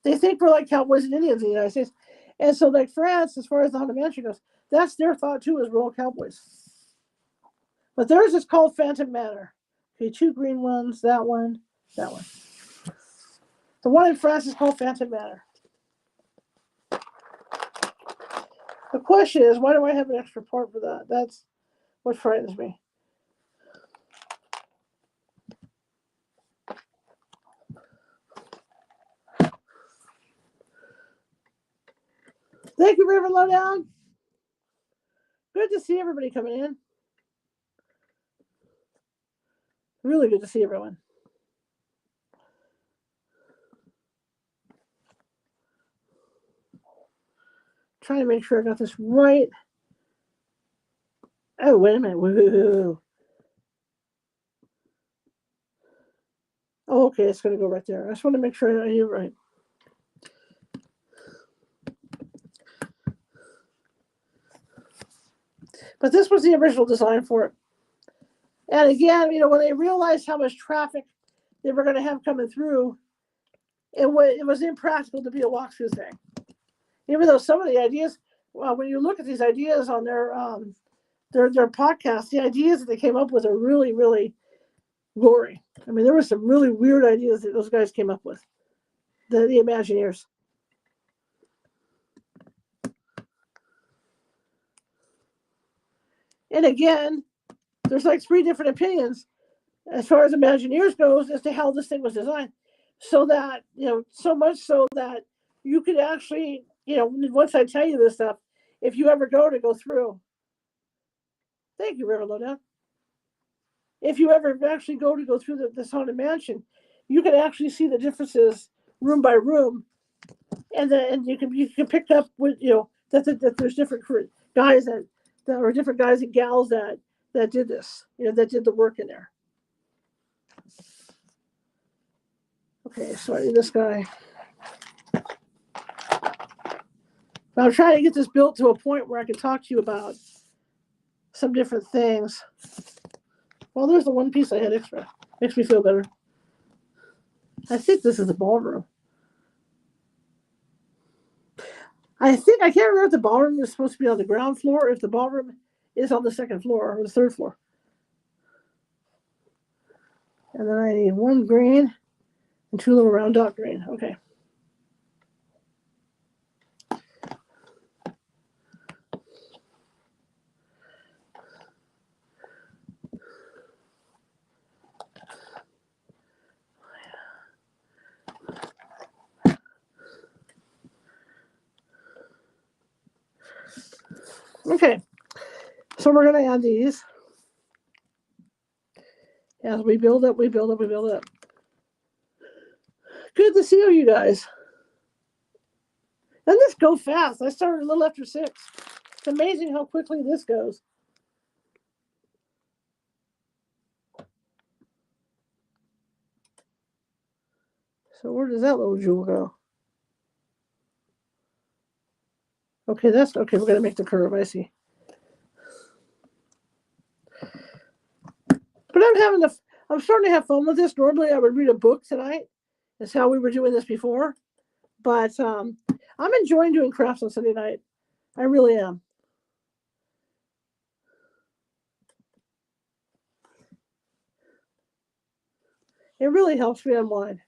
They think we're like cowboys and Indians in the United States. And so, like France, as far as the Haunted Mansion goes, that's their thought too, is we're all cowboys. But theirs is called Phantom Manor. Okay, 2 green ones, that one, that one. The one in France is called Phantom Manor. The question is, why do I have an extra part for that? That's what frightens me. Thank you, River Lowdown. Good to see everybody coming in. Really good to see everyone. Trying to make sure I got this right. Oh, wait a minute. Woo. Oh, okay, it's going to go right there. I just want to make sure I got you right. But this was the original design for it. And again, when they realized how much traffic they were going to have coming through, it was impractical to be a walkthrough thing. Even though some of the ideas, when you look at these ideas on their podcast, the ideas that they came up with are really, really gory. I mean, there were some really weird ideas that those guys came up with, the Imagineers. And again, there's like 3 different opinions as far as Imagineers goes as to how this thing was designed. So that, so much so that you could actually, once I tell you this stuff, if you ever go through, thank you, River Lowdown. If you ever actually go through this Haunted Mansion, you can actually see the differences room by room, and you can pick up with that there's different guys that are different guys and gals that did this, that did the work in there. Okay, so I need this guy. I'm trying to get this built to a point where I can talk to you about some different things. Well, there's the one piece I had extra. Makes me feel better. I think this is the ballroom. I can't remember if the ballroom is supposed to be on the ground floor or if the ballroom is on the 2nd floor or the 3rd floor. And then I need 1 green and 2 little round dot green. Okay. Okay, so we're going to add these. As we build up, we build up, we build up. Good to see you guys. And this go fast. I started a little after 6. It's amazing how quickly this goes. So where does that little jewel go? Okay, that's okay. We're going to make the curve. I see. But I'm starting to have fun with this. Normally, I would read a book tonight. That's how we were doing this before. But I'm enjoying doing crafts on Sunday night. I really am. It really helps me unwind.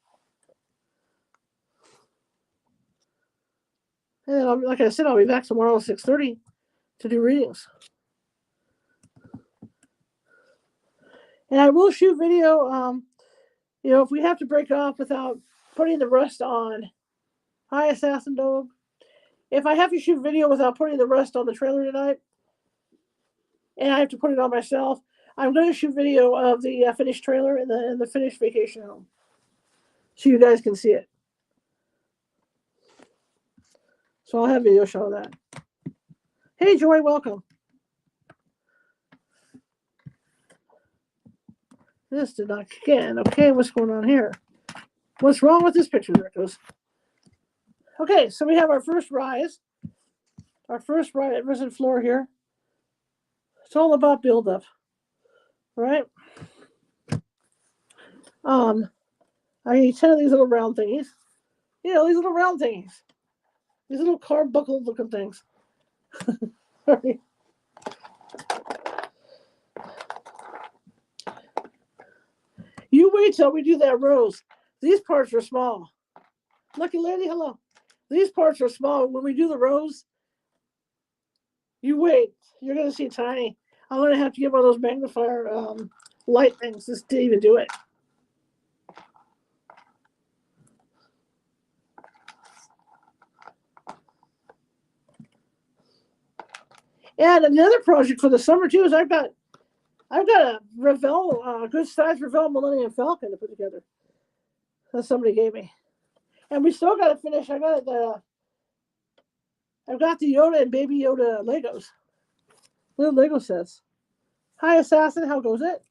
And then, like I said, I'll be back tomorrow at 6:30 to do readings. And I will shoot video, if we have to break off without putting the rust on. Hi, Assassin Dog. If I have to shoot video without putting the rust on the trailer tonight, and I have to put it on myself, I'm going to shoot video of the finished trailer and the finished vacation home, so you guys can see it. So I'll have video show of that. Hey, Joy, welcome. This did not kick in. Okay, what's going on here? What's wrong with this picture? There it goes. Okay, so we have our first rise. Our first risen floor here. It's all about build-up, right? I need 10 of these little round thingies. You know, these little round thingies. These little carbuncle looking things. Sorry. You wait till we do that rose. These parts are small. Lucky lady, hello. These parts are small. When we do the rose, you wait. You're going to see tiny. I'm going to have to get one of those magnifier light things just to even do it. And another project for the summer too is I've got a Revell, good size Revell Millennium Falcon to put together that somebody gave me, and we still got to finish. I've got the Yoda and Baby Yoda Legos, little Lego sets. Hi Assassin, how goes it?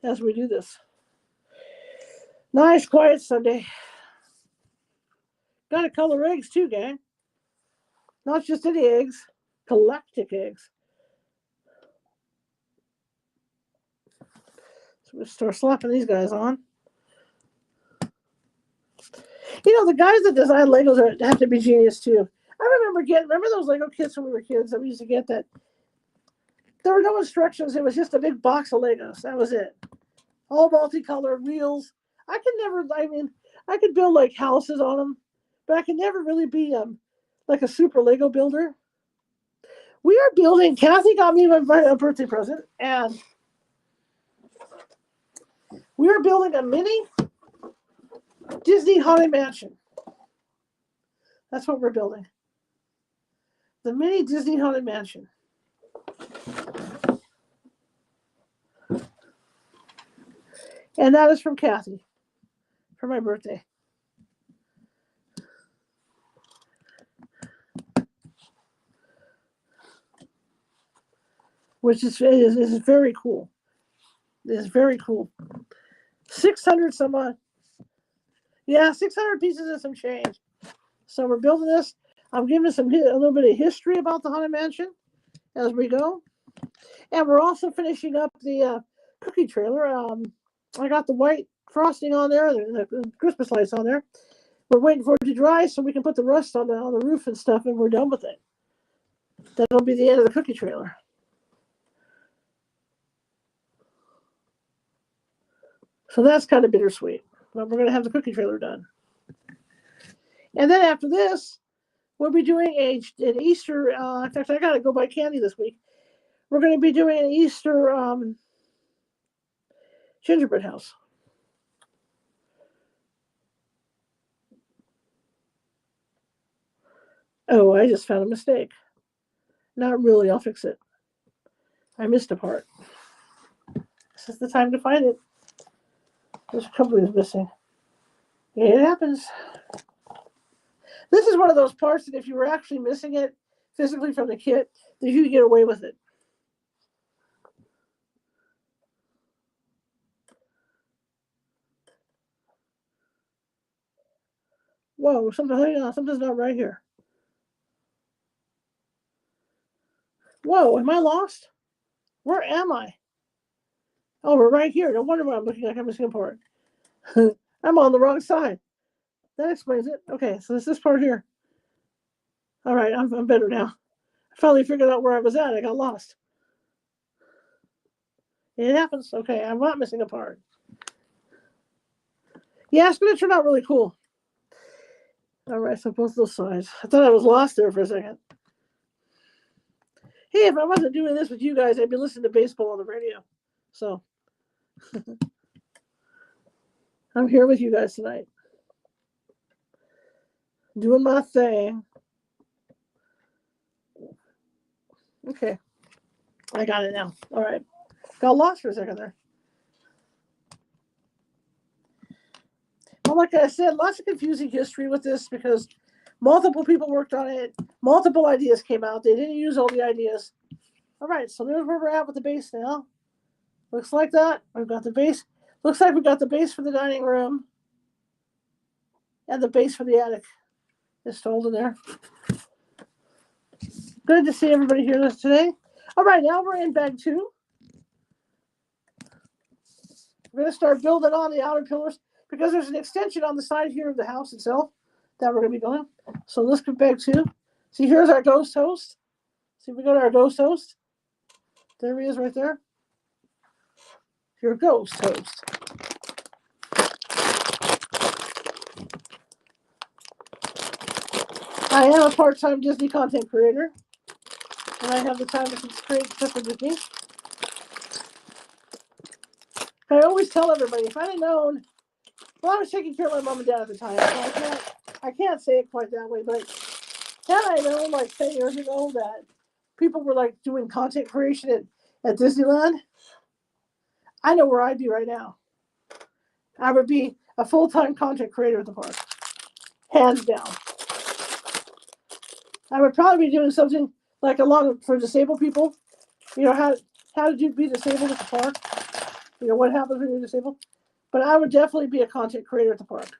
As we do this, nice quiet Sunday. Got to color eggs too, gang. Not just any eggs, galactic eggs. So we'll start slapping these guys on. You know, the guys that design Legos have to be genius too. I remember those Lego kits when we were kids that we used to get that. There were no instructions. It was just a big box of Legos. That was it. All multicolored wheels. I could build like houses on them, but I could never really be like a super Lego builder. We are building, Kathy got me a birthday present, and we are building a mini Disney Haunted Mansion. That's what we're building. The mini Disney Haunted Mansion. And that is from Kathy for my birthday. Which is very cool. It is very cool. 600 some odd. Yeah, 600 pieces and some change. So we're building this. I'm giving a little bit of history about the Haunted Mansion as we go. And we're also finishing up the cookie trailer. I got the white frosting on there, the Christmas lights on there. We're waiting for it to dry so we can put the rust on the roof and stuff, and we're done with it. That'll be the end of the cookie trailer. So that's kind of bittersweet. But we're going to have the cookie trailer done. And then after this, we'll be doing an Easter. In fact, I got to go buy candy this week. We're going to be doing an Easter gingerbread house. Oh, I just found a mistake. Not really. I'll fix it. I missed a part. This is the time to find it. There's a couple is missing. It happens. This is one of those parts that if you were actually missing it physically from the kit, that you could get away with it. Whoa, something's not right here. Whoa, am I lost? Where am I? Oh, we're right here. No wonder why I'm looking like I'm missing a part. I'm on the wrong side. That explains it. Okay, so it's this part here. All right, I'm better now. I finally figured out where I was at. I got lost. It happens. Okay, I'm not missing a part. Yeah, it's going to turn out really cool. All right, so both those sides. I thought I was lost there for a second. Hey, if I wasn't doing this with you guys, I'd be listening to baseball on the radio. So I'm here with you guys tonight. Doing my thing. Okay. I got it now. All right. Got lost for a second there. Well, like I said, lots of confusing history with this because multiple people worked on it. Multiple ideas came out. They didn't use all the ideas. All right, so there's where we're at with the base now. Looks like that. We've got the base. Looks like we've got the base for the dining room and the base for the attic installed in there. Good to see everybody here today. All right, now we're in bag 2. We're going to start building on the outer pillars because there's an extension on the side here of the house itself that we're going to be building. So let's get back to, see, here's our ghost host. See, we go to our ghost host. There he is right there. Your ghost host. I am a part-time Disney content creator, and I have the time to create stuff with Disney. I always tell everybody, if I had known, well, I was taking care of my mom and dad at the time, so I can't say it quite that way, but had I known like 10 years ago that people were like doing content creation at Disneyland, I know where I'd be right now. I would be a full-time content creator at the park, hands down. I would probably be doing something like along for disabled people, you know, how to be disabled at the park, you know, what happens when you're disabled. But I would definitely be a content creator at the park.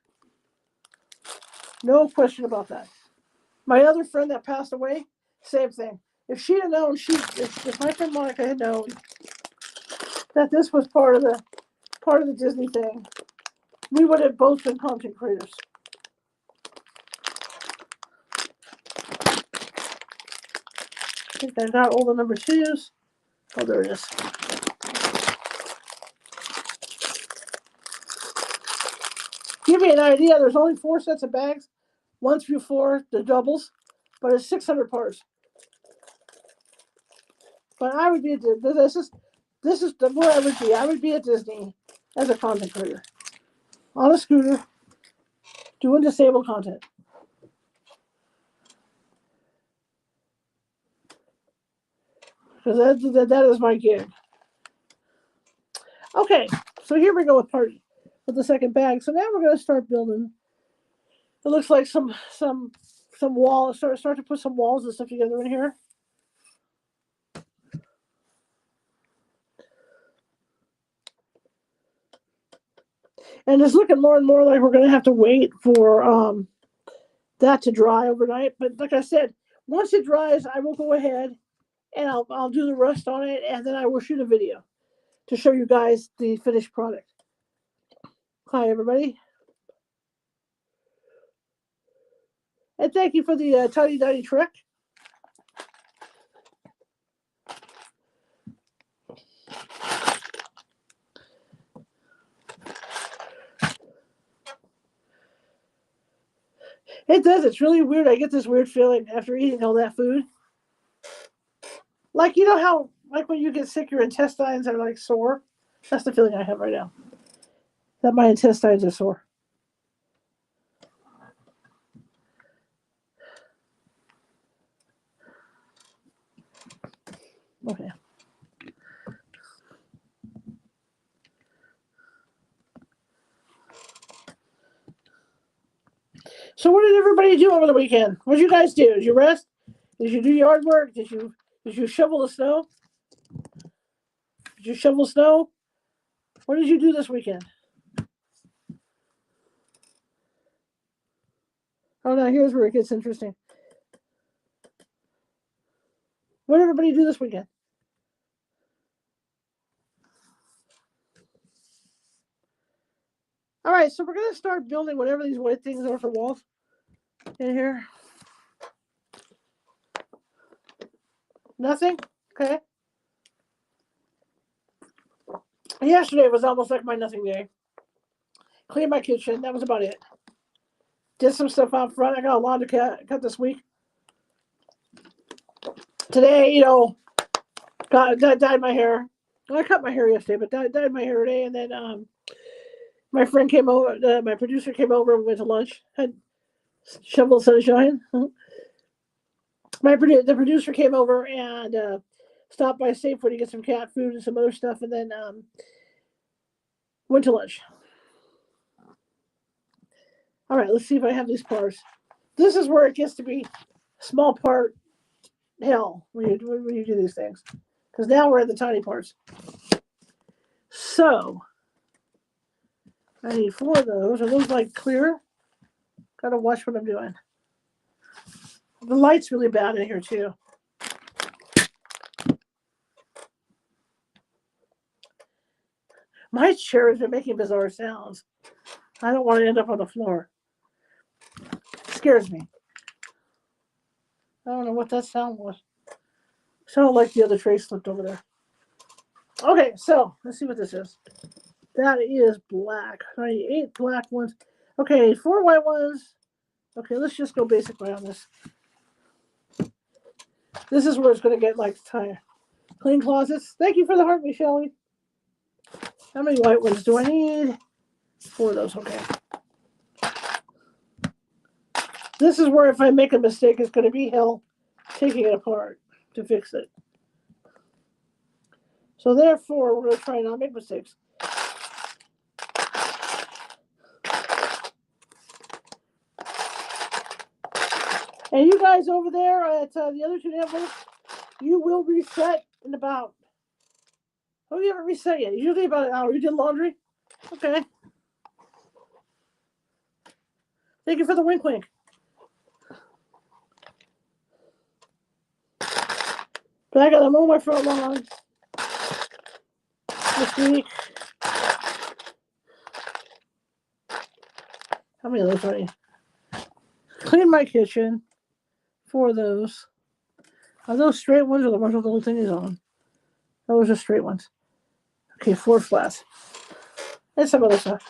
No question about that. My other friend that passed away, same thing. If she'd have known, if my friend Monica had known that this was part of the Disney thing, we would have both been content creators. I think I got all the number 2s. Oh, there it is. Give me an idea. There's only 4 sets of bags, 1 through 4, the doubles, but it's 600 parts. But I would be this is where I would be. I would be at Disney as a content creator on a scooter doing disabled content. Because that is my gig. Okay, so here we go with the second bag. So now we're going to start building. It looks like some walls. Start to put some walls and stuff together in here. And it's looking more and more like we're going to have to wait for that to dry overnight. But like I said, once it dries, I will go ahead and I'll do the rest on it, and then I will shoot a video to show you guys the finished product. Hi, everybody. And thank you for the Tiny Tiny Trick. It does. It's really weird. I get this weird feeling after eating all that food. Like, you know how, like when you get sick, your intestines are like sore? That's the feeling I have right now. That my intestines are sore. Okay. So what did everybody do over the weekend? What did you guys do? Did you rest? Did you do yard work? Did you shovel the snow? Did you shovel snow? What did you do this weekend? Oh, now here's where it gets interesting. What did everybody do this weekend? All right, so we're going to start building whatever these white things are for walls in here. Nothing? Okay. Yesterday was almost like my nothing day. Cleaned my kitchen. That was about it. Did some stuff out front. I got a lawn to cut this week. Today, you know, dyed my hair. Well, I cut my hair yesterday, but dyed my hair today. And then my friend came over. My producer came over and went to lunch. Had shovel sunshine. The producer came over and stopped by Safeway to get some cat food and some other stuff, and then went to lunch. All right, let's see if I have these parts. This is where it gets to be small part hell when you do these things, because now we're at the tiny parts. So I need 4 of those. Are those like clear? Gotta watch what I'm doing. The light's really bad in here too. My chair has been making bizarre sounds. I don't want to end up on the floor. It scares me. I don't know what that sound was. Sounded like the other tray slipped over there. Okay, so let's see what this is. That is black. 98 black ones. Okay, 4 white ones. Okay, let's just go basic way on this. This is where it's going to get like tired. Clean closets. Thank you for the heart, Michelle. How many white ones do I need? 4 of those. Okay. This is where if I make a mistake, it's going to be hell taking it apart to fix it. So therefore, we're going to try and not make mistakes. And you guys over there at the other 2 networks, you will reset in about, oh, you haven't reset yet. Usually about an hour. You did laundry? Okay. Thank you for the wink wink. But I got to mow my front lawn this week. How many of those are you? Clean my kitchen. 4 of those. Are those straight ones or the ones with the little thingies on? Those are straight ones. Okay, 4 flats. And some other stuff.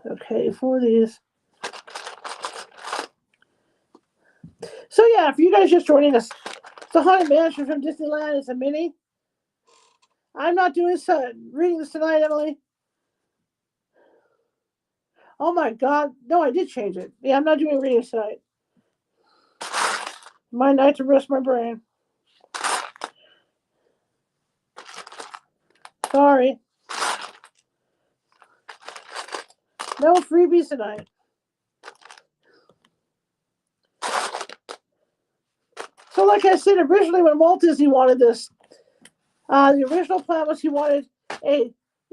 Okay, 4 of these. So yeah, for you guys just joining us, it's a Haunted Mansion from Disneyland. It's a mini. I'm not doing readings tonight, Emily. Oh my God. No, I did change it. Yeah, I'm not doing readings tonight. My night to rest my brain. Sorry. No freebies tonight. So like I said, originally when Walt Disney wanted this, the original plan was he wanted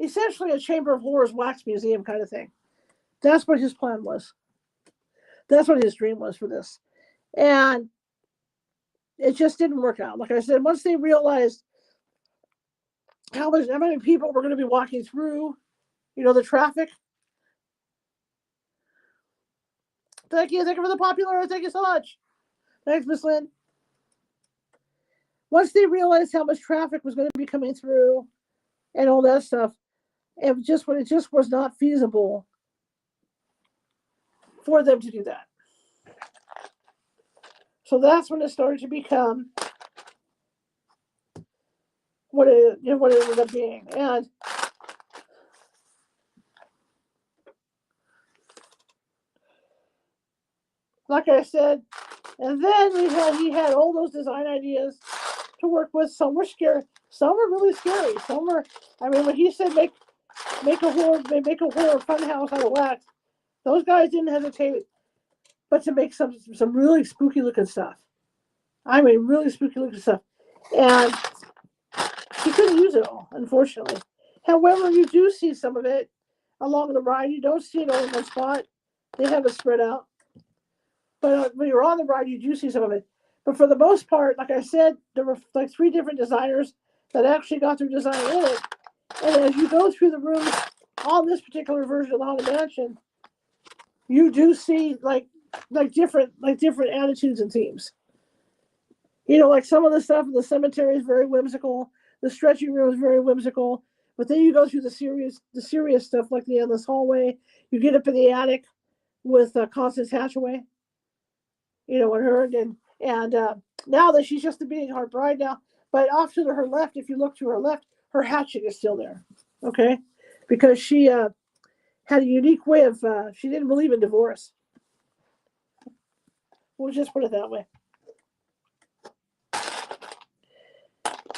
essentially a Chamber of Horrors wax museum kind of thing. That's what his plan was. That's what his dream was for this. And it just didn't work out. Like I said, once they realized how many people were going to be walking through, the traffic. Thank you for the popular. Thank you so much. Thanks, Miss Lynn. Once they realized how much traffic was going to be coming through and all that stuff, it just was not feasible for them to do that. So that's when it started to become what it ended up being. And like I said, and then he had all those design ideas to work with. Some were scary, some were really scary. Some were, when he said make a horror fun house out of wax, those guys didn't hesitate but to make some really spooky looking stuff. Really spooky looking stuff. And he couldn't use it all, unfortunately. However, you do see some of it along the ride. You don't see it all in one spot. They have it spread out. But when you're on the ride, you do see some of it. But for the most part, like I said, there were like 3 different designers that actually got their design in it. And as you go through the rooms on this particular version of the Haunted Mansion, you do see like different attitudes and themes. Like some of the stuff in the cemetery is very whimsical. The stretching room is very whimsical. But then you go through the serious stuff like the endless hallway. You get up in the attic with Constance Hatchaway. And her and now that she's just a beating heart bride now. But off to her left, if you look to her left, her hatchet is still there. Okay, because she had a unique way of she didn't believe in divorce. We'll just put it that way.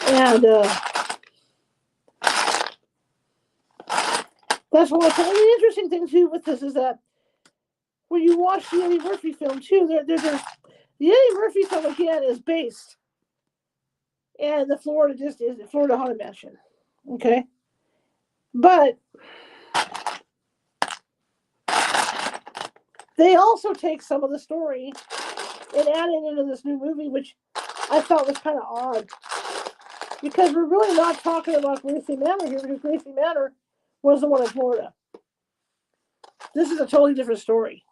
And that's one of the interesting things too with this is that when you watch the Eddie Murphy film too, the Eddie Murphy film again is based in the Florida Haunted Mansion. Okay, but they also take some of the story and add it into this new movie, which I felt was kind of odd. Because we're really not talking about Gracie Manor here, because Gracie Manor was the one in Florida. This is a totally different story.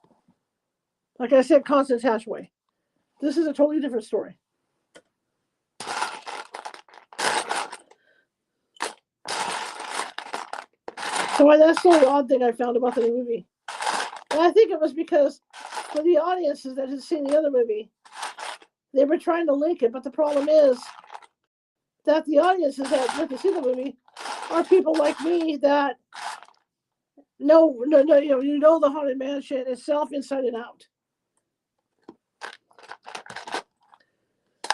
Like I said, Constance Hatchway. This is a totally different story. So that's the only odd thing I found about the new movie. And I think it was because for the audiences that had seen the other movie, they were trying to link it, but the problem is that the audiences that went to see the movie are people like me that know the Haunted Mansion itself inside and out.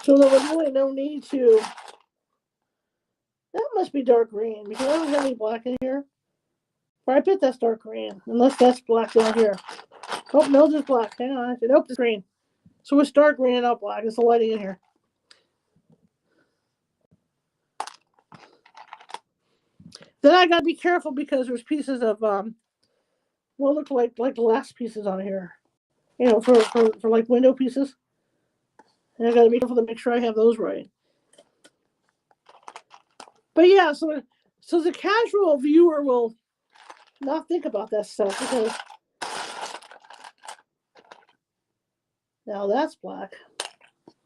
So there was really no need to. That must be dark green because I don't have any black in here. Or I bet that's dark green, unless that's black down here. Oh, no, there's black. Hang on. Nope, it's green. So it's dark green and not black. It's the lighting in here. Then I got to be careful because there's pieces of, what look like glass pieces on here. You know, for like window pieces. And I got to be careful to make sure I have those right. But yeah, so the casual viewer will not think about that stuff because now that's black.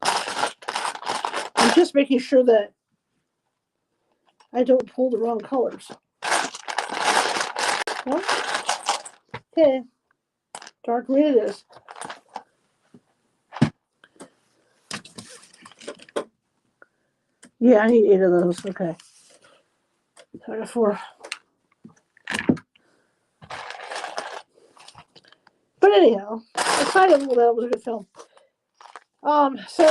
I'm just making sure that I don't pull the wrong colors. Well, okay, dark green it is. Yeah, I need 8 of those. Okay. So I got 4. But anyhow, aside of all that, it was a good film. So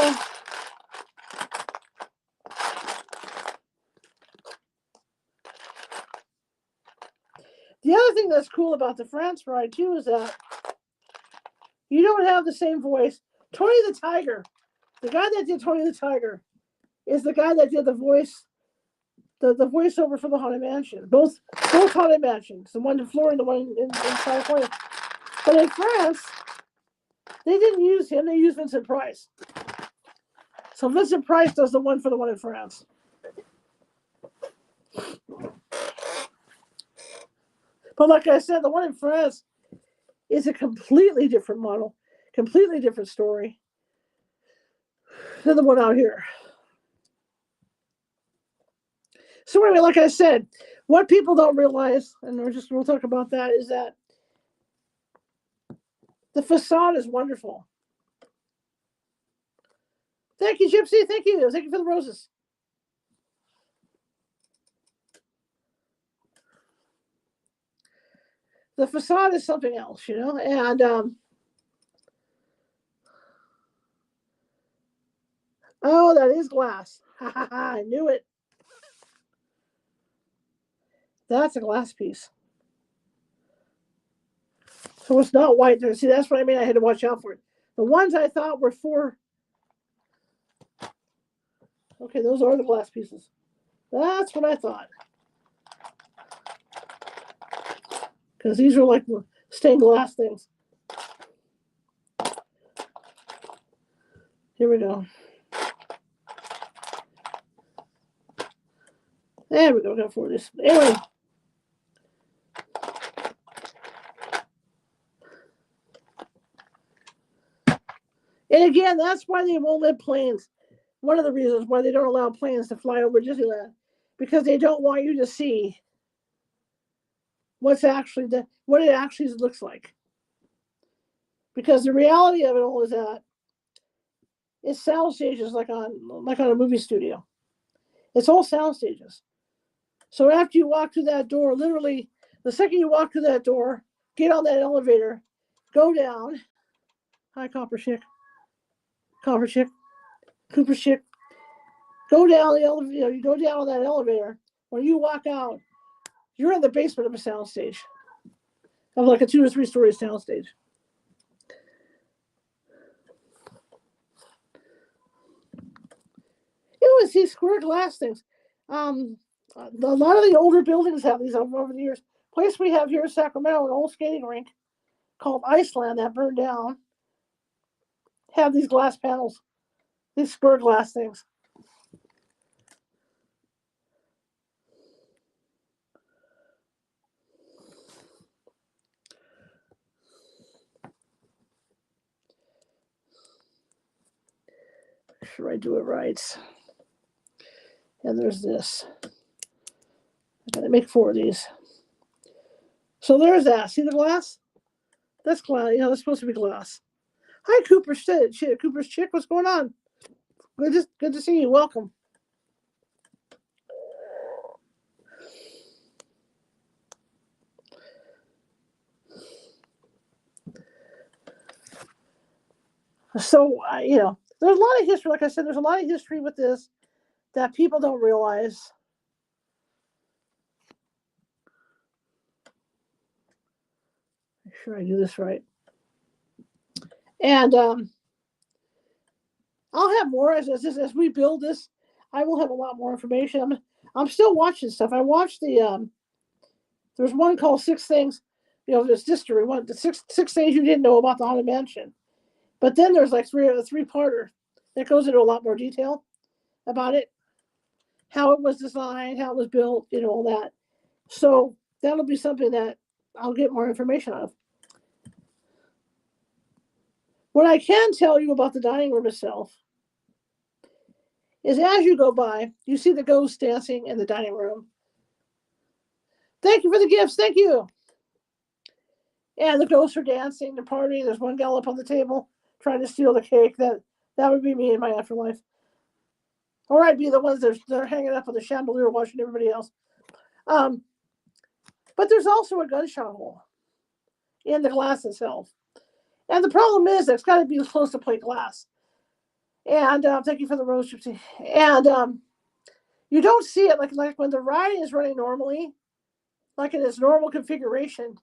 the other thing that's cool about the France ride too is that you don't have the same voice. Tony the Tiger, the guy that did Tony the Tiger, is the guy that did the voice, the voiceover for the Haunted Mansion. Both Haunted Mansions, the one in Florida and the one in California. But in France, they didn't use him. They used Vincent Price. So Vincent Price does the one in France. But like I said, the one in France is a completely different model, completely different story than the one out here. So anyway, like I said, what people don't realize, and we'll talk about that, is that the facade is wonderful. Thank you, Gypsy. Thank you. Thank you for the roses. The facade is something else, you know, and oh, that is glass. Ha ha ha! I knew it. That's a glass piece. So it's not white there. See, that's what I mean. I had to watch out for it. The ones I thought were 4. Okay, those are the glass pieces. That's what I thought. Because these are like stained glass things. Here we go. There we go. Got 4 of these. Anyway. And again, that's why they won't let planes. One of the reasons why they don't allow planes to fly over Disneyland, because they don't want you to see what it actually looks like. Because the reality of it all is that it's sound stages like on a movie studio. It's all sound stages. So after you walk through that door, literally the second you walk through that door, get on that elevator, go down. Hi, Copper Chick. Cooper Chick. Go down the elevator. You go down on that elevator. When you walk out, you're in the basement of a soundstage, of like a 2 or 3 story soundstage. You know, these square glass things. A lot of the older buildings have these over the years. Place we have here in Sacramento, an old skating rink called Iceland that burned down, have these glass panels These spur glass things. Make sure I do it right. And there's this. I'm gonna make 4 of these. So there's that. See the glass? That's glass. You know, that's supposed to be glass. Hi, Cooper's chick. What's going on? Good to see you. Welcome. So, you know, there's a lot of history. Like I said, there's a lot of history with this that people don't realize. Make sure I do this right. And I'll have more as we build this. I will have a lot more information. I'm still watching stuff. I watched the there's one called 6 Things. You know, there's history. The six things you didn't know about the Haunted Mansion. But then there's like a 3-parter that goes into a lot more detail about it, how it was designed, how it was built, you know, all that. So that'll be something that I'll get more information on. What I can tell you about the dining room itself is as you go by, you see the ghosts dancing in the dining room. Thank you for the gifts. Thank you. And the ghosts are dancing, they're partying. There's one gal up on the table trying to steal the cake. That would be me in my afterlife. Or I'd be the ones that are hanging up on the chandelier watching everybody else. But there's also a gunshot hole in the glass itself. And the problem is that it's got to be close to plate glass. And thank you for the rose, Gypsy. And you don't see it like when the ride is running normally, like in its normal configuration.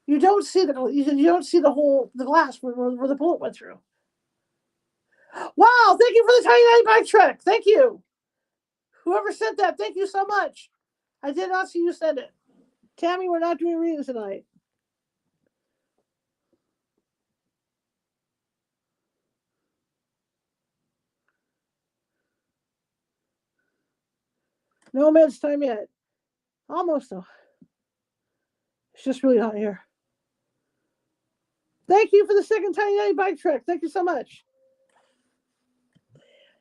You don't see the whole glass where the bullet went through. Wow! Thank you for the tiny bike trick. Thank you. Whoever sent that, thank you so much. I did not see you send it. Tammy, we're not doing readings tonight. No meds time yet. Almost though. It's just really hot here. Thank you for the second tiny bike trick. Thank you so much.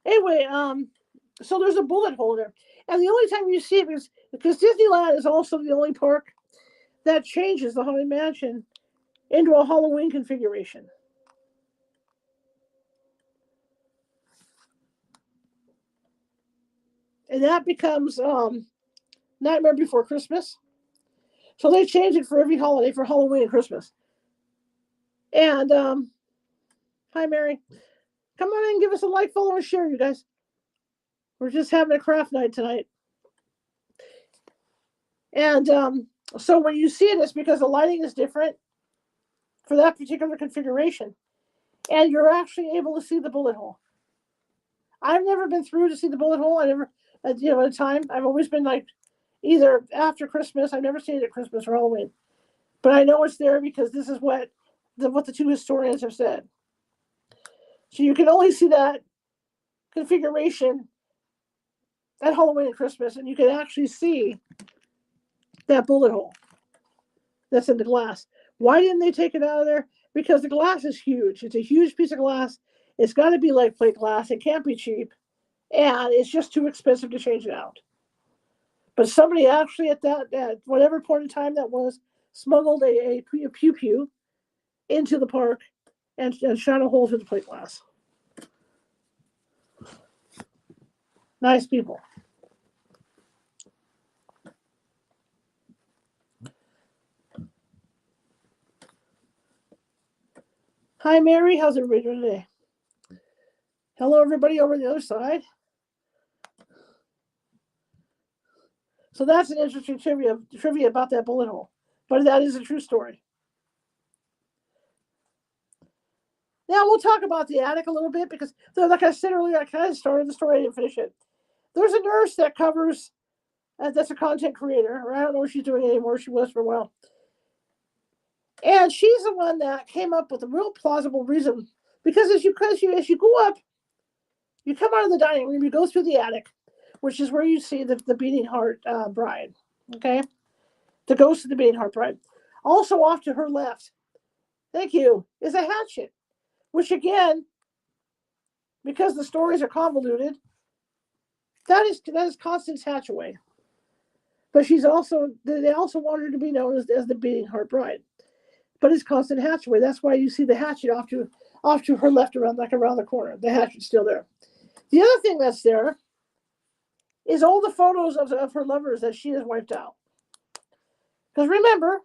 Anyway, so there's a bullet hole there. And the only time you see it is because Disneyland is also the only park that changes the Haunted Mansion into a Halloween configuration. And that becomes Nightmare Before Christmas. So they change it for every holiday for Halloween and Christmas. And hi, Mary. Come on in and give us a like, follow, and share, you guys. We're just having a craft night tonight. And so when you see it, it's because the lighting is different for that particular configuration. And you're actually able to see the bullet hole. I've never been through to see the bullet hole. I never, at a time, I've always been like either after Christmas. I've never seen it at Christmas or Halloween. But I know it's there because this is what the 2 historians have said. So you can only see that configuration at Halloween and Christmas, and you can actually see that bullet hole that's in the glass. Why didn't they take it out of there? Because the glass is huge. It's a huge piece of glass. It's got to be like plate glass. It can't be cheap. And it's just too expensive to change it out. But somebody actually at whatever point in time that was, smuggled a pew into the park and shot a hole through the plate glass. Nice people. Hi, Mary. How's everybody doing today? Hello, everybody over the other side. So that's an interesting trivia about that bullet hole. But that is a true story. Now we'll talk about the attic a little bit because, like I said earlier, I kind of started the story. I didn't finish it. There's a nurse that covers, that's a content creator. Or I don't know what she's doing anymore. She was for a while. And she's the one that came up with a real plausible reason. Because as you go up You come out of the dining room, you go through the attic, which is where you see the beating heart bride. Okay? The ghost of the beating heart bride. Also off to her left, thank you, is a hatchet, which again, because the stories are convoluted, that is Constance Hatchaway. But they also want her to be known as the beating heart bride. But it's Constance Hatchaway. That's why you see the hatchet off to her left around the corner. The hatchet's still there. The other thing that's there is all the photos of her lovers that she has wiped out. Because remember,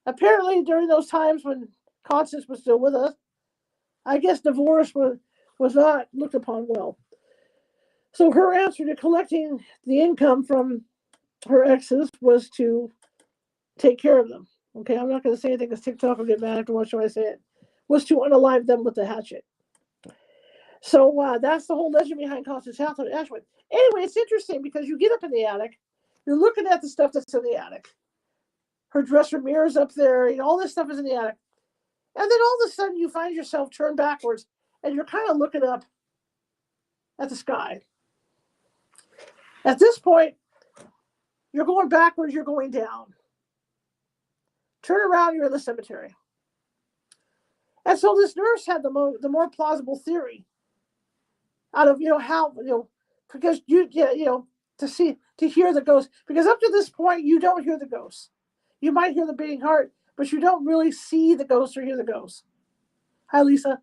apparently during those times when Constance was still with us, I guess divorce was not looked upon well. So her answer to collecting the income from her exes was to take care of them. Okay, I'm not going to say anything because TikTok will get mad after what I say it. Was to unalive them with the hatchet. So that's the whole legend behind Constance Hatchaway. Anyway, it's interesting because you get up in the attic, you're looking at the stuff that's in the attic. Her dresser mirror's up there, all this stuff is in the attic. And then all of a sudden you find yourself turned backwards and you're kind of looking up at the sky. At this point, you're going backwards, you're going down. Turn around, you're in the cemetery. And so this nurse had the more plausible theory out of, how, because to hear the ghost. Because up to this point, you don't hear the ghost. You might hear the beating heart, but you don't really see the ghost or hear the ghost. Hi, Lisa.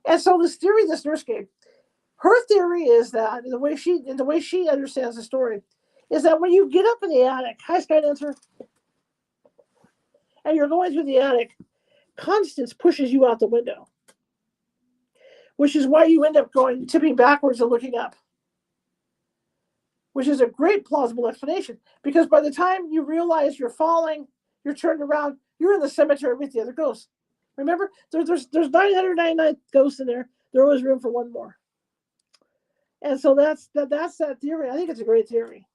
And so this theory this nurse gave, her theory is that, the way she understands the story, is that when you get up in the attic, hi, Sky Dancer, and you're going through the attic, Constance pushes you out the window, which is why you end up tipping backwards and looking up, which is a great plausible explanation, because by the time you realize you're falling, you're turned around, you're in the cemetery with the other ghosts. Remember, there's 999 ghosts in there. There was room for one more. And so that's that theory. I think it's a great theory.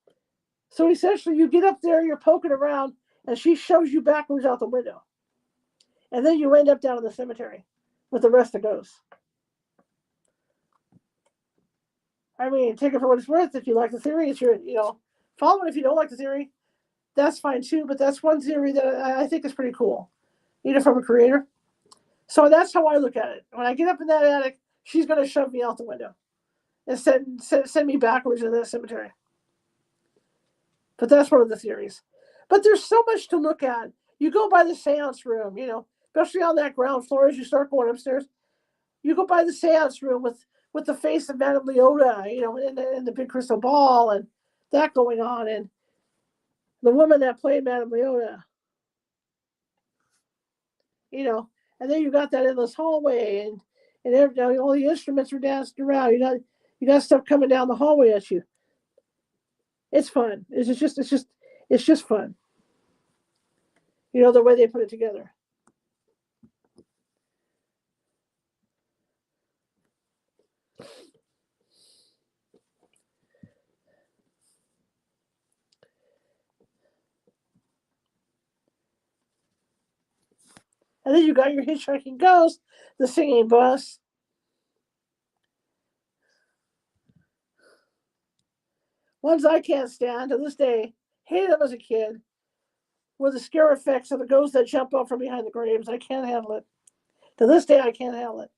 So essentially, you get up there, you're poking around, and she shoves you backwards out the window. And then you end up down in the cemetery with the rest of the ghosts. I mean, take it for what it's worth. If you like the theory, it's your, follow it. If you don't like the theory, that's fine too. But that's one theory that I think is pretty cool, from a creator. So that's how I look at it. When I get up in that attic, she's going to shove me out the window and send me backwards into that cemetery. But that's one of the theories. But there's so much to look at. You go by the seance room, especially on that ground floor as you start going upstairs. You go by the seance room with the face of Madame Leota, in the big crystal ball and that going on. And the woman that played Madame Leota, and then you got that endless hallway and all the instruments are dancing around. You got stuff coming down the hallway at you. It's fun. It's just fun. The way they put it together. And then you got your hitchhiking ghost, the singing bus. Ones I can't stand to this day, hated them as a kid, were the scare effects of the ghosts that jump up from behind the graves. I can't handle it. To this day, I can't handle it.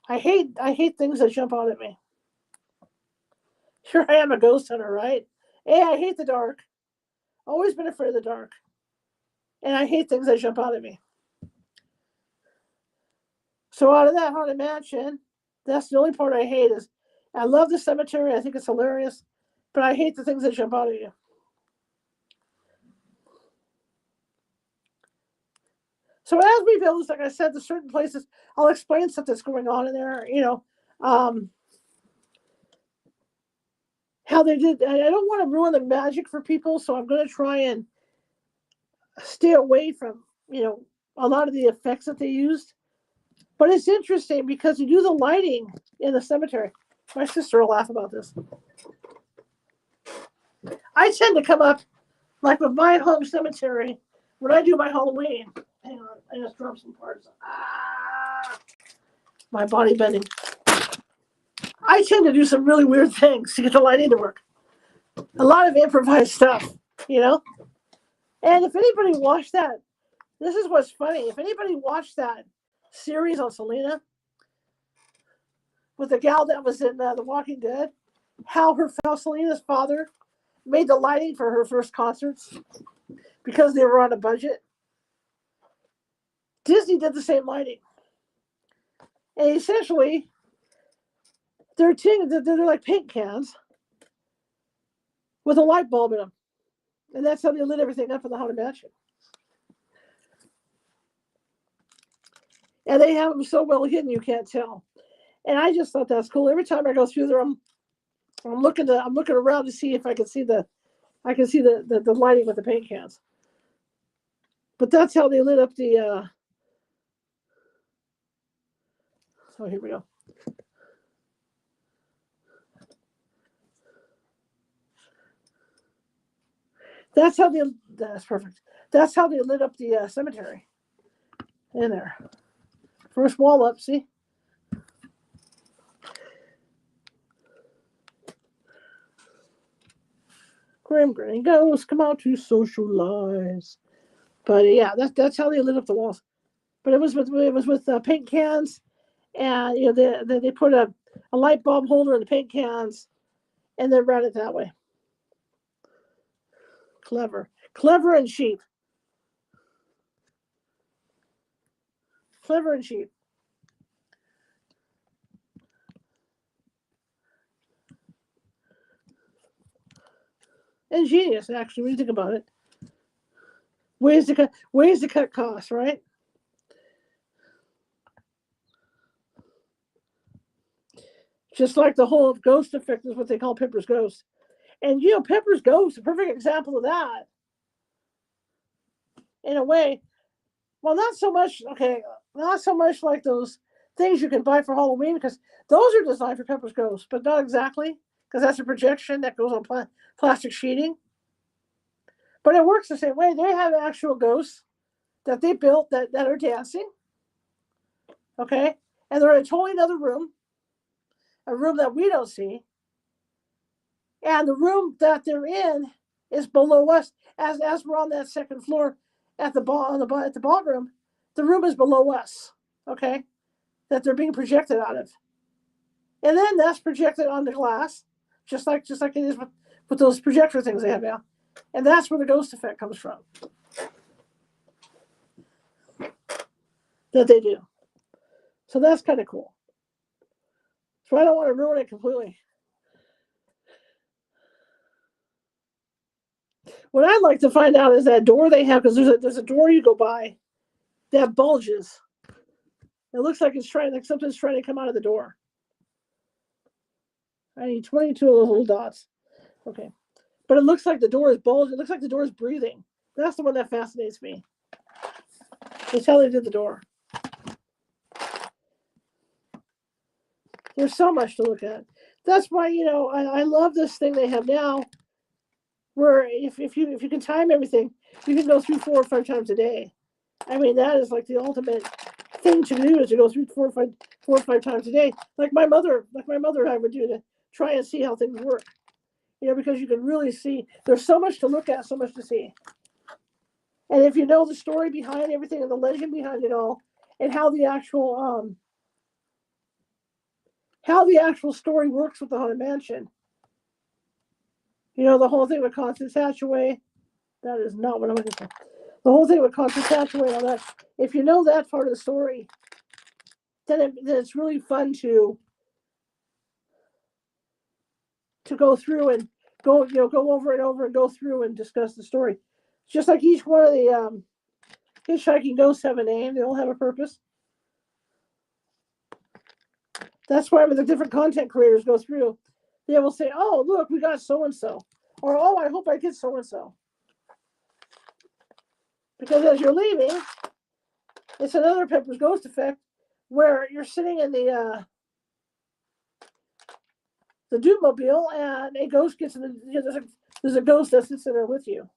I hate things that jump out at me. Here I am, a ghost hunter, right? Hey, I hate the dark. Always been afraid of the dark. And I hate things that jump out at me. So out of that haunted mansion, that's the only part I hate is I love the cemetery. I think it's hilarious. But I hate the things that jump out at you. So as we build this, like I said, there's certain places, I'll explain stuff that's going on in there, how they did. I don't want to ruin the magic for people, so I'm going to try and stay away from, a lot of the effects that they used. But it's interesting because you do the lighting in the cemetery. My sister will laugh about this. I tend to come up, like with my home cemetery, when I do my Halloween. Hang on, I just dropped some parts. My body bending. I tend to do some really weird things to get the lighting to work. A lot of improvised stuff, you know? And if anybody watched that, this is what's funny. If anybody watched that series on Selena with the gal that was in The Walking Dead, how Selena's father made the lighting for her first concerts because they were on a budget. Disney did the same lighting. And essentially, they're like paint cans with a light bulb in them. And that's how they lit everything up in the Haunted Mansion. And they have them so well hidden you can't tell. And I just thought that's cool. Every time I go through there, I'm looking around to see if I can see the lighting with the paint cans. But that's how they lit up the. So here we go. That's perfect. That's how they lit up the cemetery. In there. First wall up, see? Grim grinning ghosts come out to socialize. But yeah, that's how they lit up the walls. But it was with paint cans, and you know they put a light bulb holder in the paint cans, and then ran it that way. Clever and cheap. Clever and cheap. Ingenious, actually, when you think about it. Ways to cut costs, right? Just like the whole ghost effect is what they call Pepper's Ghost. And you know, Pepper's Ghost, a perfect example of that. In a way, well, not so much like those things you can buy for Halloween, because those are designed for Pepper's Ghost, but not exactly, because that's a projection that goes on plastic sheeting. But it works the same way. They have actual ghosts that they built that are dancing. Okay? And they're in a totally another room, a room that we don't see. And the room that they're in is below us. As we're on that second floor at the ballroom, the room is below us. Okay? That they're being projected out of. And then that's projected on the glass, just like it is with those projector things they have now. And that's where the ghost effect comes from. That they do. So that's kind of cool. So I don't want to ruin it completely. What I'd like to find out is that door they have, because there's a door you go by that bulges. It looks like something's trying to come out of the door. I need 22 of those little dots. Okay. But it looks like the door is bulging. It looks like the door is breathing. That's the one that fascinates me. That's how they did the door. There's so much to look at. That's why, you know, I love this thing they have now, where if you can time everything, you can go through 4 or 5 times a day. I mean, that is like the ultimate thing to do, is to go through 4 or 5 times a day, like my mother and I would do, to try and see how things work. You know, because you can really see there's so much to look at, so much to see. And if you know the story behind everything and the legend behind it all, and how the actual story works with the Haunted Mansion. You know, the whole thing with Constance Hatchaway. That is not what I'm looking for. The whole thing with Constance Hatchaway and all that. If you know that part of the story, then it's really fun to go through and go over and over and go through and discuss the story. Just like each one of the hitchhiking ghosts have a name. They all have a purpose. That's why when the different content creators go through, they will say, "Oh, look, we got so and so," or "Oh, I hope I get so and so." Because as you're leaving, it's another Pepper's Ghost effect, where you're sitting in the Doomobile, and a ghost gets in the. You know, there's a ghost that sits in there with you.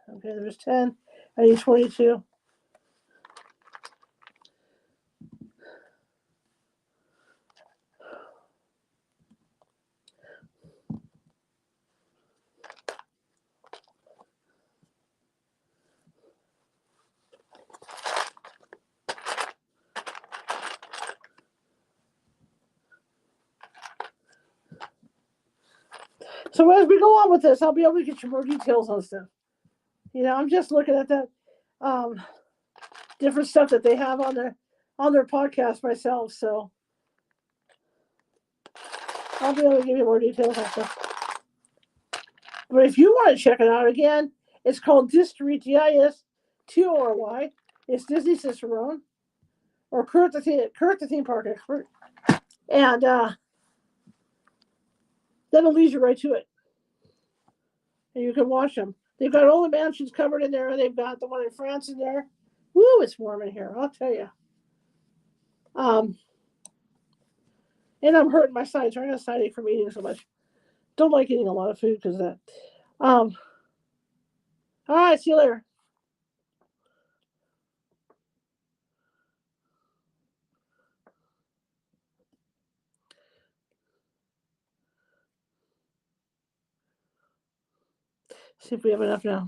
Okay, there's 10. I need 22. So as we go on with this, I'll be able to get you more details on stuff. I'm just looking at that different stuff that they have on their podcast myself. So I'll be able to give you more details on stuff. But if you want to check it out again, it's called Distory, DISTORY. It's Disney Cicerone, or Kurt the Theme Park Expert. And that'll lead you right to it. And you can watch them. They've got all the mansions covered in there. They've got the one in France in there. Woo, it's warm in here, I'll tell you. And I'm hurting my sides. I got a side ache from eating so much. Don't like eating a lot of food because of that. All right, see you later. See if we have enough now.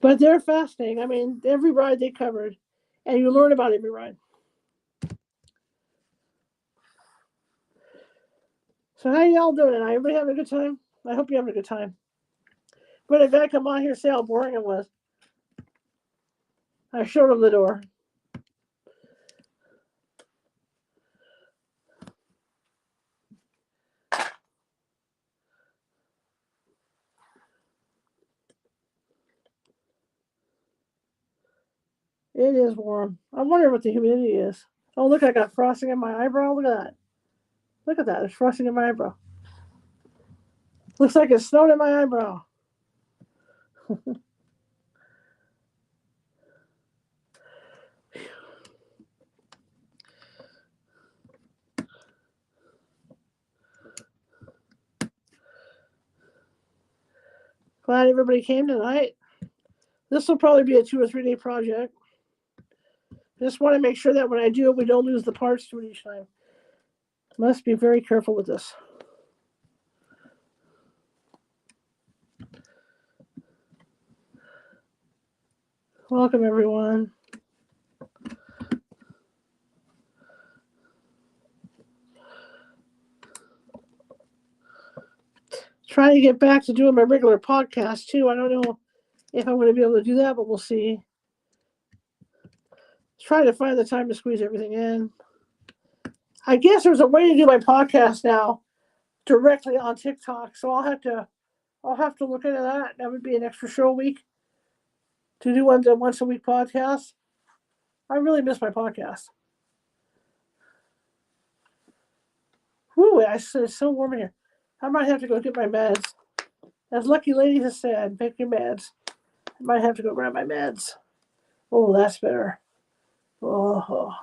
But they're fascinating. I mean, every ride they covered, and you learn about every ride. So how y'all doing tonight? Everybody having a good time? I hope you're having a good time. But a guy come on here and say how boring it was. I showed him the door. It is warm. I wonder what the humidity is. Oh, look, I got frosting in my eyebrow. Look at that. Look at that. There's frosting in my eyebrow. Looks like it snowed in my eyebrow. Glad everybody came tonight. This will probably be a 2 or 3 day project. Just want to make sure that when I do it, we don't lose the parts to it each time. Must be very careful with this. Welcome, everyone. Trying to get back to doing my regular podcast, too. I don't know if I'm going to be able to do that, but we'll see. Trying to find the time to squeeze everything in. I guess there's a way to do my podcast now directly on TikTok, so I'll have to look into that. That would be an extra show a week to do once a week podcast. I really miss my podcast. Whew, it's so warm in here. I might have to go get my meds. As Lucky Lady has said, pick your meds. I might have to go grab my meds. Oh, that's better. Oh.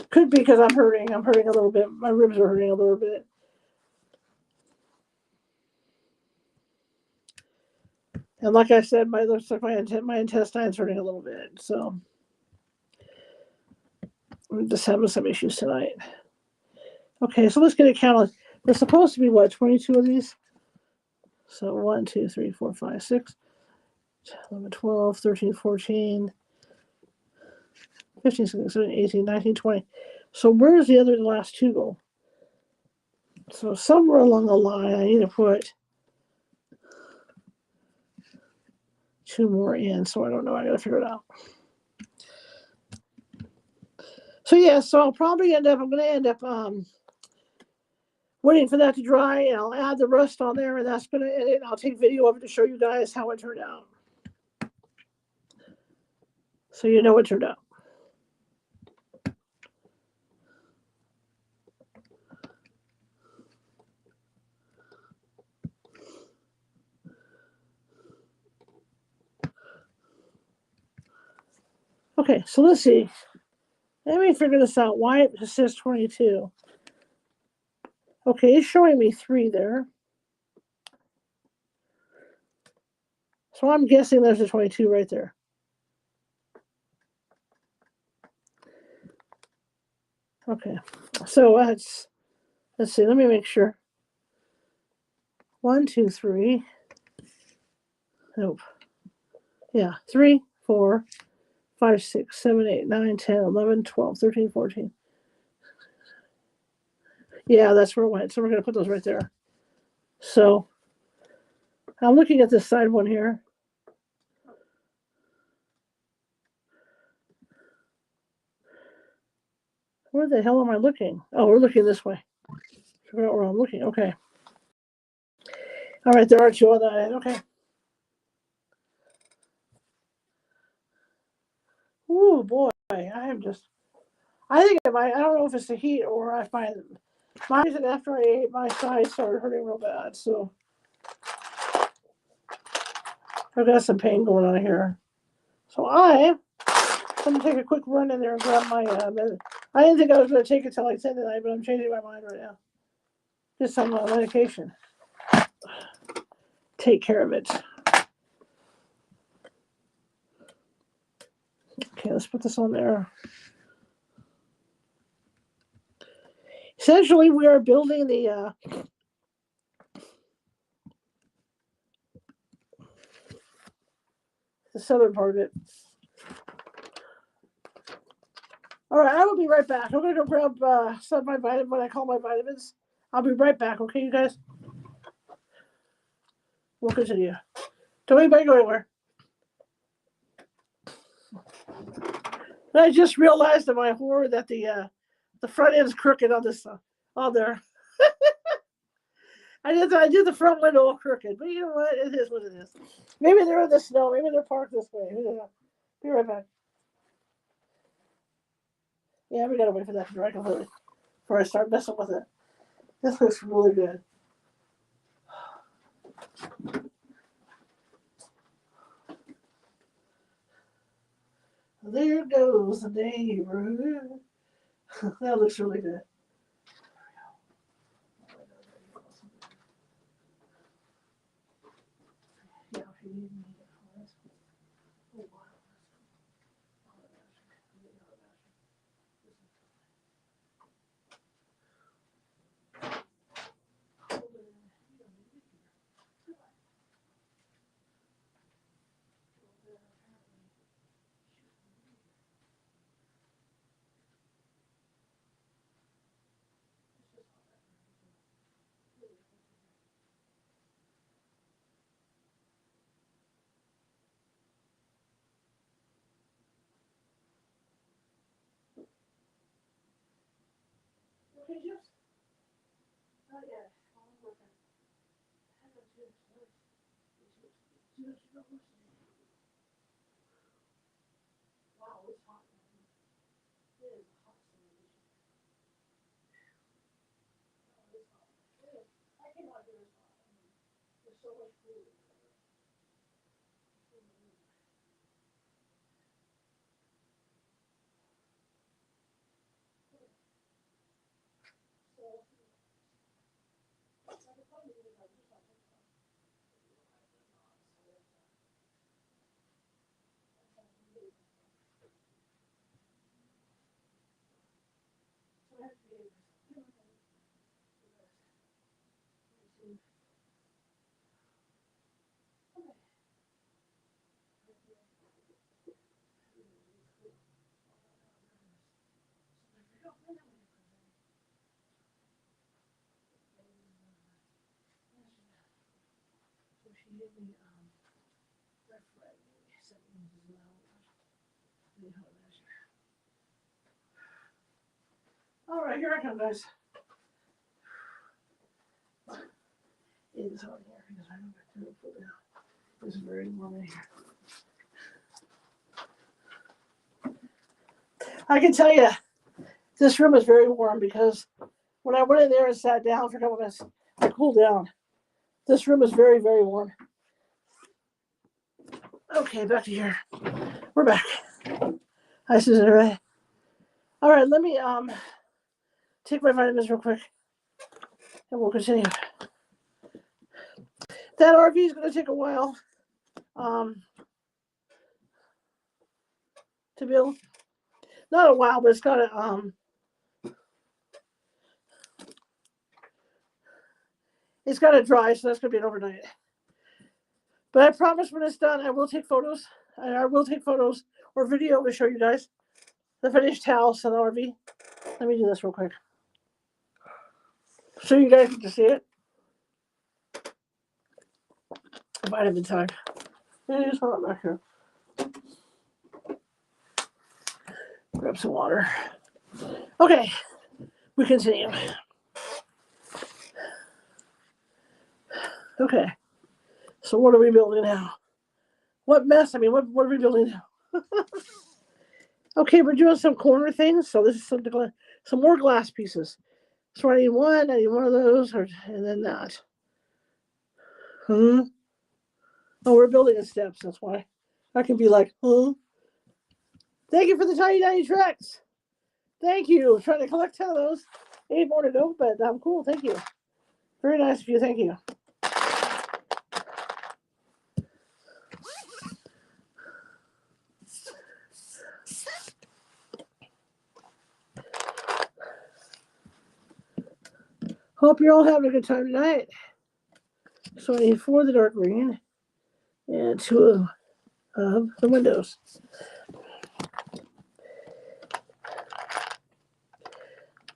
Could be because I'm hurting. I'm hurting a little bit. My ribs are hurting a little bit. And like I said, looks like my intestines hurting a little bit. So I'm just having some issues tonight. Okay, so let's get a count. There's supposed to be, what, 22 of these? So 1, 2, 3, 4, 5, 6, 11, 12, 13, 14, 15, 16, 17, 18, 19, 20. So where's the last 2 go? So somewhere along the line, I need to put 2 more in. So I don't know. I got to figure it out. So yeah, so I'm going to end up waiting for that to dry, and I'll add the rest on there, and I'll take video of it to show you guys how it turned out. So you know it turned out. Okay, so let's see. Let me figure this out. Why it says 22. Okay, it's showing me 3 there. So I'm guessing there's a 22 right there. Okay, so let's see. Let me make sure. 1, 2, 3. Nope. Yeah, 3, 4, 5, 6, 7, 8, 9, 10, 11, 12, 13, 14, Yeah, that's where it went. So we're going to put those right there. So I'm looking at this side one here. Where the hell am I looking? Oh, we're looking this way. Figure out where I'm looking. Okay. All right, there are two on that end. Okay. Ooh, boy. I think it might, I don't know if it's the heat or I find my reason after I ate, my side started hurting real bad. So I've got some pain going on here. So I'm going to take a quick run in there and grab my I didn't think I was going to take it till like 10 tonight, but I'm changing my mind right now. Just some medication. Take care of it. Okay, let's put this on there. Essentially, we are building the southern part of it. All right, I will be right back. I'm going to go grab some of my vitamins, what I call my vitamins. I'll be right back, okay, you guys? We'll continue. Don't anybody go anywhere. And I just realized to my horror that the front end is crooked on this on there. I did the front window all crooked, but you know what? It is what it is. Maybe they're in the snow. Maybe they're parked this way. Be right back. Yeah, we gotta wait for that to dry completely before I start messing with it. This looks really good. There goes the neighborhood. That looks really good. Yeah, if you need me to oh, wow. Okay, just not yet. Wow, it's hot. It is hot. I cannot do this. There's so much food. She gave me all right, here I come, guys. It is hot here because I don't have to pull down. It's very warm in here. I can tell you, this room is very warm because when I went in there and sat down for a couple minutes, I cooled down. This room is very, very warm. Okay, back to here. We're back. Hi, Susan. All right, let me take my vitamins real quick, and we'll continue. That RV is going to take a while to build. Not a while, but it's got to dry, so that's going to be an overnight. But I promise when it's done, I will take photos. I will take photos or video to show you guys the finished house and the RV. Let me do this real quick. So you guys get to see it. If I had the time. It is hot back here. Grab some water. Okay, we continue. Okay, so what are we building now? What mess? I mean, what are we building now? Okay, we're doing some corner things. So this is some more glass pieces. So I need one of those, and then that. Oh, we're building in steps. That's why I can be like, Thank you for the tiny tracks. Thank you. I'm trying to collect 10 of those. 8 more to go, but I'm cool. Thank you. Very nice of you. Thank you. Hope you're all having a good time tonight. So I need 4 of the dark green and 2 of the windows.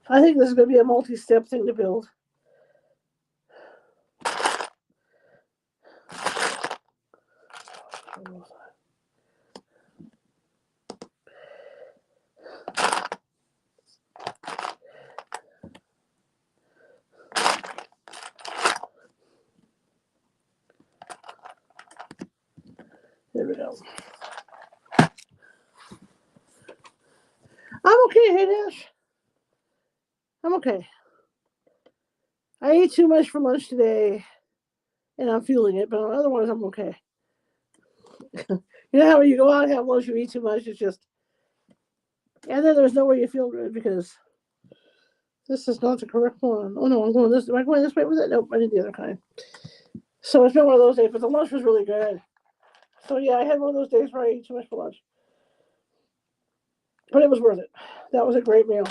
I think this is going to be a multi-step thing to build. There we go. I'm okay, hey Dash. I'm okay. I ate too much for lunch today, and I'm feeling it, but otherwise I'm okay. You know how when you go out and have lunch, you eat too much, it's just, and then there's no way you feel good because this is not the correct one. Oh no, I'm going this. Am I going this way with it? Nope, I did the other kind. So it's been one of those days, but the lunch was really good. So yeah, I had one of those days where I ate too much for lunch. But it was worth it. That was a great meal.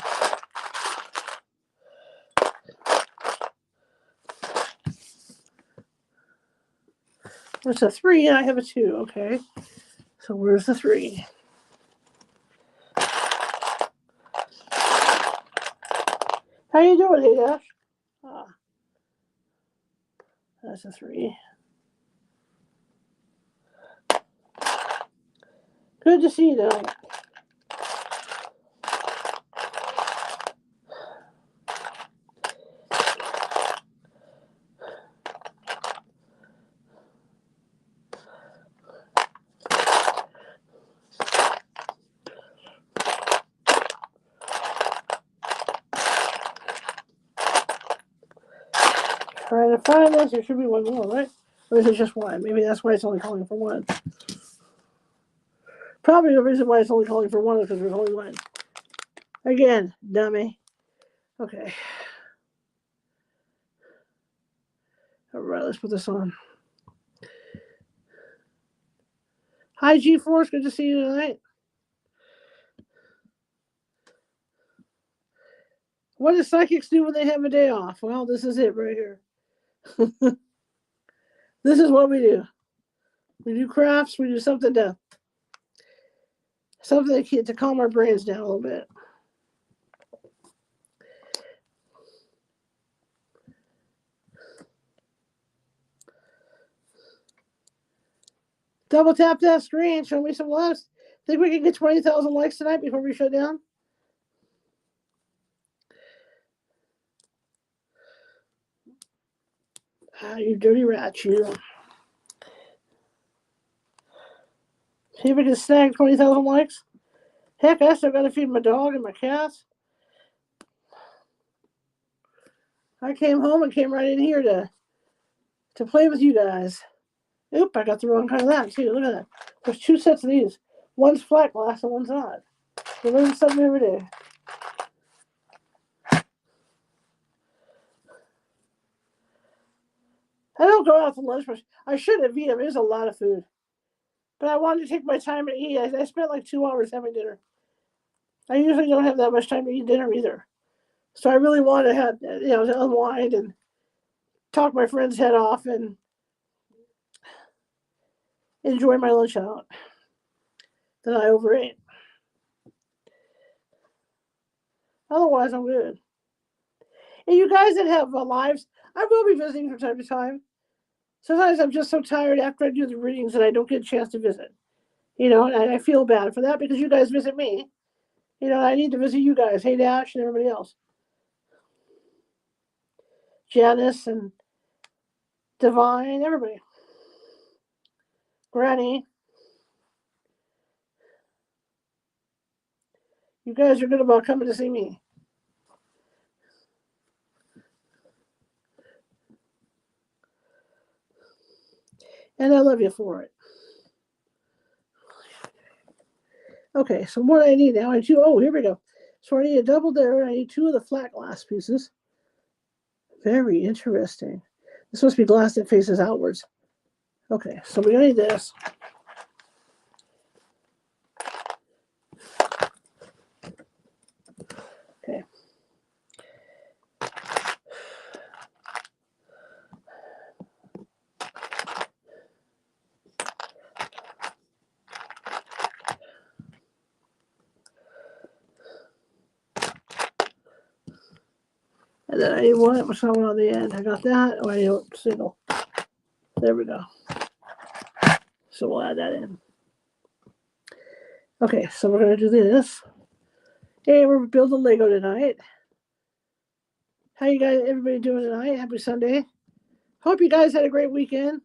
There's a 3 and I have a 2. Okay. So where's the 3? How you doing, hey Dash? That's a 3. Good to see you tonight. Trying to find this. There should be one more, right? Or is it just one? Maybe that's why it's only calling for one. Probably the reason why it's only calling for one is because there's only one. Again, dummy. Okay. All right, let's put this on. Hi, G-Force. Good to see you tonight. What do psychics do when they have a day off? Well, this is it right here. This is what we do. We do crafts. We do something to calm our brains down a little bit. Double tap that screen. Show me some loves. Think we can get 20,000 likes tonight before we shut down? Ah, you dirty rat, you. See if we can snag 20,000 likes. Heck, I still got to feed my dog and my cats. I came home and came right in here to play with you guys. Oop, I got the wrong kind of that too. Look at that. There's 2 sets of these. One's flat glass and one's not. We learn something every day. I don't go out for lunch much. I should have eaten. It was a lot of food. But I wanted to take my time to eat. I spent like 2 hours having dinner. I usually don't have that much time to eat dinner either. So I really wanted to have, to unwind and talk my friend's head off and enjoy my lunch out. Then I overate. Otherwise, I'm good. And you guys that have lives, I will be visiting from time to time. Sometimes I'm just so tired after I do the readings that I don't get a chance to visit. And I feel bad for that because you guys visit me. I need to visit you guys. Hey, Dash and everybody else. Janice and Divine, everybody. Granny. You guys are good about coming to see me. And I love you for it. Okay, so what I need now, here we go. So I need a double there. I need 2 of the flat glass pieces. Very interesting. This must be glass that faces outwards. Okay, so we're gonna need this. Okay. And then I need one with someone on the end. I got that. Oh, I need a single. There we go. So we'll add that in. Okay, so we're going to do this. Hey, we're building Lego tonight. How you guys, everybody doing tonight? Happy Sunday. Hope you guys had a great weekend.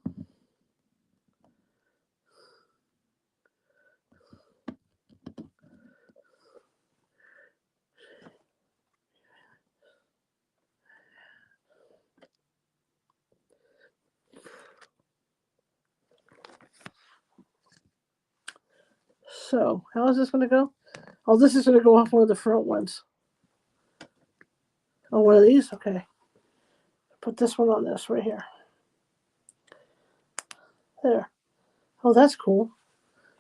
So, how is this going to go? Oh, this is going to go off one of the front ones. Oh, one of these? Okay. Put this one on this right here. There. Oh, that's cool.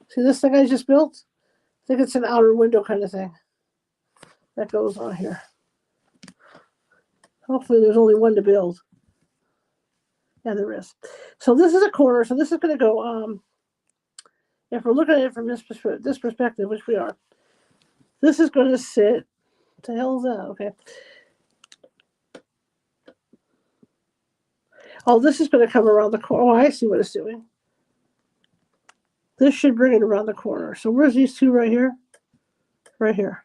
See this thing I just built? I think it's an outer window kind of thing. That goes on here. Hopefully there's only one to build. Yeah, there is. So this is a corner. So this is going to go, if we're looking at it from this perspective, which we are, this is going to sit, what the hell is that? Okay. Oh, this is going to come around the corner. Oh, I see what it's doing. This should bring it around the corner. So where's these two right here? Right here.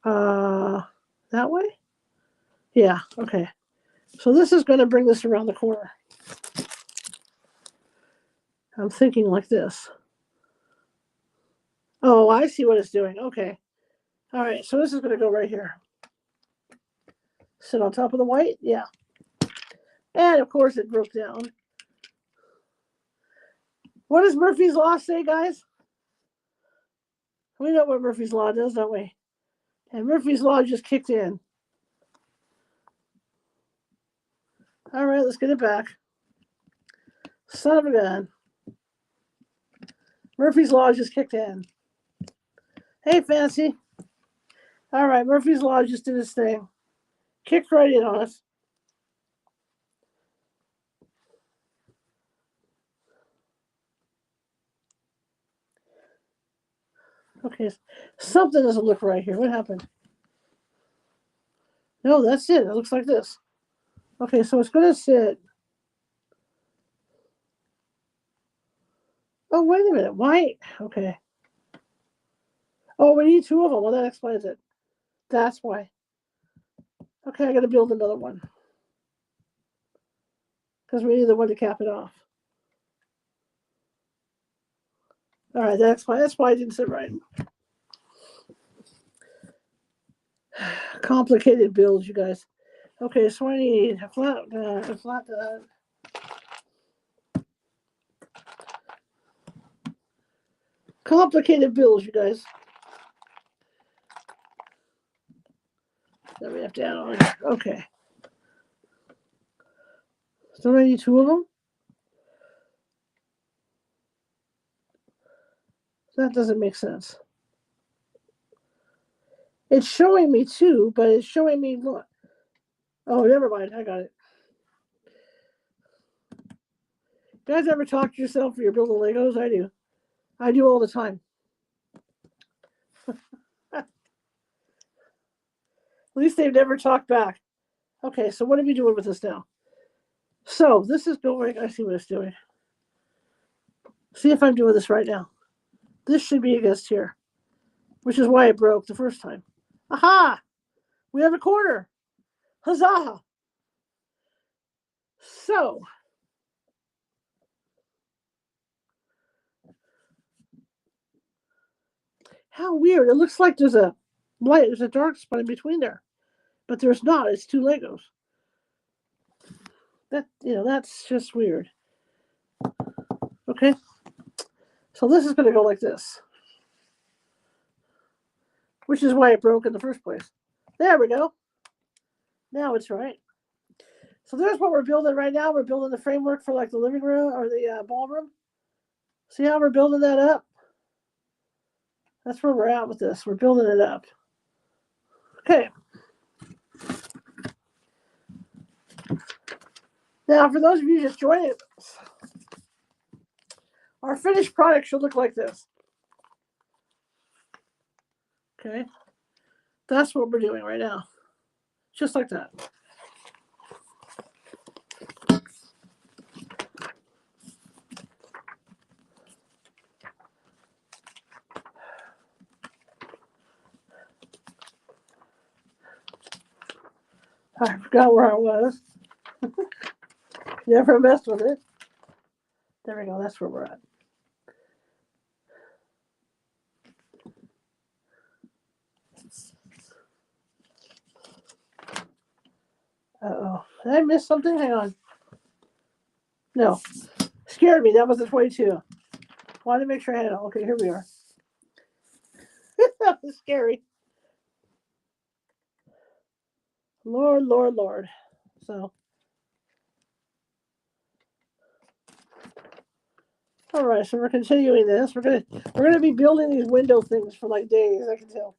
That way? Yeah, okay. So this is going to bring this around the corner. I'm thinking like this. Oh, I see what it's doing. Okay. All right, so this is going to go right here. Sit on top of the white? Yeah. And, of course, it broke down. What does Murphy's Law say, guys? We know what Murphy's Law does, don't we? And Murphy's Law just kicked in. All right, let's get it back. Son of a gun. Murphy's Law just kicked in. Hey, Fancy. All right, Murphy's Law just did its thing. Kicked right in on us. Okay, something doesn't look right here. What happened? No, that's it. It looks like this. Okay, so it's going to sit. Oh, wait a minute. Why? Okay. Oh, we need 2 of them. Well, that explains it. That's why. Okay, I got to build another one. Because we need the one to cap it off. All right, that's why I didn't sit right. Complicated builds, you guys. Okay, so I need a flat. Complicated builds, you guys. Then we have to add on here. Okay. So I need 2 of them. That doesn't make sense. It's showing me 2, but it's showing me what? Oh, never mind. I got it. You guys ever talk to yourself when you're building Legos? I do. I do all the time. least they've never talked back. Okay, so what are we doing with this now? So this is going, I see what it's doing. See if I'm doing this right now. This should be against here, which is why it broke the first time. Aha! We have a corner. Huzzah! So, how weird. It looks like there's a light, there's a dark spot in between there. But there's not. It's two Legos. That's just weird. Okay. So this is going to go like this, which is why it broke in the first place. There we go. Now it's right. So there's what we're building right now. We're building the framework for like the living room or the ballroom. See how we're building that up? That's where we're at with this. We're building it up. Okay. Now, for those of you just joining us, our finished product should look like this. Okay. That's what we're doing right now. Just like that. I forgot where I was. Never messed with it. There we go. That's where we're at. Uh-oh. Did I miss something? Hang on. No. Scared me. That was the 22. Wanted to make sure I had it all. Okay, here we are. That was scary. Lord, Lord, Lord. So. All right, so we're continuing this. We're gonna be building these window things for like days, I can tell.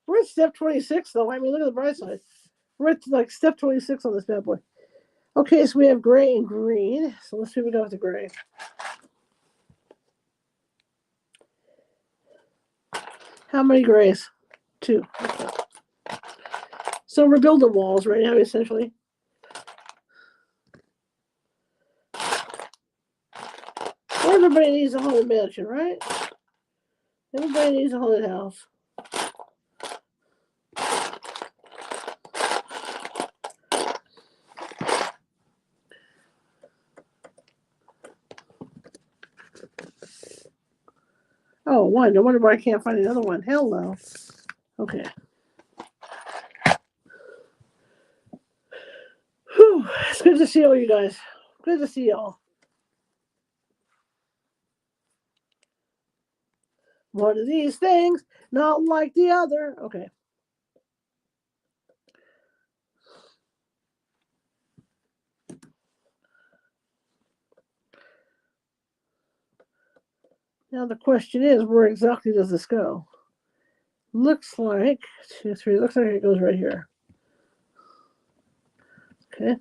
We're at step 26 though. I mean, look at the bright side. We're at like step 26 on this bad boy. Okay, so we have gray and green. So let's see what we got with the gray. How many grays? 2. Okay. So we're building walls right now, essentially. Everybody needs a haunted mansion, right? Everybody needs a haunted house. Oh, one. No wonder why I can't find another one. Hell no. Okay. Whew. It's good to see all you guys. Good to see y'all. One of these things, not like the other. Okay. Now the question is, where exactly does this go? Looks like 2, 3. Looks like it goes right here. Okay.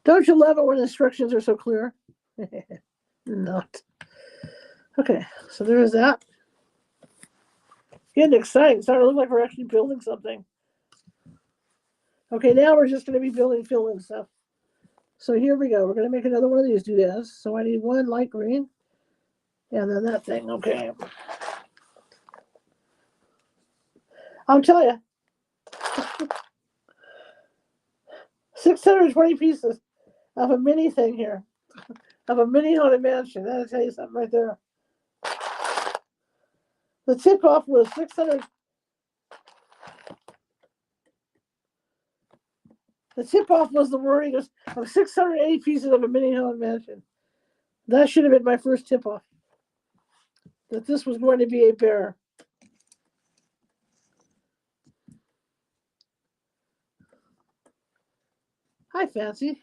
Don't you love it when instructions are so clear? Not. Okay, so there is that. Getting exciting. It's starting to look like we're actually building something. Okay, now we're just going to be building fill-in stuff. So here we go. We're going to make another one of these doodads. So I need one light green. And then that thing. Okay. I'll tell you. 620 pieces of a mini thing here. Of a mini haunted mansion. That'll tell you something right there. The tip-off was 600. The tip-off was the wording of 680 pieces of a mini haunted mansion. That should have been my first tip-off. That this was going to be a bear. Hi, Fancy.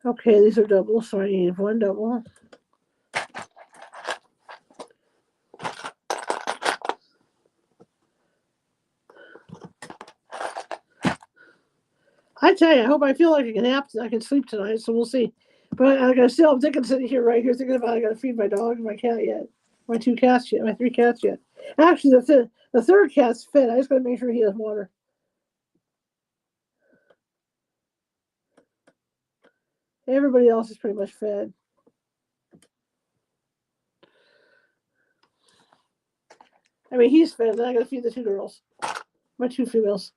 Okay, these are doubles, so I need one double. I I tell you, I feel like I can nap. I can sleep tonight, so we'll see. But I'm thinking sitting here right here thinking about I got to feed my dog and my cat yet. My 2 cats yet. My 3 cats yet. Actually, the third cat's fed. I just got to make sure he has water. Everybody else is pretty much fed. I mean, he's fed. Then I got to feed the 2 girls. My 2 females.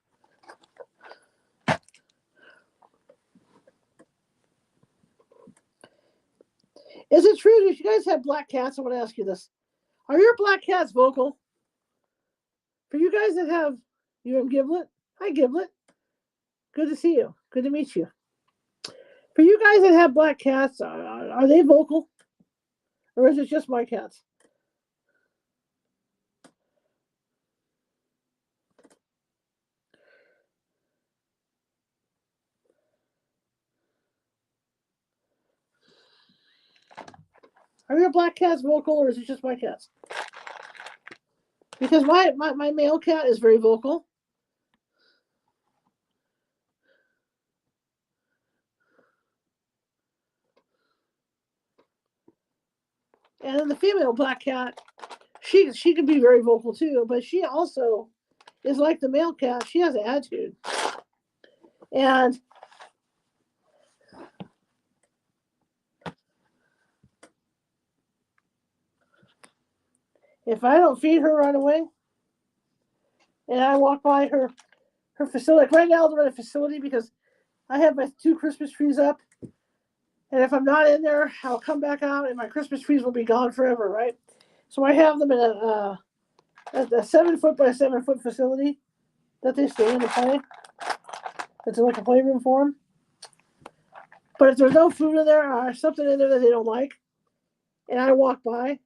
Is it true if you guys have black cats? I want to ask you this. Are your black cats vocal? For you guys that have, you and Giblet? Hi, Giblet. Good to see you. Good to meet you. For you guys that have black cats, are they vocal? Or is it just my cats? Are your black cats vocal or is it just my cats? Because my male cat is very vocal. And then the female black cat, she can be very vocal too, but she also is like the male cat. She has an attitude. And if I don't feed her right away, and I walk by her facility, like right now they're at a facility because I have my 2 Christmas trees up. And if I'm not in there, I'll come back out and my Christmas trees will be gone forever, right? So I have them in a 7-foot by 7-foot facility that they stay in to play. It's like a playroom for them. But if there's no food in there or something in there that they don't like, and I walk by,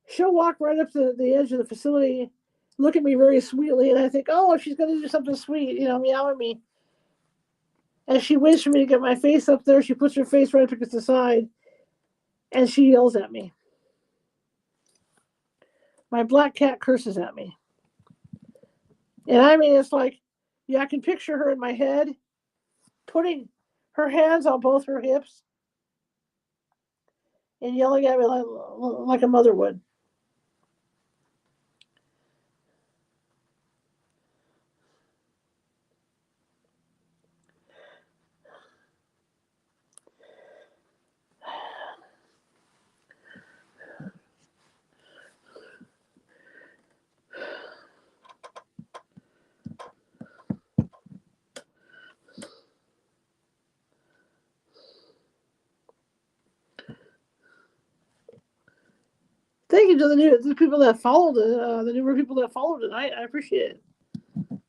she'll walk right up to the edge of the facility, look at me very sweetly, and I think, oh, she's going to do something sweet, meow at me. And she waits for me to get my face up there. She puts her face right up against the side, and she yells at me. My black cat curses at me. And I mean, it's like, I can picture her in my head, putting her hands on both her hips and yelling at me like a mother would. Thank you to the people that followed the newer people that followed tonight. I appreciate it.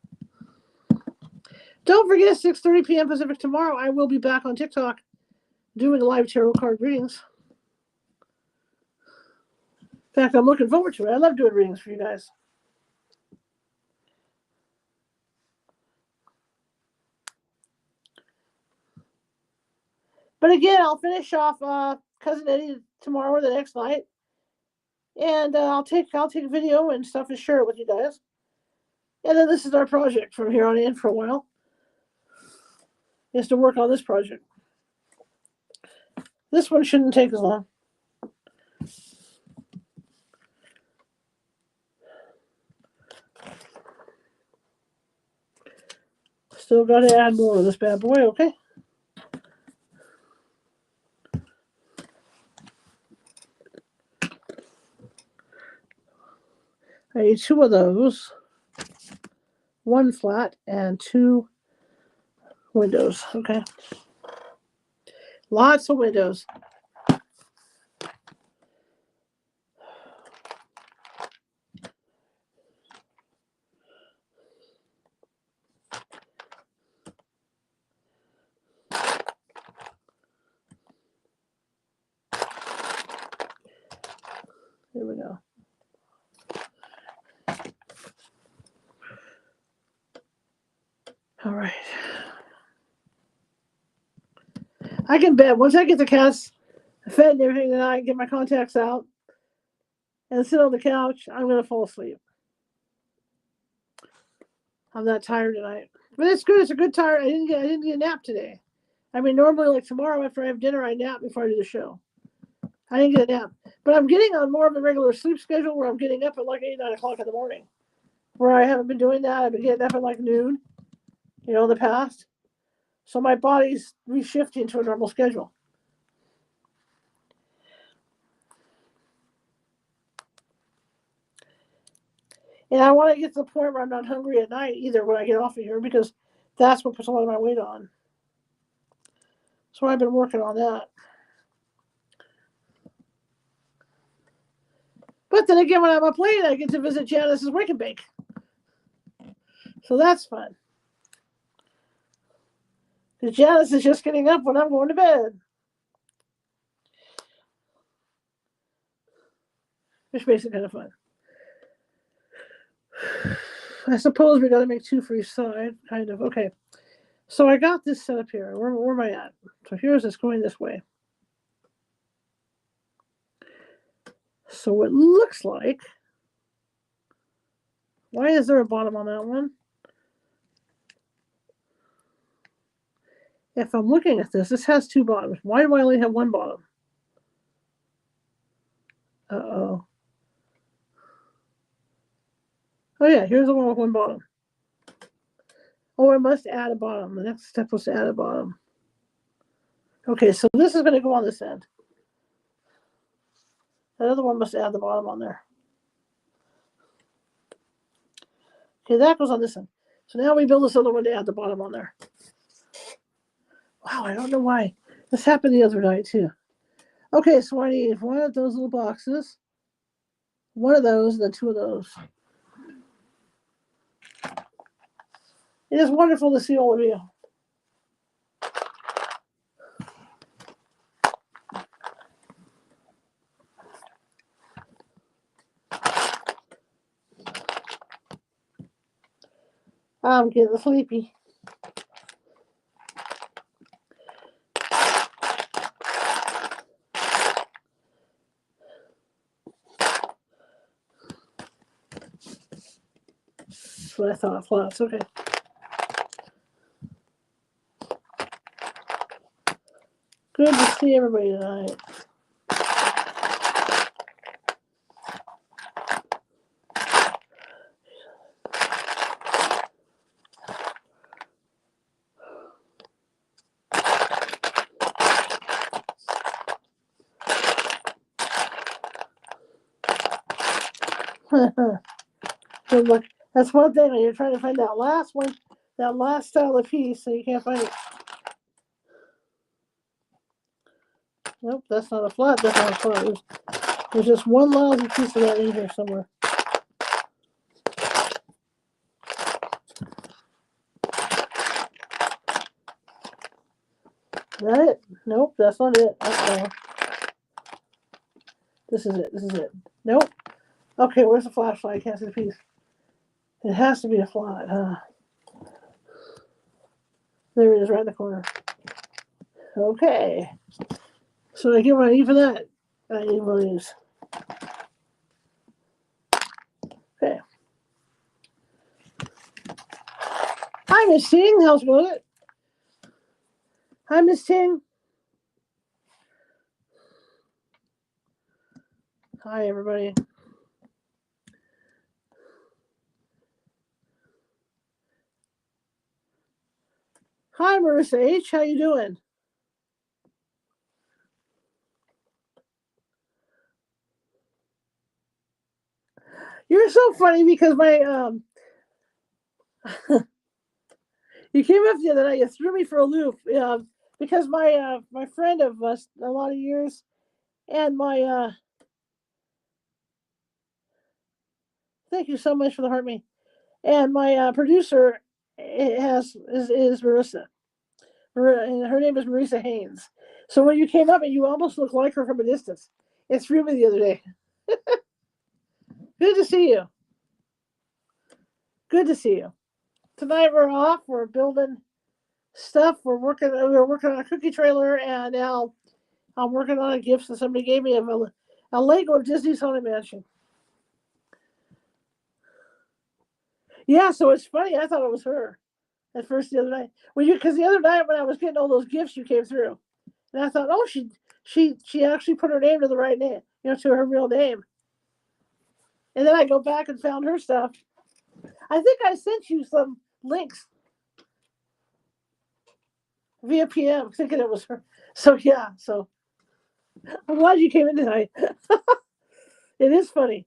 Don't forget, 6:30 p.m. Pacific tomorrow, I will be back on TikTok doing live tarot card readings. In fact, I'm looking forward to it. I love doing readings for you guys. But again, I'll finish off Cousin Eddie tomorrow or the next night. And I'll take a video and stuff and share it with you guys. And then this is our project from here on in for a while. Is to work on this project. This one shouldn't take as long. Still got to add more of this bad boy, okay? I need 2 of those. 1 flat and 2 windows, okay? Lots of windows. There we go. All right. I can bet once I get the cats fed and everything, then I get my contacts out and sit on the couch, I'm going to fall asleep. I'm that tired tonight. But it's good. It's a good tire. I didn't get a nap today. I mean, normally, like tomorrow after I have dinner, I nap before I do the show. I didn't get a nap. But I'm getting on more of a regular sleep schedule where I'm getting up at like 8, 9 o'clock in the morning. Where I haven't been doing that. I've been getting up at like noon, in the past. So my body's reshifting to a normal schedule. And I want to get to the point where I'm not hungry at night either when I get off of here, because that's what puts a lot of my weight on. So I've been working on that. But then again, when I'm up late, I get to visit Janice's Wake and Bake. So that's fun. Because Janice is just getting up when I'm going to bed. Which makes it kind of fun. I suppose we got to make 2 for each side, kind of. Okay. So I got this set up here. Where am I at? So here's this going this way. So it looks like, why is there a bottom on that one? If I'm looking at this has 2 bottoms. Why do I only have 1 bottom? Uh-oh. Oh yeah, here's the one with 1 bottom. Oh, I must add a bottom. The next step was to add a bottom. Okay, so this is going to go on this end. That other one must add the bottom on there. Okay, that goes on this end. So now we build this other one to add the bottom on there. Wow, I don't know why. This happened the other night too. Okay, so I need 1 of those little boxes, 1 of those, and then 2 of those. It is wonderful to see all of you. I'm getting sleepy. That's what I thought. Flats, okay. Good to see everybody tonight. Good luck. That's one thing when you're trying to find that last one, that last style of piece, so you can't find it. Nope, that's not a flat. That's not a flat. There's just one lousy piece of that in here somewhere. Is that it? Nope, that's not it. Uh-oh. This is it. This is it. Nope. Okay, where's the flashlight? I can't see the piece. It has to be a flat, huh? There it is, right in the corner. Okay. So I get what I need for that. I need one of these. Okay. Hi, Miss Ting. How's it going? Hi, Miss Ting. Hi, everybody. Hi, Marissa H. How you doing? You're so funny because my you came up the other night. You threw me for a loop because my my friend of a lot of years and my thank you so much for the heart me, and my producer is Marissa. Her name is Marissa Haynes. So when you came up and you almost looked like her from a distance, it threw me the other day. Good to see you. Good to see you. Tonight we're off. We're building stuff. We were working on a cookie trailer, and now I'm working on a gift that somebody gave me of a Lego of Disney's Haunted Mansion. Yeah, so it's funny. I thought it was her. at first the other night. Because the other night when I was getting all those gifts, you came through, and I thought, oh, she actually put her name to the right name, to her real name. And then I go back and found her stuff. I think I sent you some links via PM, thinking it was her. So yeah, so I'm glad you came in tonight. It is funny.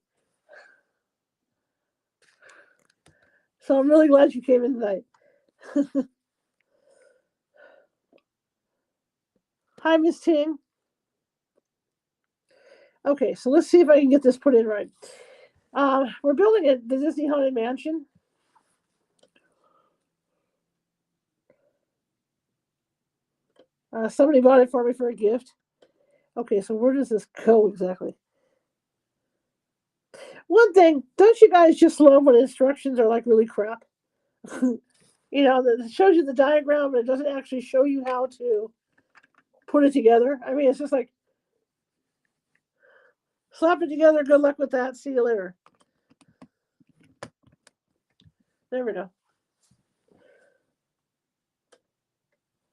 So I'm really glad you came in tonight. Hi, Miss Ting. Okay, so let's see if I can get this put in right. We're building the Disney Haunted Mansion. Somebody bought it for me for a gift. Okay, so where does this go exactly? One thing, don't you guys just love when instructions are like really crap? It shows you the diagram, but it doesn't actually show you how to put it together. I mean, it's just like, slap it together, good luck with that, see you later. There we go.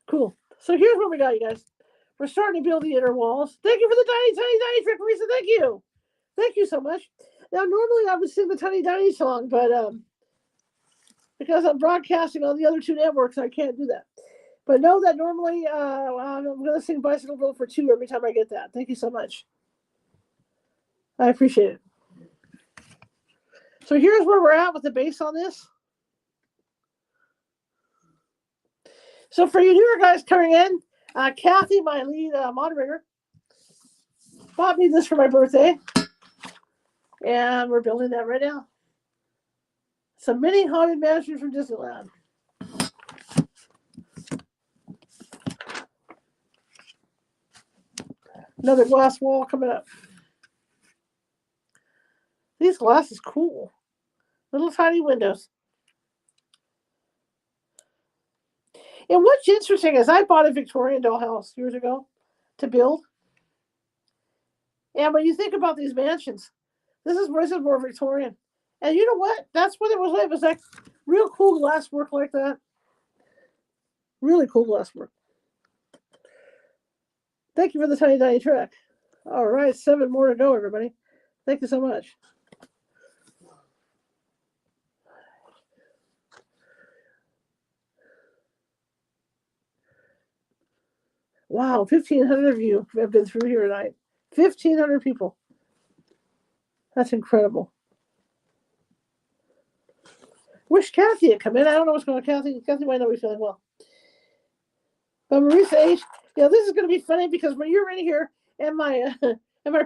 Cool. So here's what we got, you guys. We're starting to build the inner walls. Thank you for the tiny trick, Marisa. Thank you. Thank you so much. Now, normally I would sing the tiny song, but because I'm broadcasting on the other two networks, I can't do that. But know that normally I'm going to sing Bicycle Bill for 2 every time I get that. Thank you so much. I appreciate it. So here's where we're at with the base on this. So for you newer guys coming in, Kathy, my lead moderator, bought me this for my birthday. And we're building that right now. Some mini haunted mansion from Disneyland. Another glass wall coming up. These glass is cool. Little tiny windows. And what's interesting is I bought a Victorian dollhouse years ago to build. And when you think about these mansions, this is more Victorian. And you know what? That's what it was like. It was like real cool glass work like that. Really cool glass work. Thank you for the tiny track. All right, 7 more to go, everybody. Thank you so much. Wow, 1,500 of you have been through here tonight. 1,500 people. That's incredible. Wish Kathy had come in. I don't know what's going on, Kathy. Kathy might not be feeling well. But Marisa H., this is going to be funny because when you're in here and my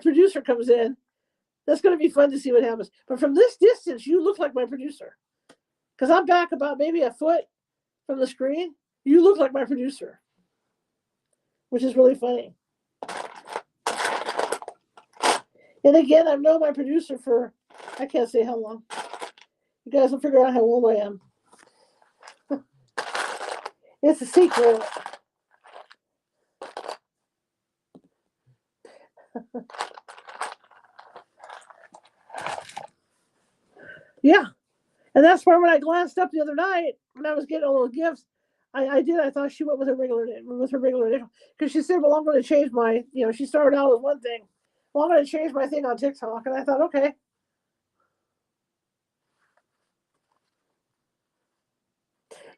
producer comes in, that's going to be fun to see what happens. But from this distance, you look like my producer. Because I'm back about maybe a foot from the screen. You look like my producer, which is really funny. And again, I've known my producer for, I can't say how long. You guys will figure out how old I am. It's a secret. Yeah. And that's why when I glanced up the other night, when I was getting all those gifts, I thought she went with her regular name. Because she said, well, I'm going to change my, she started out with one thing. Well, I'm going to change my thing on TikTok. And I thought, okay.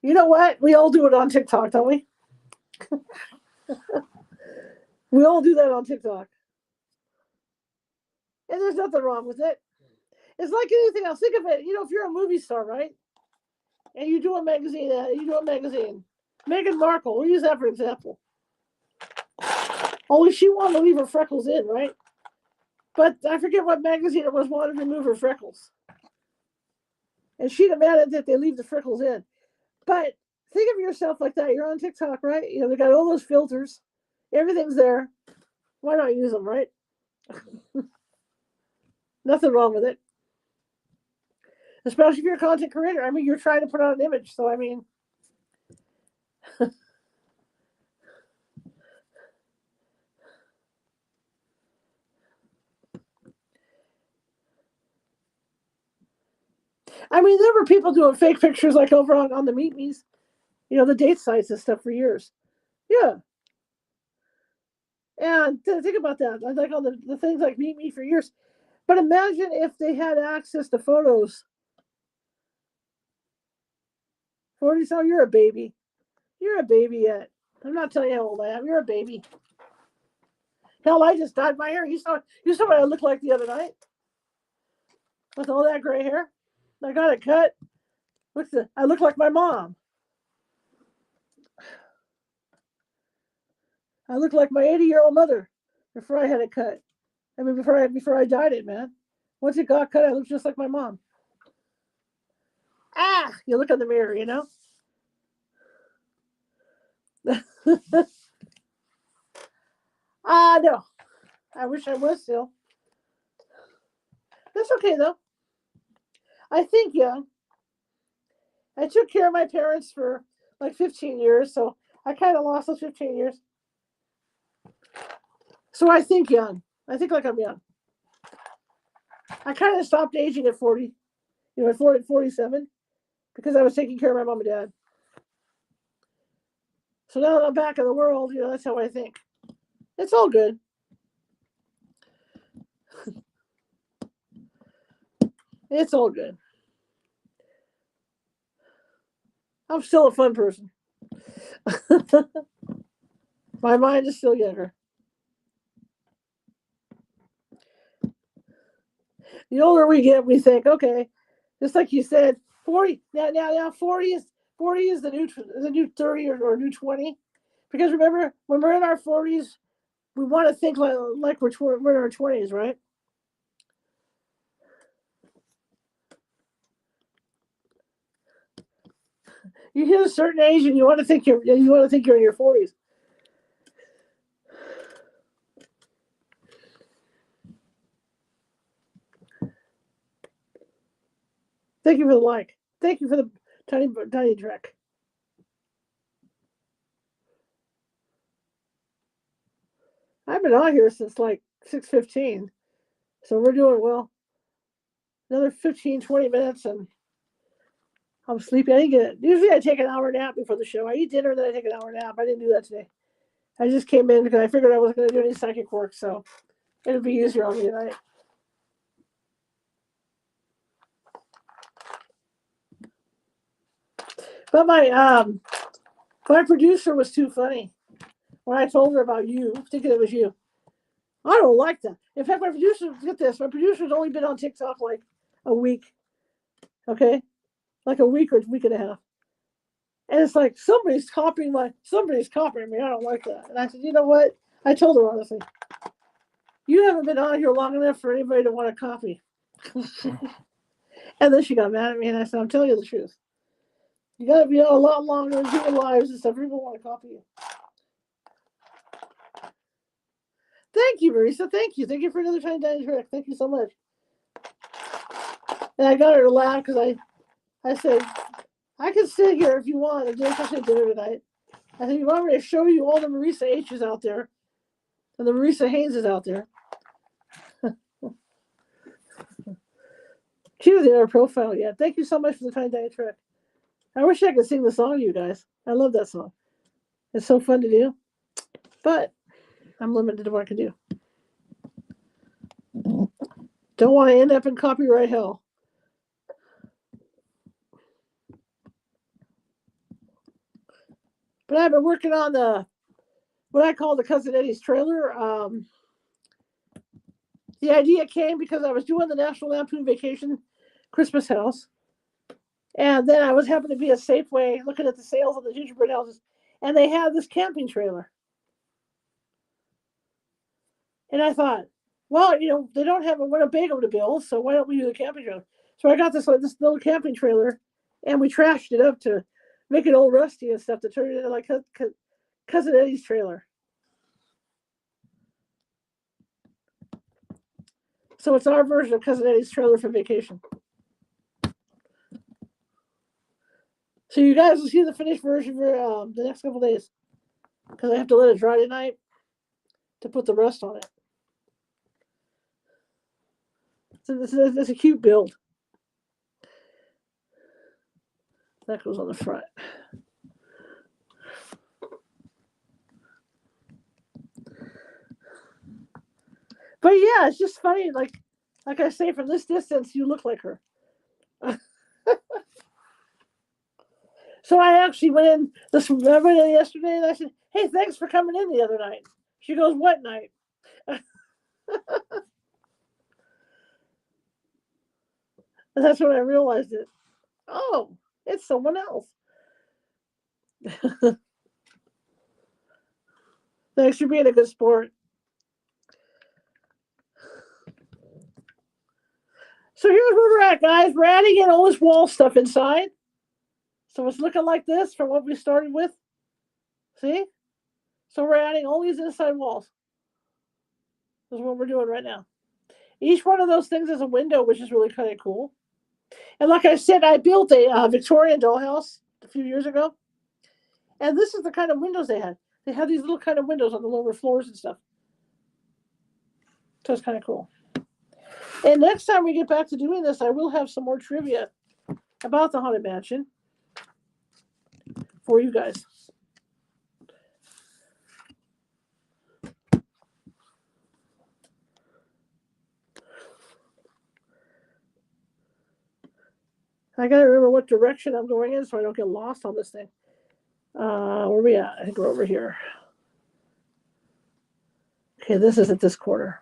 You know what? We all do it on TikTok, don't we? We all do that on TikTok. And there's nothing wrong with it. It's like anything else. Think of it, if you're a movie star, right? And you do a magazine, Meghan Markle, we'll use that for example. Only she wanted to leave her freckles in, right? But I forget what magazine it was wanted to remove her freckles. And she demanded that they leave the freckles in. But think of yourself like that. You're on TikTok, right? They got all those filters. Everything's there. Why not use them, right? Nothing wrong with it. Especially if you're a content creator. I mean, you're trying to put out an image. So, I mean, there were people doing fake pictures like over on the Meet Me's. the date sites and stuff for years. Yeah. And think about that. I like all the things like Meet Me for years. But imagine if they had access to photos. 40, so you're a baby. You're a baby yet. I'm not telling you how old I am. You're a baby. Hell, I just dyed my hair. You saw what I looked like the other night with all that gray hair. I got it cut. I look like my mom. I look like my 80-year-old mother before I had it cut. I mean, before I dyed it, man. Once it got cut, I looked just like my mom. You look in the mirror, No. I wish I was still. That's okay though. I think young. I took care of my parents for like 15 years, so I kind of lost those 15 years. So I think young. I think like I'm young. I kind of stopped aging at 40, at 47, because I was taking care of my mom and dad. So now that I'm back in the world, that's how I think. It's all good. It's all good. I'm still a fun person. My mind is still younger. The older we get, we think, okay, just like you said, 40. Now 40 is the new 30 or new 20. Because remember, when we're in our 40s, we want to think like we're in our 20s, right? You hit a certain age and you want to think you're in your 40s. Thank you for the like. Thank you for the tiny trick. I've been on here since like 6:15, so we're doing well. Another 15, 20 minutes, and I'm sleepy. I didn't get it. Usually I take an hour nap before the show. I eat dinner, then I take an hour nap. I didn't do that today. I just came in because I figured I wasn't going to do any psychic work, so it'll be easier on me tonight. But my producer was too funny when I told her about you, thinking it was you. I don't like that. In fact, my producer, get this, my producer's only been on TikTok like a week. Okay? Like a week or week and a half. And it's like somebody's copying me. I don't like that. And I said, you know what? I told her honestly, you haven't been on here long enough for anybody to want to copy. And then she got mad at me, and I said, I'm telling you the truth. You got to be on a lot longer in people's lives and stuff. People want to copy you. Thank you, Marisa. Thank you. Thank you for another tiny trick. Thank you so much. And I got her to laugh because I said, I can sit here if you want and do dinner tonight. I said, you want me to show you all the Marisa H's out there and the Marisa Haynes is out there. She was in our profile yet. Thank you so much for the tiny trick. I wish I could sing the song, you guys. I love that song. It's so fun to do. But I'm limited to what I can do. Don't want to end up in copyright hell. But I've been working on what I call the Cousin Eddys trailer. The idea came because I was doing the National Lampoon Vacation Christmas house. And then I was happened to be at Safeway looking at the sales of the gingerbread houses. And they had this camping trailer. And I thought, well, they don't have a Winnebago to build, so why don't we use a camping trailer? So I got this little camping trailer, and we trashed it up to make it old rusty and stuff to turn it into like Cousin Eddie's trailer. So it's our version of Cousin Eddie's trailer for vacation. So you guys will see the finished version for the next couple days, because I have to let it dry tonight to put the rust on it. So this is a cute build. That goes on the front. But yeah, it's just funny. Like I say, from this distance, you look like her. So I actually went in yesterday, and I said, "Hey, thanks for coming in the other night." She goes, "What night?" And that's when I realized it. Oh, it's someone else. Thanks for being a good sport. So here's where we're at, guys. We're adding in all this wall stuff inside. So it's looking like this from what we started with. See? So we're adding all these inside walls. This is what we're doing right now. Each one of those things is a window, which is really kind of cool. And like I said, I built a Victorian dollhouse a few years ago. And this is the kind of windows they had. They had these little kind of windows on the lower floors and stuff. So it's kind of cool. And next time we get back to doing this, I will have some more trivia about the Haunted Mansion for you guys. I gotta remember what direction I'm going in so I don't get lost on this thing. Where are we at? I think we're over here. Okay, this is at this corner.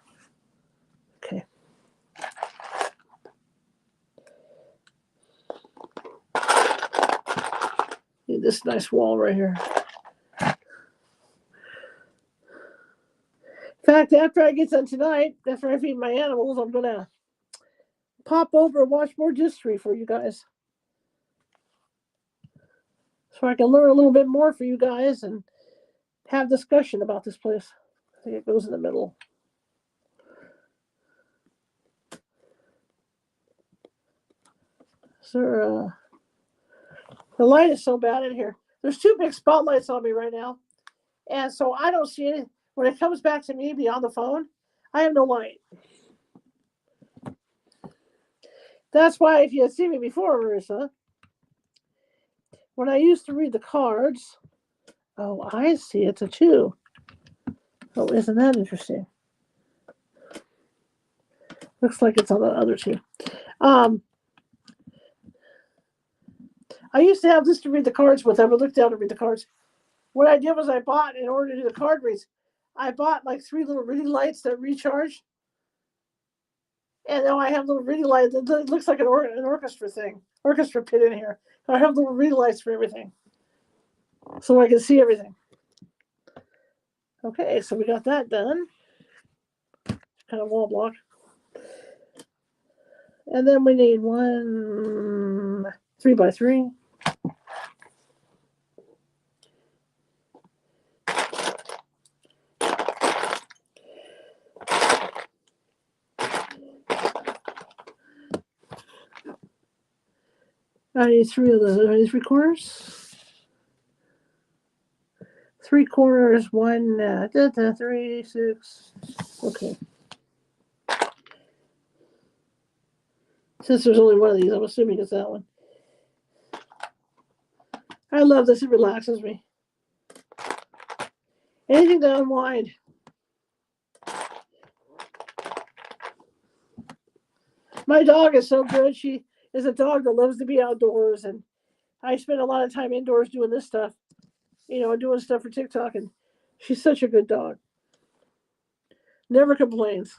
Okay. Need this nice wall right here. In fact, after I get done tonight, after I feed my animals, I'm gonna pop over and watch more history for you guys, so I can learn a little bit more for you guys and have discussion about this place. I think it goes in the middle. So the light is so bad in here. There's two big spotlights on me right now, and so I don't see it. When it comes back to me beyond the phone, I have no light. That's why if you had seen me before, Marissa, when I used to read the cards, oh, I see, it's a 2. Oh, isn't that interesting? Looks like it's on the other 2. I used to have this to read the cards with. I would look down to read the cards. What I did was I bought, in order to do the card reads, I bought like 3 little reading lights that recharge. And now I have little reading lights. It looks like an orchestra thing, orchestra pit in here. I have little reading lights for everything, so I can see everything. Okay, so we got that done. Kind of wall block. And then we need one 3x3. I need 3 of those. I need 3 corners. 3 corners, 1, 3, 6. Okay. Since there's only one of these, I'm assuming it's that one. I love this. It relaxes me. Anything to unwind. My dog is so good. She is a dog that loves to be outdoors, and I spend a lot of time indoors doing this stuff, doing stuff for TikTok, and she's such a good dog. Never complains.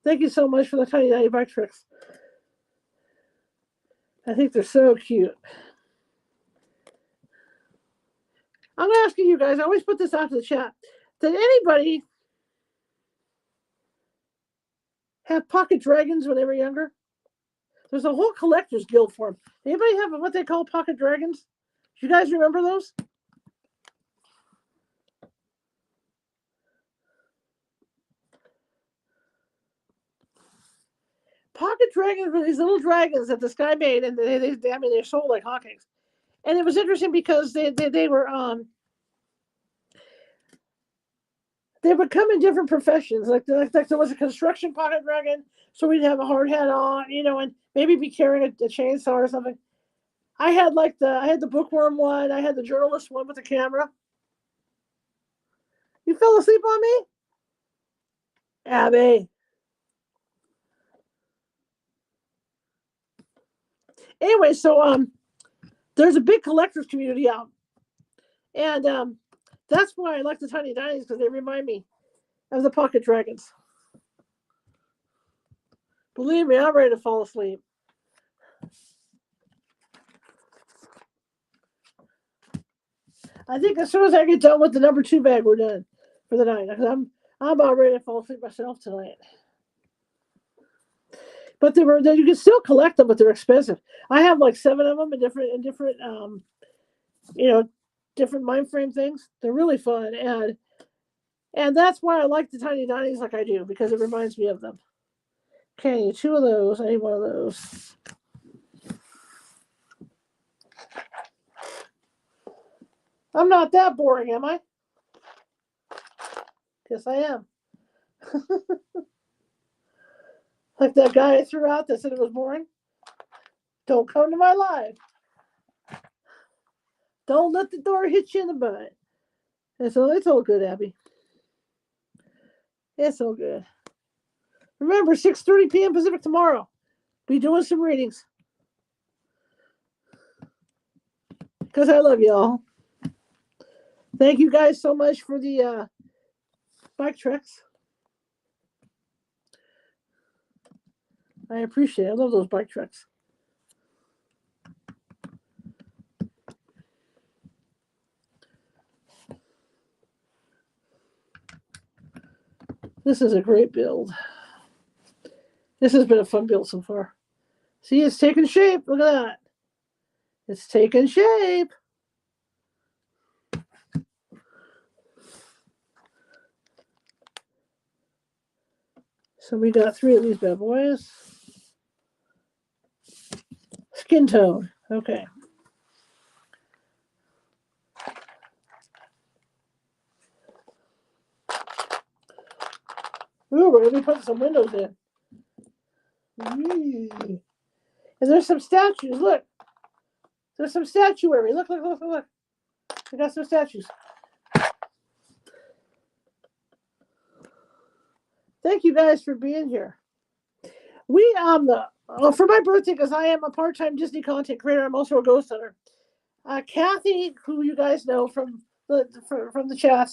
Thank you so much for the tiny tiny bike tricks. I think they're so cute. I'm asking you guys, I always put this out to the chat. Did anybody have pocket dragons when they were younger? There's a whole collector's guild for them. Anybody have what they call pocket dragons? Do you guys remember those? Pocket dragons were these little dragons that this guy made, and they sold like hotcakes. And it was interesting because they they would come in different professions. Like there was a construction pocket dragon, so we'd have a hard hat on, and maybe be carrying a chainsaw or something. I had the bookworm one. I had the journalist one with the camera. You fell asleep on me, Abby. Anyway, so there's a big collector's community out, and that's why I like the tiny dining because they remind me of the pocket dragons. Believe me, I'm ready to fall asleep. I think as soon as I get done with the number 2 bag, we're done for the night. I'm about ready to fall asleep myself tonight. But you can still collect them, but they're expensive. I have like 7 of them in different different mind frame things. They're really fun, and that's why I like the tiny dinings like I do, because it reminds me of them. Okay, I need 2 of those. I need 1 of those. I'm not that boring, am I? Yes, I am. Like that guy I threw out that said it was boring. Don't come to my live. Don't let the door hit you in the butt. It's all good, Abby. It's all good. Remember, 6:30 p.m. Pacific tomorrow. Be doing some readings. Because I love y'all. Thank you guys so much for the bike treks. I appreciate it. I love those bike treks. This is a great build. This has been a fun build so far. See, it's taking shape. Look at that. It's taking shape. So we got 3 of these bad boys. Skin tone. Okay. Ooh, we're going to be putting some windows in. Ooh. And there's some statues. Look. There's some statuary. Look. We got some statues. Thank you guys for being here. We for my birthday, because I am a part-time Disney content creator, I'm also a ghost hunter. Kathy, who you guys know from the chat,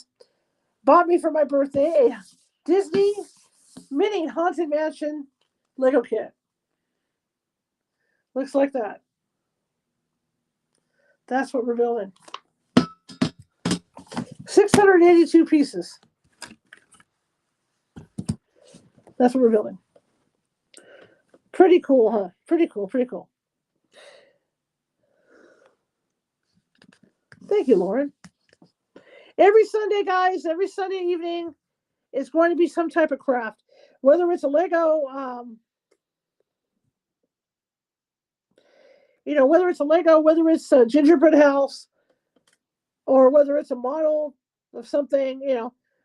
bought me for my birthday a Disney Mini Haunted Mansion Lego kit. Looks like that. That's what we're building. 682 pieces. That's what we're building. Pretty cool, huh? Pretty cool. Thank you, Lauren. Every Sunday, guys, every Sunday evening is going to be some type of craft. Whether it's a Lego, whether it's a Lego, whether it's a gingerbread house, or whether it's a model of something,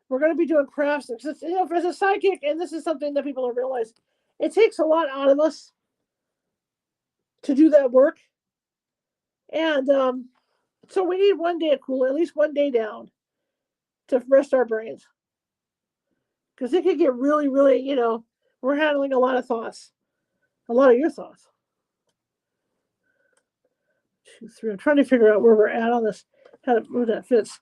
we're going to be doing crafts. As a psychic, and this is something that people don't realize, it takes a lot out of us to do that work. And so we need one day of cool, at least one day down to rest our brains. Because it could get really, really, we're handling a lot of thoughts, a lot of your thoughts. 2, 3. I'm trying to figure out where we're at on this, how that fits.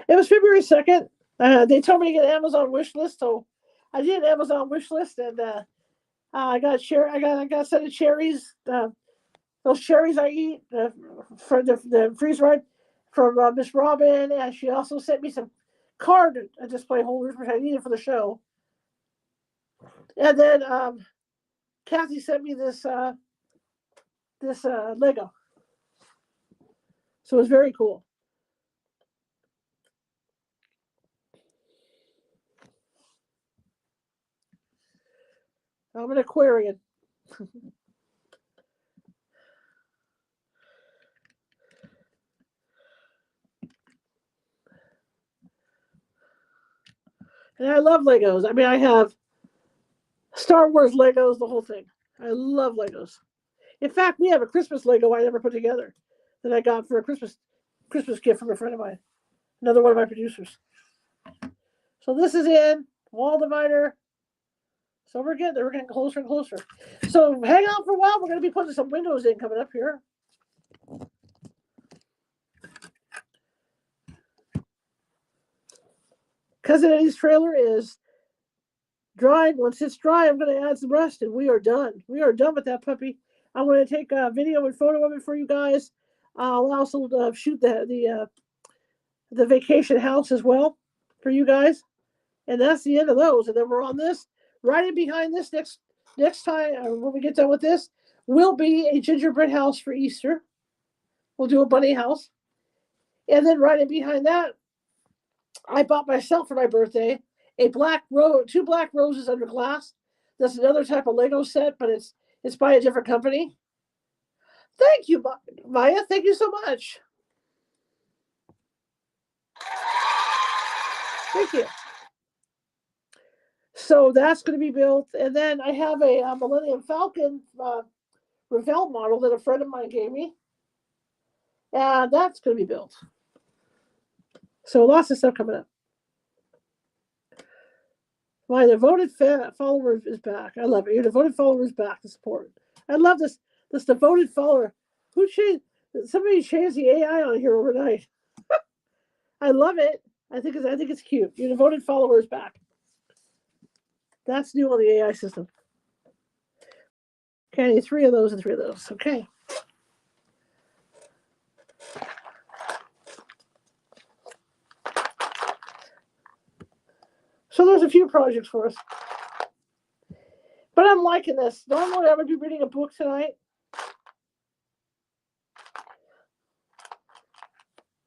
It was February 2nd. They told me to get an Amazon wish list, so I did an Amazon wish list, and I got a set of cherries. Those cherries I eat for the freeze ride from Miss Robin, and she also sent me some card display holders, which I needed for the show. And then Kathy sent me this Lego, so it was very cool. I'm an Aquarian. And I love Legos. I mean, I have Star Wars Legos, the whole thing. I love Legos. In fact, we have a Christmas Lego I never put together that I got for a Christmas gift from a friend of mine, another one of my producers. So this is in wall divider. So we're getting there. We're getting closer and closer. So hang on for a while. We're going to be putting some windows in coming up here. Cousin Eddie's trailer is drying. Once it's dry, I'm going to add some rest, and we are done. We are done with that puppy. I'm going to take a video and photo of it for you guys. I'll also shoot the vacation house as well for you guys. And that's the end of those. And then we're on this. Right in behind this next time, when we get done with this, will be a gingerbread house for Easter. We'll do a bunny house. And then right in behind that, I bought myself for my birthday two black roses under glass. That's another type of Lego set, but it's by a different company. Thank you, Maya. Thank you so much. Thank you. So that's going to be built. And then I have a Millennium Falcon Revell model that a friend of mine gave me. And that's going to be built. So lots of stuff coming up. My devoted follower is back. I love it. Your devoted follower is back to support. I love this devoted follower. Who changed? Somebody changed the AI on here overnight. I love it. I think it's cute. Your devoted follower is back. That's new on the AI system. Okay, I need 3 of those and 3 of those. Okay. So there's a few projects for us. But I'm liking this. Normally I would be reading a book tonight.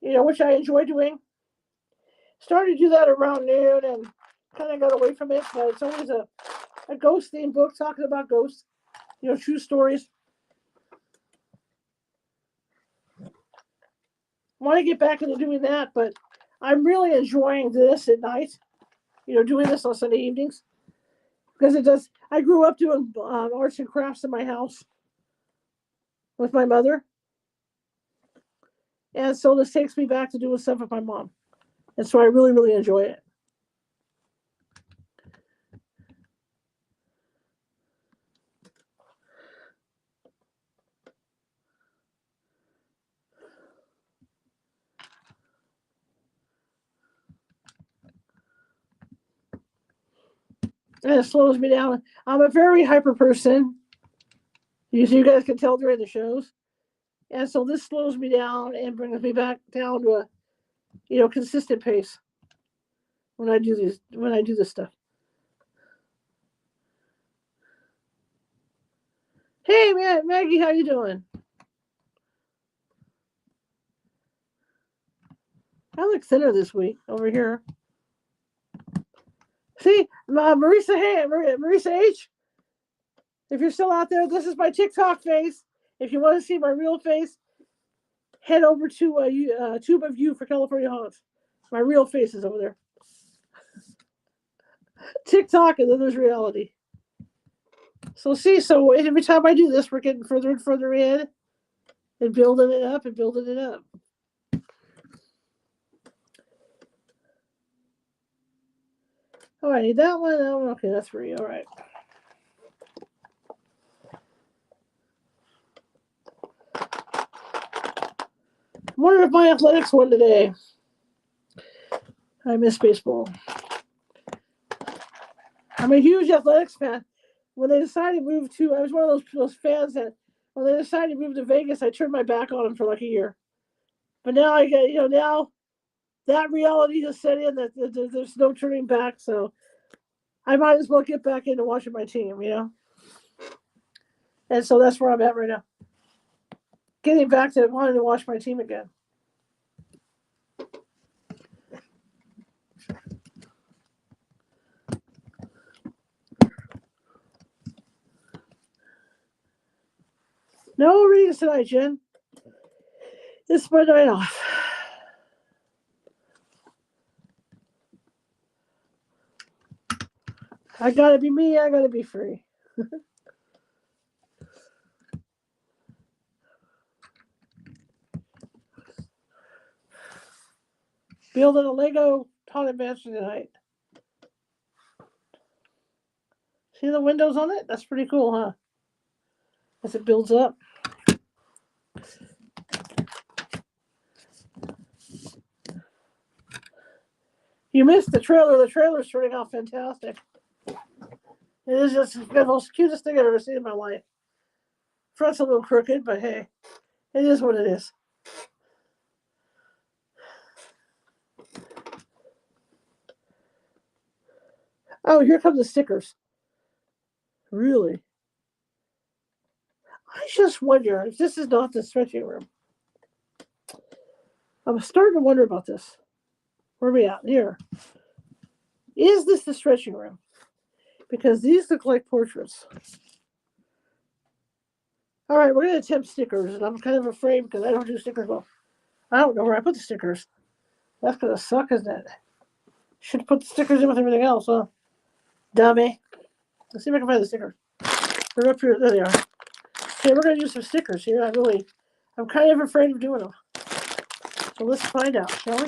Which I enjoy doing. Started to do that around noon and kind of got away from it, but it's always a ghost themed book talking about ghosts, true stories. Want to get back into doing that, but I'm really enjoying this at night, doing this on Sunday evenings, because it does. I grew up doing arts and crafts in my house with my mother, and so this takes me back to doing stuff with my mom, and so I really, really enjoy it. And it slows me down. I'm a very hyper person. You guys can tell during the shows. And so this slows me down and brings me back down to a consistent pace when I do this stuff. Hey man, Maggie, how you doing? I look thinner this week over here. See, Marisa, hey, Marisa H. If you're still out there, this is my TikTok face. If you want to see my real face, head over to Tube of You for California Haunts. My real face is over there. TikTok, and then there's reality. So every time I do this, we're getting further and further in and building it up and building it up. Oh, I need that one. Oh, okay, that's 3. All right. I wonder if my athletics won today. I miss baseball. I'm a huge athletics fan. When they decided to move I was one of those fans that when they decided to move to Vegas, I turned my back on them for like a year. But now I get, now that reality has set in that there's no turning back. So I might as well get back into watching my team, And so that's where I'm at right now. Getting back to wanting to watch my team again. No readings tonight, Jen. This is my night off. I gotta be me, I gotta be free. Building a Lego haunted mansion tonight. See the windows on it? That's pretty cool, huh? As it builds up. You missed the trailer. The trailer's turning out fantastic. It is just the most cutest thing I've ever seen in my life. Front's a little crooked, but hey, it is what it is. Oh, here come the stickers. Really? I just wonder if this is not the stretching room. I'm starting to wonder about this. Where are we at? Here. Is this the stretching room? Because these look like portraits. All right, we're going to attempt stickers, and I'm kind of afraid because I don't do stickers well. I don't know where I put the stickers. That's going to suck, isn't it? Should put the stickers in with everything else, huh? Dummy. Let's see if I can find the stickers. They're up here. There they are. Okay, we're going to use some stickers here. I'm kind of afraid of doing them. So let's find out, shall we?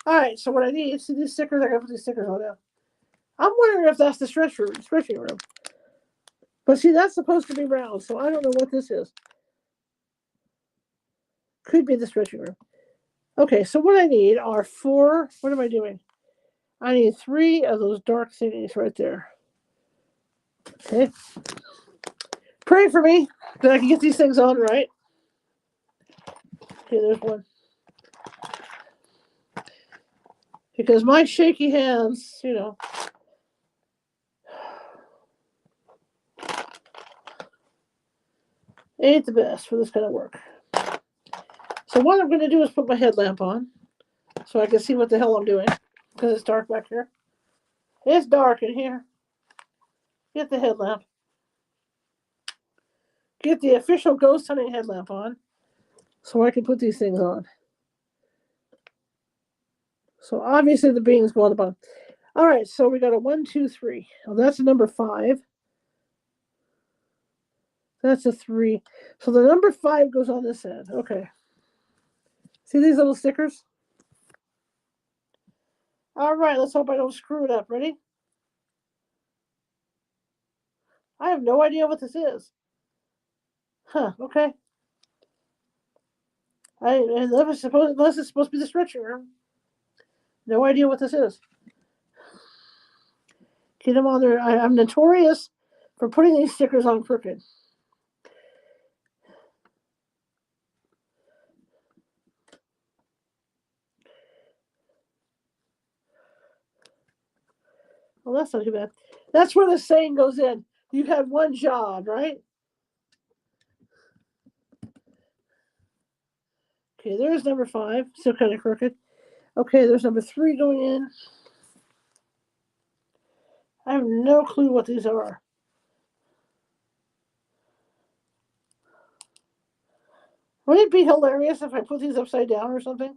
All right, so what I need is these stickers. I got to put these stickers on now. I'm wondering if that's the stretching room. But see, that's supposed to be round, so I don't know what this is. Could be the stretching room. Okay, so what I need are 4. What am I doing? I need 3 of those dark thingies right there. Okay. Pray for me that I can get these things on right. Okay, there's one. Because my shaky hands, ain't the best for this kind of work. So what I'm going to do is put my headlamp on so I can see what the hell I'm doing because it's dark back here. It's dark in here. Get the headlamp. Get the official ghost hunting headlamp on so I can put these things on. So obviously the beings go on the bottom. All right, so we got a 1, 2, 3. Oh, that's a number 5. That's a 3. So the number 5 goes on this end. Okay. See these little stickers? All right, let's hope I don't screw it up. Ready? I have no idea what this is. Huh, okay. Unless it's supposed to be the stretching room. No idea what this is. Get them on there. I'm notorious for putting these stickers on crooked. Well, that's not too bad. That's where the saying goes in. You've had one job, right? Okay, there's number 5. Still kind of crooked. Okay, there's number 3 going in. I have no clue what these are. Wouldn't it be hilarious if I put these upside down or something?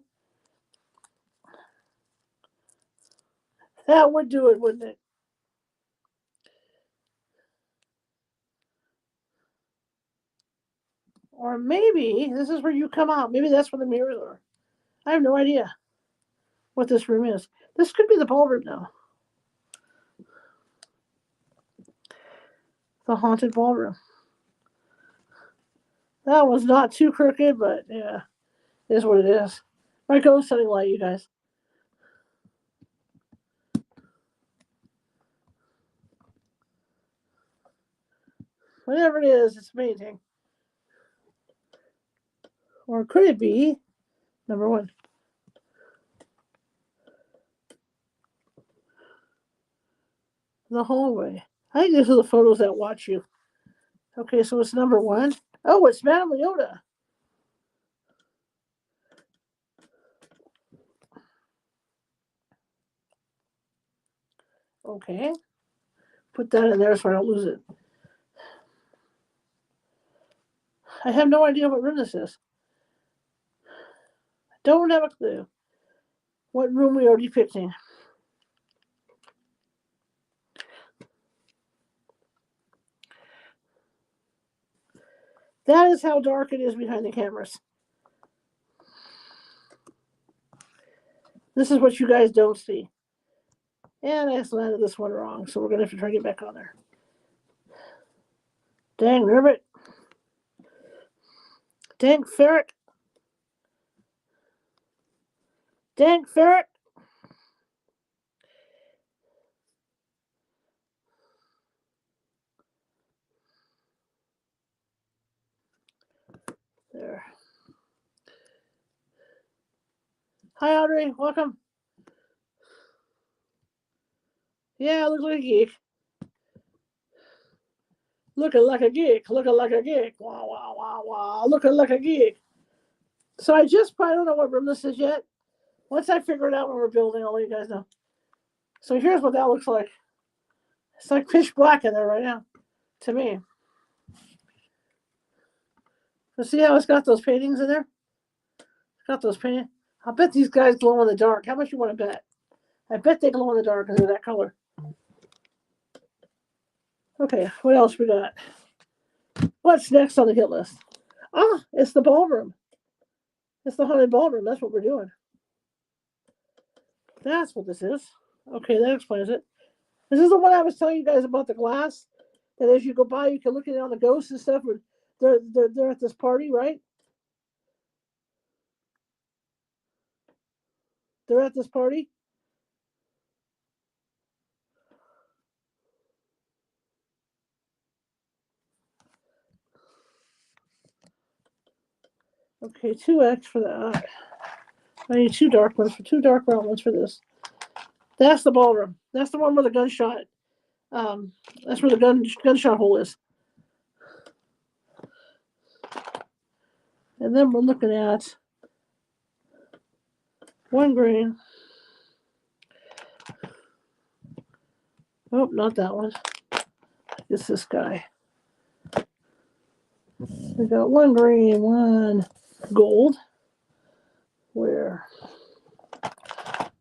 That would do it, wouldn't it? Or maybe this is where you come out. Maybe that's where the mirrors are. I have no idea what this room is. This could be the ballroom now. The haunted ballroom. That was not too crooked, but yeah, it is what it is. My ghost setting light, you guys. Whatever it is, it's amazing. Or could it be number 1? The hallway. I think these are the photos that watch you. Okay, so it's number 1. Oh, it's Madame Leota. Okay. Put that in there so I don't lose it. I have no idea what room this is. I don't have a clue what room we are depicting. That is how dark it is behind the cameras. This is what you guys don't see. And I landed this one wrong, so we're going to have to try to get back on there. Dang ribbit. Dang ferret. Dang ferret. There. Hi, Audrey. Welcome. Yeah, looks like a geek. Looking like a geek. Looking like a geek. Wow, wow, wow, wow. Looking like a geek. So I don't know what room this is yet. Once I figure it out when we're building, I'll let you guys know. So here's what that looks like. It's like pitch black in there right now, to me. So see how it's got those paintings in there? It's got those paintings. I bet these guys glow in the dark. How much you want to bet? I bet they glow in the dark because they're that color. Okay, what else we got? What's next on the hit list? Ah, it's the ballroom. It's the haunted ballroom. That's what we're doing. That's what this is. Okay, that explains it. This is the one I was telling you guys about, the glass. That as you go by, you can look at it on the ghosts and stuff. They're at this party, right? They're at this party. Okay, 2x for that. I need two dark brown ones for this. That's the ballroom. That's the one where the gunshot. That's where the gunshot hole is. And then we're looking at one green. Oh, not that one. It's this guy. We got one green, one gold. Where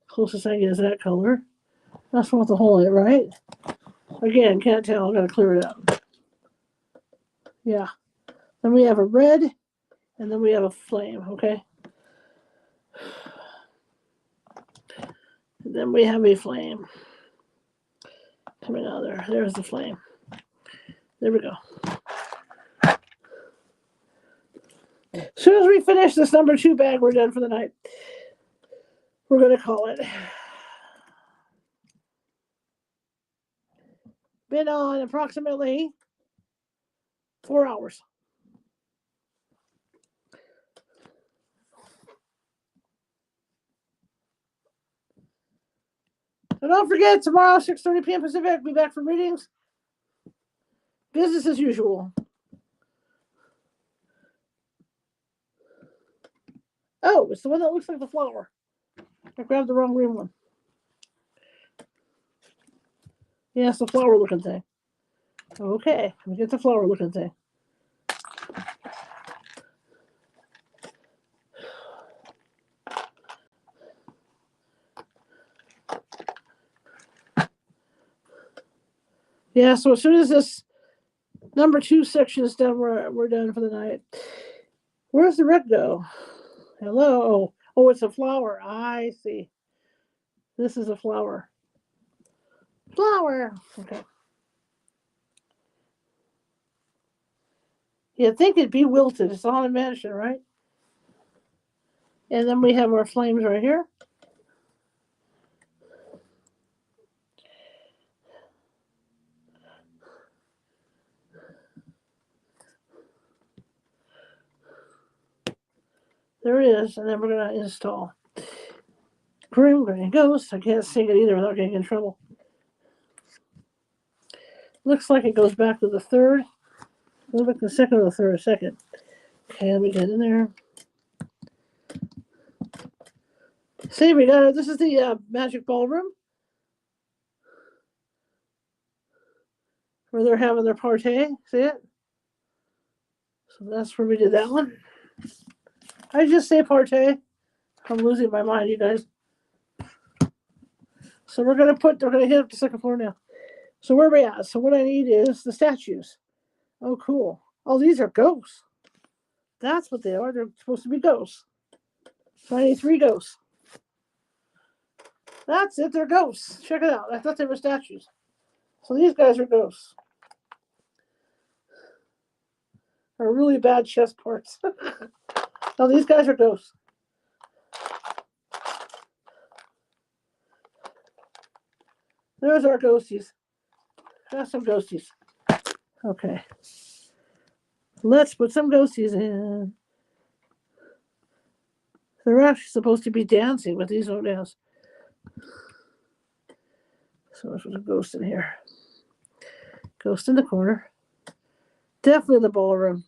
closest I get is that color. That's not the hole in it, right? Again, can't tell. I gotta clear it up. Yeah. Then we have a red, and then we have a flame. Okay. And then we have a flame coming out of there. There's the flame. There we go. As soon as we finish this number 2 bag, we're done for the night. We're going to call it. Been on approximately 4 hours. So don't forget, tomorrow, 6:30 p.m. Pacific, be back for readings. Business as usual. Oh, it's the one that looks like the flower. I grabbed the wrong green one. Yeah, it's the flower looking thing. Okay, let me get the flower looking thing. Yeah, so as soon as this number 2 section is done, we're done for the night. Where's the red go? Hello. Oh, it's a flower. I see. This is a flower. Flower. Okay. You'd think it'd be wilted. It's on a mansion, right? And then we have our flames right here. There it is. And then we're going to install Grim Granny Ghost. I can't sing it either without getting in trouble. Looks like it goes back to the third. Goes back to the second or the third second. Okay, let me get in there. See, we got it. This is the magic ballroom where they're having their party. See it? So that's where we did that one. I just say party. I'm losing my mind, you guys. So we're gonna hit up the second floor now. So where are we at? So what I need is the statues. Oh, cool. Oh, these are ghosts. That's what they are. They're supposed to be ghosts. So I need 3 ghosts. That's it. They're ghosts. Check it out. I thought they were statues. So these guys are ghosts. They're really bad chest parts. No, these guys are ghosts. There's our ghosties. Got some ghosties. Okay. Let's put some ghosties in. They're actually supposed to be dancing, but these don't dance. So let's put a ghost in here. Ghost in the corner. Definitely the ballroom.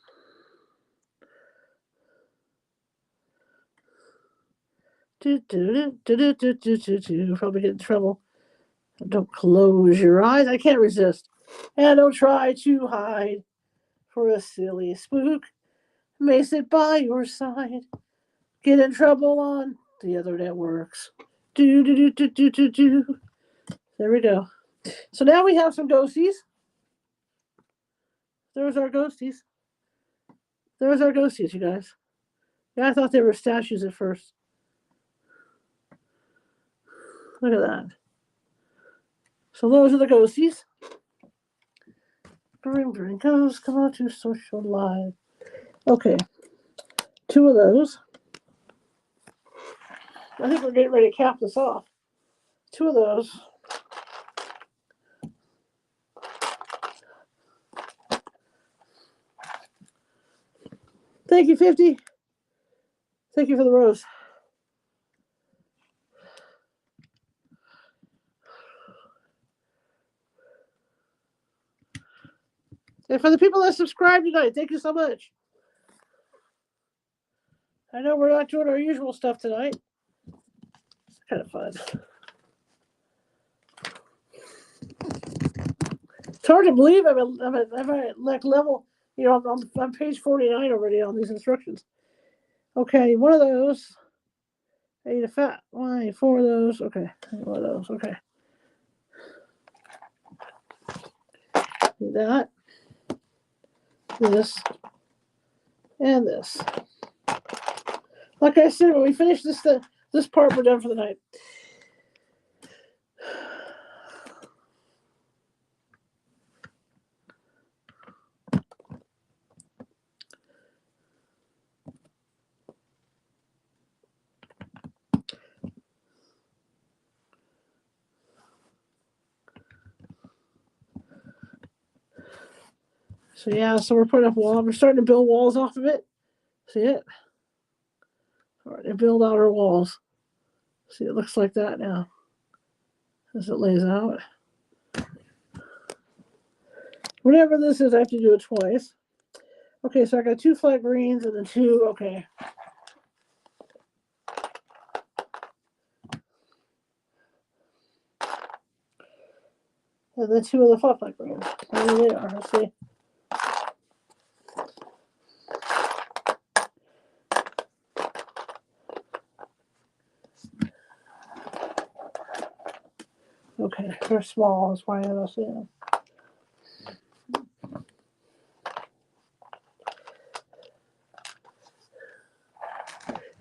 Probably get in trouble. Don't close your eyes. I can't resist. And don't try to hide for a silly spook. May sit by your side. Get in trouble on the other networks. There we go. So now we have some ghosties. There's our ghosties. There's our ghosties, you guys. Yeah, I thought they were statues at first. Look at that. So those are the ghosties. Bring ghosts, come out to social live. Okay. 2 of those. I think we're getting ready to cap this off. 2 of those. Thank you, 50. Thank you for the rose. And for the people that subscribed tonight, thank you so much. I know we're not doing our usual stuff tonight. It's kind of fun. It's hard to believe I'm at like level, I'm on page 49 already on these instructions. Okay, 1 of those. I need a fat one. I need 4 of those. Okay, 1 of those. Okay. Need that. This. And this. Like I said, when we finish this part, we're done for the night. So yeah, so we're putting up walls. We're starting to build walls off of it. See it? All right, to build out our walls. See, it looks like that now as it lays out. Whatever this is, I have to do it twice. Okay, so I got 2 flat greens and then 2, okay. And then 2 of the flat greens. There they are, let's see. Okay, they're small, that's why I don't see them.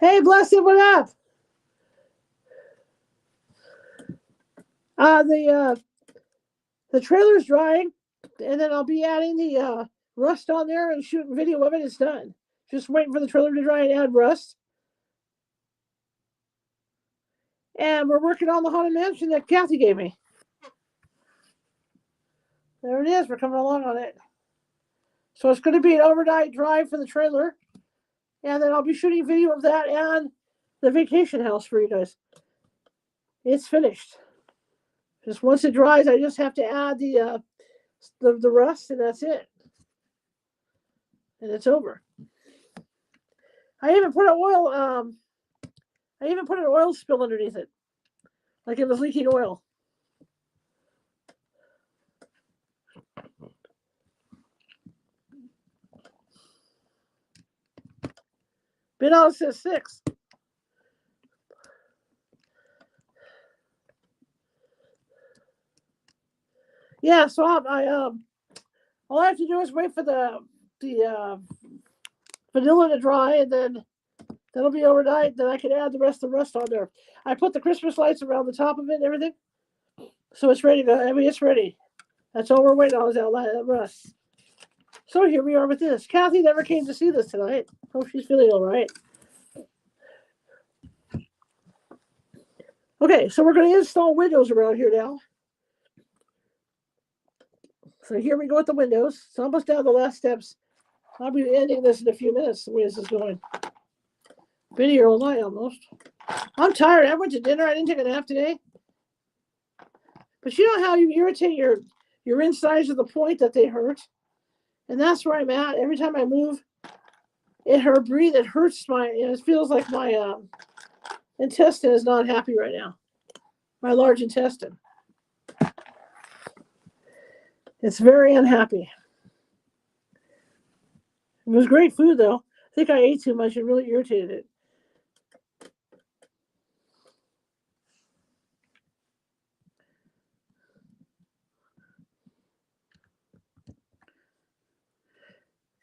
Hey, Blessed, what up? The trailer's drying, and then I'll be adding the rust on there and shooting video of it. It's done. Just waiting for the trailer to dry and add rust. And we're working on the Haunted Mansion that Kathy gave me. There it is. We're coming along on it. So it's going to be an overnight drive for the trailer. And then I'll be shooting video of that and the vacation house for you guys. It's finished. Just once it dries, I just have to add the rust, and that's it. And it's over. I even put an oil spill underneath it, like it was leaking oil. Bid on says 6. Yeah, so all I have to do is wait for the vanilla to dry, and then that'll be overnight. Then I can add the rest of the rust on there. I put the Christmas lights around the top of it and everything, so it's ready to go. I mean, it's ready. That's all we're waiting on is that rust. So here we are with this. Kathy never came to see this tonight. Hope she's feeling all right. Okay, so we're going to install windows around here now. So here we go with the windows. It's almost down the last steps. I'll be ending this in a few minutes, the way this is going. Been here all night almost. I'm tired. I went to dinner. I didn't take a nap today. But you know how you irritate your insides to the point that they hurt? And that's where I'm at. Every time I move, it hurts it feels like my intestine is not happy right now. My large intestine. It's very unhappy. It was great food, though. I think I ate too much. It really irritated it.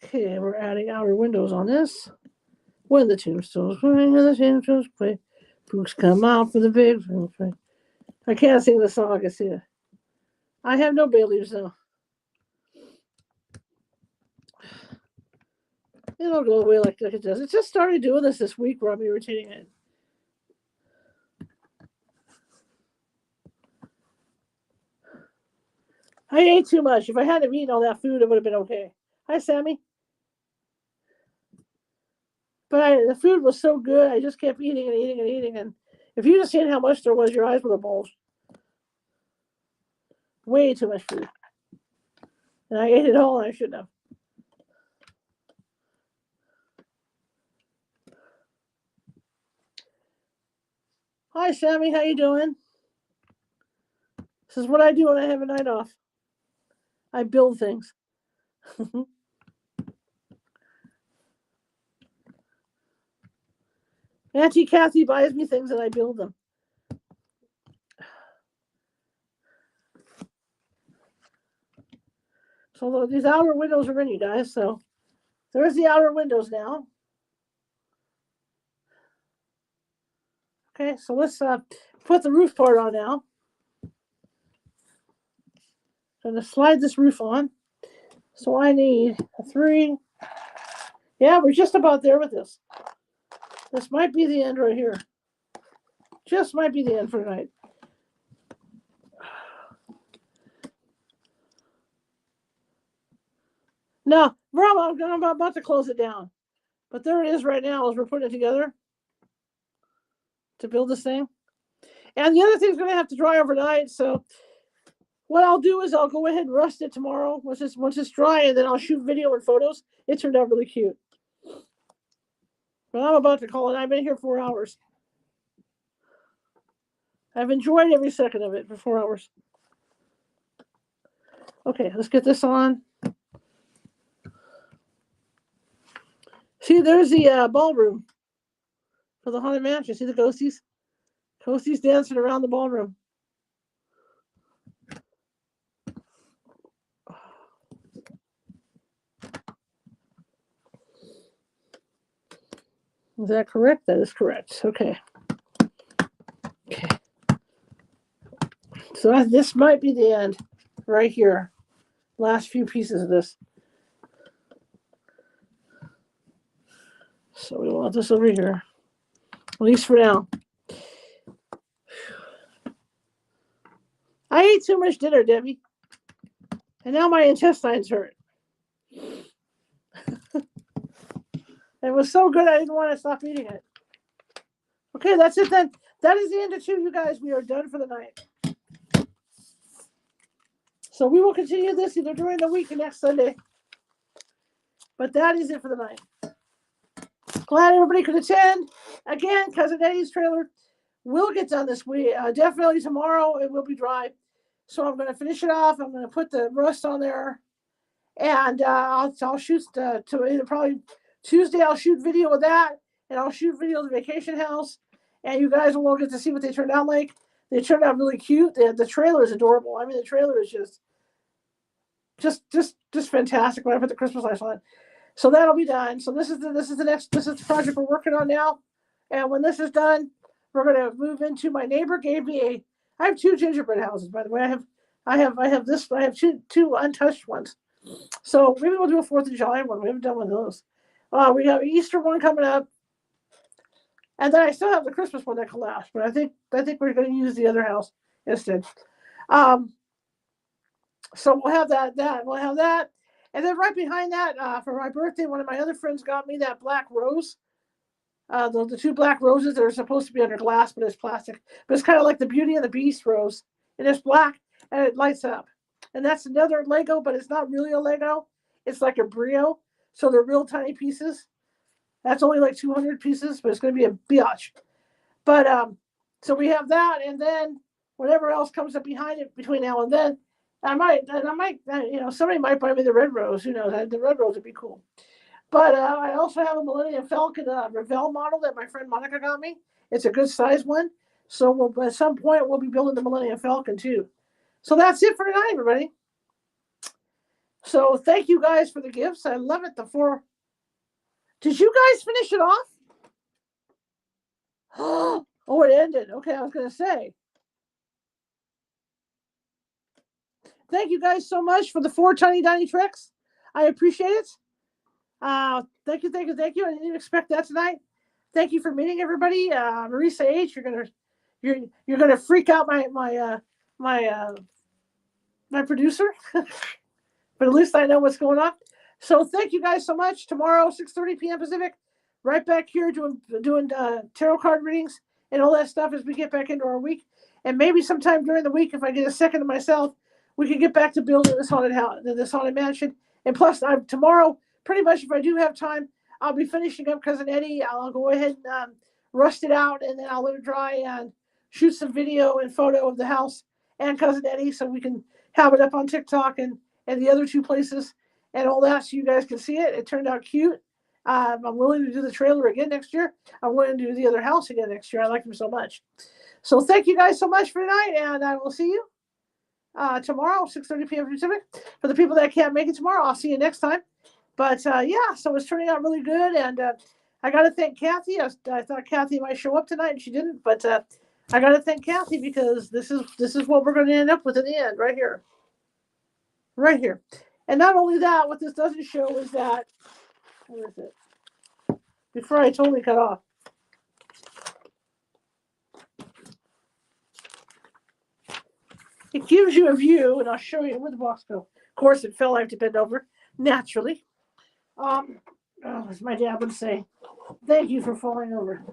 Okay, we're adding outer windows on this. When the tombstones play, books come out for the big. I can't sing the song. I can see it. I have no bay leaves now. It'll go away like it does. It just started doing this week where I'm irritating it. I ate too much. If I hadn't eaten all that food, it would have been okay. Hi, Sammy. But the food was so good, I just kept eating and eating and eating. And if you just seen how much there was, your eyes would have bulged. Way too much food. And I ate it all, and I shouldn't have. Hi, Sammy. How you doing? This is what I do when I have a night off. I build things. Auntie Kathy buys me things and I build them. So these outer windows are in, you guys. So there's the outer windows now. Okay, so let's put the roof part on now. I'm going to slide this roof on. So I need a 3. Yeah, we're just about there with this. This might be the end right here. Just might be the end for tonight. No, I'm about to close it down. But there it is right now as we're putting it together to build this thing. And the other thing's going to have to dry overnight. So what I'll do is I'll go ahead and rust it tomorrow once it's dry, and then I'll shoot video and photos. It turned out really cute. But I'm about to call it. I've been here 4 hours. I've enjoyed every second of it for 4 hours. Okay, let's get this on. See, there's the ballroom for the Haunted Mansion. See the ghosties? Ghosties dancing around the ballroom. Is that correct? That is correct. Okay. Okay. So this might be the end right here. Last few pieces of this. So we want this over here, at least for now. I ate too much dinner, Debbie. And now my intestines hurt. It was so good I didn't want to stop eating it. Okay, that's it then. That is the end of 2, you guys. We are done for the night. So we will continue this either during the week or next Sunday. But that is it for the night. Glad everybody could attend. Again, Cousin Eddie's trailer will get done this week. Definitely tomorrow it will be dry. So I'm going to finish it off. I'm going to put the rust on there. And I'll shoot probably Tuesday. I'll shoot video of that. And I'll shoot video of the vacation house. And you guys will all get to see what they turned out like. They turned out really cute. The trailer is adorable. I mean, the trailer is just fantastic when I put the Christmas lights on. So that'll be done. So this is the project we're working on now. And when this is done, we're gonna move into my neighbor gave me I have 2 gingerbread houses, by the way. I have two untouched ones. So maybe we'll do a 4th of July one. We haven't done one of those. We have an Easter one coming up. And then I still have the Christmas one that collapsed, but I think we're going to use the other house instead. So we'll have that. We'll have that. And then right behind that, for my birthday, one of my other friends got me that black rose. The 2 black roses that are supposed to be under glass, but it's plastic. But it's kind of like the Beauty and the Beast rose. And it's black, and it lights up. And that's another Lego, but it's not really a Lego. It's like a Brio. So they're real tiny pieces. That's only like 200 pieces, but it's going to be a biatch. But so we have that, and then whatever else comes up behind it between now and then, I might, somebody might buy me the red rose. Who knows? The red rose would be cool. But I also have a Millennium Falcon Revell model that my friend Monica got me. It's a good size one. So at some point, we'll be building the Millennium Falcon too. So that's it for tonight, everybody. So thank you guys for the gifts. I love it. Did you guys finish it off? Oh, it ended. Okay, I was going to say. Thank you guys so much for the 4 tiny tricks. I appreciate it. Thank you. I didn't even expect that tonight. Thank you for meeting everybody. Marisa H, you're gonna freak out my producer, but at least I know what's going on. So thank you guys so much. Tomorrow, 6:30 p.m. Pacific, right back here doing tarot card readings and all that stuff as we get back into our week. And maybe sometime during the week, if I get a second to myself, we can get back to building this haunted house, this haunted mansion. And plus, tomorrow, pretty much, if I do have time, I'll be finishing up Cousin Eddie. I'll go ahead and rust it out, and then I'll let it dry and shoot some video and photo of the house and Cousin Eddie, so we can have it up on TikTok and the other 2 places and all that, so you guys can see it. It turned out cute. I'm willing to do the trailer again next year. I'm willing to do the other house again next year. I like them so much. So thank you guys so much for tonight, and I will see you tomorrow, 6:30 p.m. Pacific. For the people that can't make it tomorrow, I'll see you next time. But yeah, so it's turning out really good, and I got to thank Kathy. I thought Kathy might show up tonight, and she didn't. But I got to thank Kathy, because this is what we're going to end up with in the end, right here. And not only that, what this doesn't show is that, where is it? Before I totally cut off. It gives you a view, and I'll show you where the box goes. Of course, it fell. I have to bend over naturally. As my dad would say, thank you for falling over.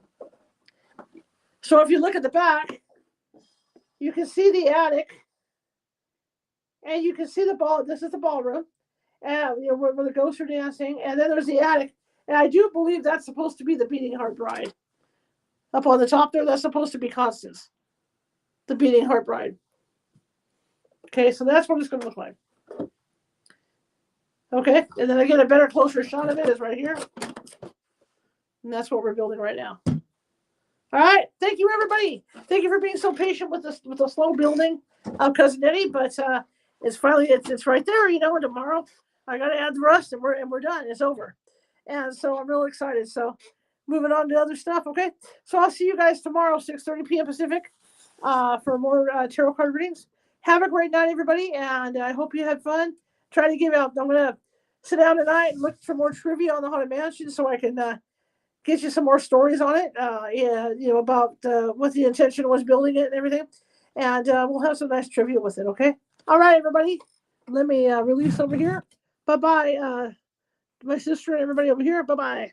So if you look at the back, you can see the attic, and you can see the ball. This is the ballroom, and where the ghosts are dancing. And then there's the attic, and I do believe that's supposed to be the Beating Heart Bride. Up on the top there, that's supposed to be Constance, the Beating Heart Bride. Okay, so that's what it's going to look like. Okay, and then I get a better, closer shot of it is right here. And that's what we're building right now. All right, thank you, everybody. Thank you for being so patient with the slow building of Cousin Eddie, but it's finally, it's right there, and tomorrow I got to add the rust, and we're done. It's over. And so I'm real excited. So moving on to other stuff, okay? So I'll see you guys tomorrow, 6:30 p.m. Pacific, for more tarot card readings. Have a great night, everybody, and I hope you had fun. Try to give out. I'm going to sit down tonight and look for more trivia on the Haunted Mansion, so I can get you some more stories on it, about what the intention was building it and everything. And we'll have some nice trivia with it, okay? All right, everybody. Let me release over here. Bye-bye, my sister and everybody over here. Bye-bye.